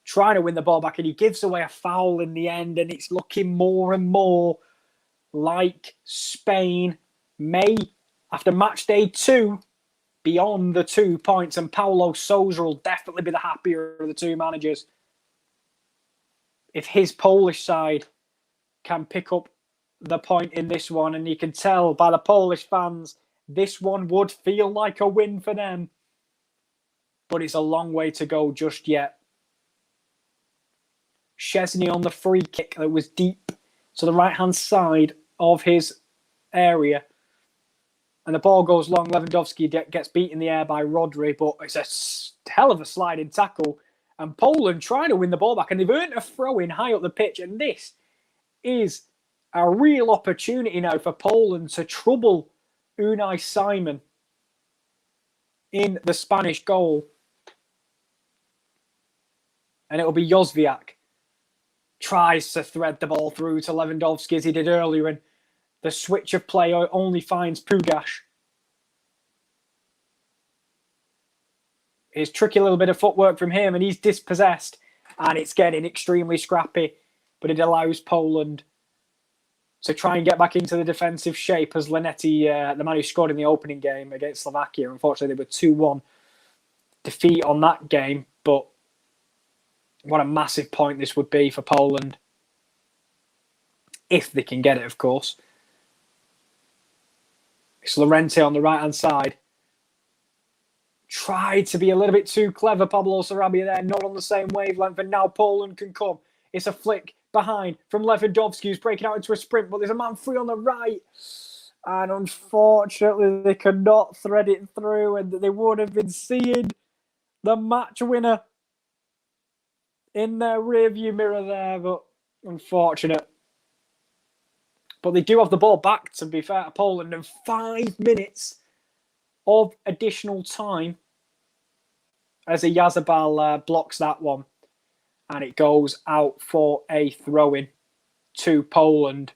trying to win the ball back, and he gives away a foul in the end, and it's looking more and more like Spain may, after match day 2, beyond the 2 points, and Paulo Sousa will definitely be the happier of the two managers if his Polish side can pick up the point in this one. And you can tell by the Polish fans, this one would feel like a win for them. But it's a long way to go just yet. Szczesny on the free kick that was deep to the right-hand side of his area. And the ball goes long. Lewandowski gets beat in the air by Rodri, but it's a hell of a sliding tackle. And Poland trying to win the ball back, and they've earned a throw-in high up the pitch. And this is a real opportunity now for Poland to trouble Unai Simon in the Spanish goal. And it'll be Jozwiak. Tries to thread the ball through to Lewandowski as he did earlier, and the switch of play only finds Pugash. It's tricky little bit of footwork from him, and he's dispossessed, and it's getting extremely scrappy, but it allows Poland to try and get back into the defensive shape, as Linetti, the man who scored in the opening game against Slovakia, unfortunately they were 2-1 defeat on that game. But what a massive point this would be for Poland. If they can get it, of course. It's Llorente on the right-hand side. Tried to be a little bit too clever, Pablo Sarabia there, not on the same wavelength, and now Poland can come. It's a flick behind from Lewandowski, who's breaking out into a sprint, but there's a man free on the right. And unfortunately, they could not thread it through, and they would have been seeing the match winner in their rearview mirror there, but unfortunate. But they do have the ball back, to be fair to Poland, and 5 minutes of additional time as a Yazabal blocks that one. And it goes out for a throw-in to Poland.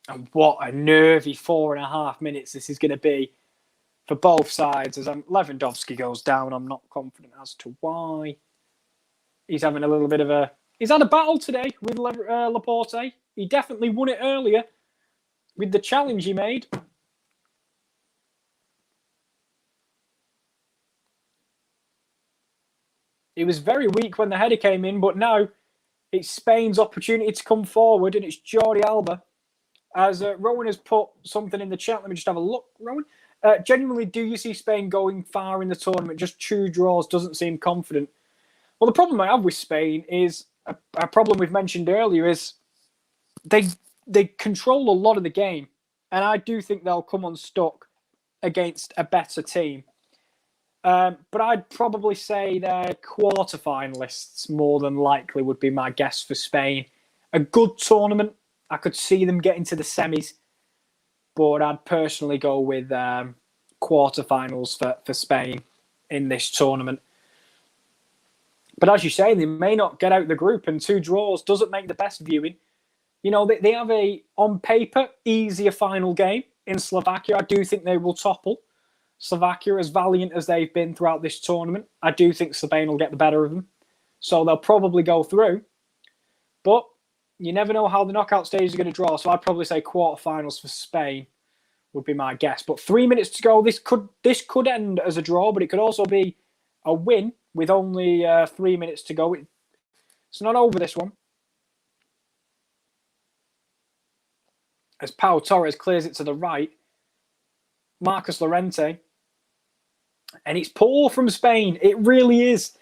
And what a nervy 4.5 minutes this is going to be for both sides. As Lewandowski goes down, I'm not confident as to why. He's having a little bit of a... He's had a battle today with Laporte. He definitely won it earlier with the challenge he made. He was very weak when the header came in, but now it's Spain's opportunity to come forward, and it's Jordi Alba. As Rowan has put something in the chat, let me just have a look, Rowan. Genuinely, do you see Spain going far in the tournament? Just 2 draws, doesn't seem confident. Well, the problem I have with Spain is a problem we've mentioned earlier is they control a lot of the game, and I do think they'll come unstuck against a better team. But I'd probably say they're quarterfinalists more than likely would be my guess for Spain. A good tournament. I could see them getting to the semis, but I'd personally go with quarterfinals for Spain in this tournament. But as you say, they may not get out the group, and 2 draws doesn't make the best viewing. You know, they have a, on paper, easier final game in Slovakia. I do think they will topple Slovakia, as valiant as they've been throughout this tournament. I do think Spain will get the better of them. So they'll probably go through. But you never know how the knockout stages are going to draw. So I'd probably say quarterfinals for Spain would be my guess. But 3 minutes to go. This could end as a draw, but it could also be a win with only 3 minutes to go. It's not over, this one. As Pau Torres clears it to the right. Marcus Llorente. And it's poor from Spain. It really is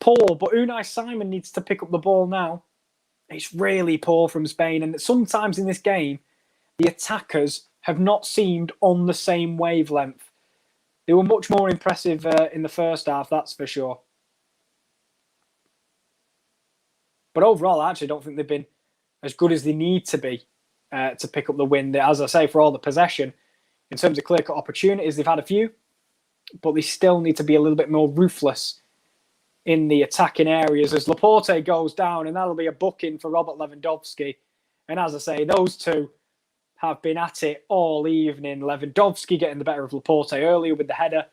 poor. But Unai Simon needs to pick up the ball now. It's really poor from Spain. And sometimes in this game, the attackers have not seemed on the same wavelength. They were much more impressive in the first half, that's for sure. But overall, I actually don't think they've been as good as they need to be to pick up the win. As I say, for all the possession, in terms of clear-cut opportunities, they've had a few, but they still need to be a little bit more ruthless in the attacking areas as Laporte goes down, and that'll be a booking for Robert Lewandowski. And as I say, those two have been at it all evening. Lewandowski getting the better of Laporte earlier with the header,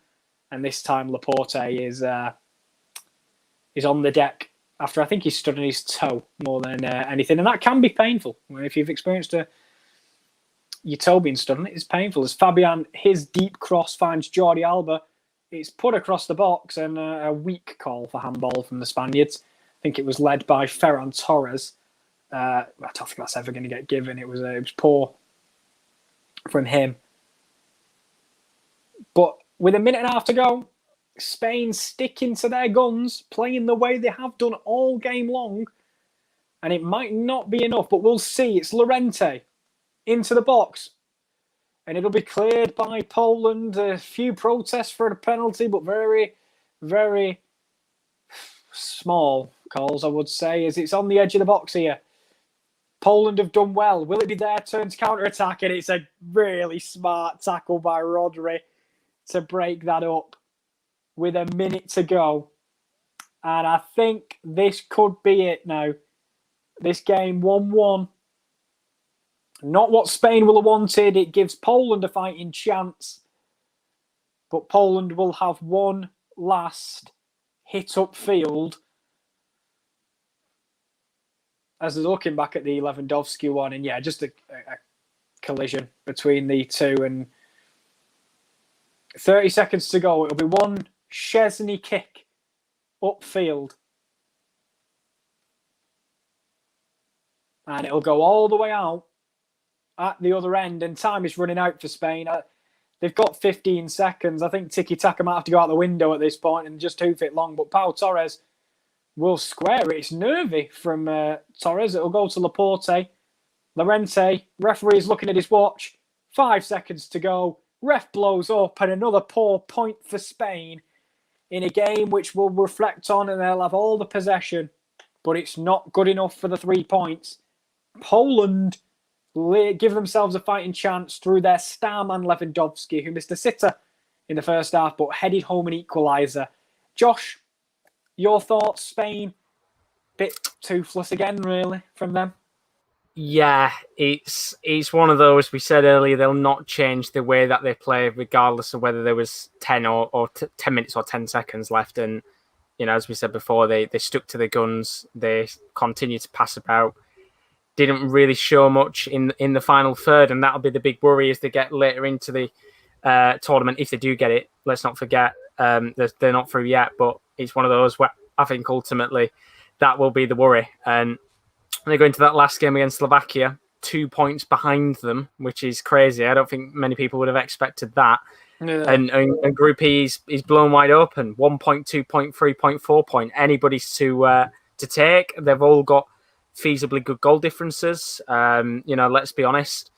and this time Laporte is on the deck after I think he stood on his toe more than anything, and that can be painful. If you've experienced your toe being stood on it, it's painful. As Fabian, his deep cross finds Jordi Alba, it's put across the box, and a weak call for handball from the Spaniards. I think it was led by Ferran Torres. I don't think that's ever going to get given. It was poor from him. But with a minute and a half to go, Spain sticking to their guns, playing the way they have done all game long. And it might not be enough, but we'll see. It's Llorente into the box. And it'll be cleared by Poland. A few protests for a penalty, but very, very small calls, I would say, as it's on the edge of the box here. Poland have done well. Will it be their turn to counter-attack? And it's a really smart tackle by Rodri to break that up with a minute to go. And I think this could be it now. This game 1-1. Not what Spain will have wanted. It gives Poland a fighting chance. But Poland will have one last hit upfield. As they're looking back at the Lewandowski one. And yeah, just a collision between the two. And 30 seconds to go. It'll be one Chesney kick upfield. And it'll go all the way out at the other end. And time is running out for Spain. They've got 15 seconds. I think tiki-taka might have to go out the window at this point and just hoof it long. But Pau Torres will square it. It's nervy from Torres. It'll go to Laporte. Llorente, referee's looking at his watch. 5 seconds to go. Ref blows up and another poor point for Spain in a game which we'll reflect on, and they'll have all the possession. But it's not good enough for the 3 points. Poland give themselves a fighting chance through their star man Lewandowski, who missed a sitter in the first half but headed home an equaliser. Josh, your thoughts? Spain, bit toothless again, really, from them. Yeah, it's one of those, we said earlier, they'll not change the way that they play regardless of whether there was 10 or 10 minutes or 10 seconds left. And, you know, as we said before, they stuck to their guns. They continued to pass about. Didn't really show much in the final third, and that'll be the big worry as they get later into the tournament. If they do get it, let's not forget, they're not through yet, but it's one of those where I think ultimately that will be the worry. And they go into that last game against Slovakia, 2 points behind them, which is crazy. I don't think many people would have expected that. Yeah. And Group E is blown wide open. 1 point, 2 point, 3 point, 4 point. Anybody's to take. They've all got feasibly good goal differences. You know, let's be honest.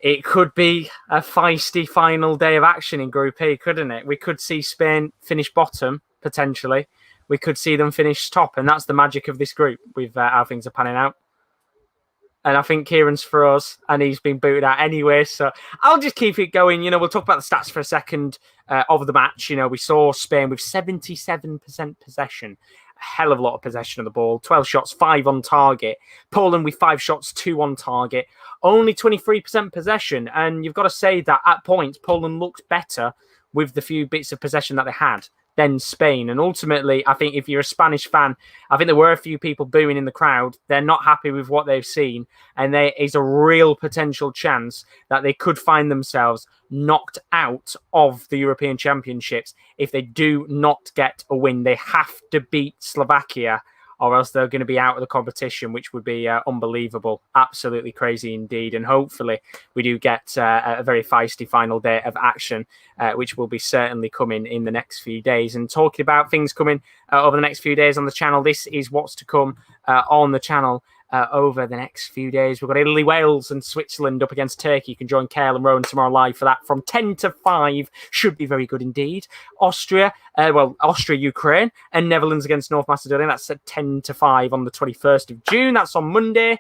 It could be a feisty final day of action in Group E, couldn't it? We could see Spain finish bottom, potentially. We could see them finish top, and that's the magic of this group with how things are panning out. And I think Kieran's for us, and he's been booted out anyway, so I'll just keep it going. You know, we'll talk about the stats for a second of the match. You know, we saw Spain with 77% possession, a hell of a lot of possession of the ball, 12 shots, 5 on target. Poland with 5 shots, 2 on target, only 23% possession. And you've got to say that at points, Poland looked better with the few bits of possession that they had than Spain. And ultimately, I think if you're a Spanish fan, I think there were a few people booing in the crowd. They're not happy with what they've seen. And there is a real potential chance that they could find themselves knocked out of the European Championships if they do not get a win. They have to beat Slovakia, or else they're going to be out of the competition, which would be unbelievable. Absolutely crazy indeed. And hopefully we do get a very feisty final day of action, which will be certainly coming in the next few days. And talking about things coming over the next few days on the channel, this is what's to come on the channel over the next few days. We've got Italy, Wales and Switzerland up against Turkey. You can join Kale and Rowan tomorrow live for that from 10 to 5. Should be very good indeed. Austria, Ukraine, and Netherlands against North Macedonia. That's at 10 to 5 on the 21st of June. That's on Monday.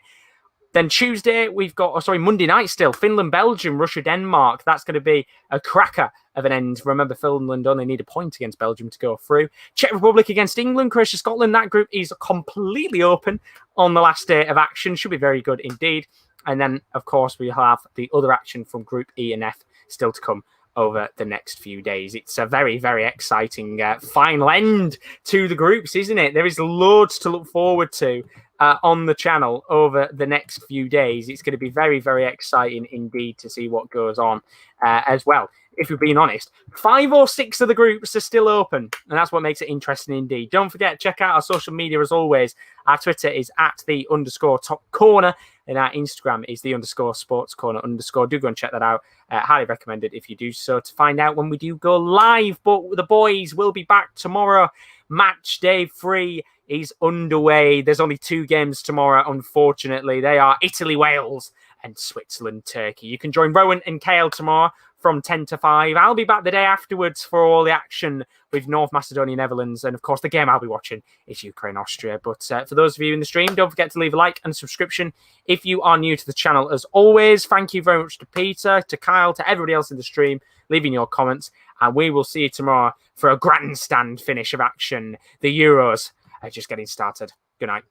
Then Tuesday, we've got, Monday night still, Finland, Belgium, Russia, Denmark. That's going to be a cracker of an end. Remember, Finland only need a point against Belgium to go through. Czech Republic against England, Croatia, Scotland. That group is completely open on the last day of action. Should be very good indeed. And then, of course, we have the other action from Group E and F still to come over the next few days. It's a very, very exciting final end to the groups, isn't it? There is loads to look forward to on the channel over the next few days. It's going to be very, very exciting indeed to see what goes on as well. If you're being honest, 5 or 6 of the groups are still open, and that's what makes it interesting indeed. Don't forget, check out our social media as always. Our Twitter is @the_top corner, and our Instagram is _sportscorner_. Do go and check that out. Highly recommended if you do so to find out when we do go live. But the boys will be back tomorrow. Match day 3 is underway. There's only 2 games tomorrow, unfortunately. They are Italy, Wales, and Switzerland, Turkey. You can join Rowan and Kale tomorrow from 10 to 5. I'll be back the day afterwards for all the action with North Macedonia, Netherlands. And of course, the game I'll be watching is Ukraine, Austria. But for those of you in the stream, don't forget to leave a like and subscription if you are new to the channel. As always, thank you very much to Peter, to Kyle, to everybody else in the stream, leaving your comments. And we will see you tomorrow for a grandstand finish of action. The Euros are just getting started. Good night.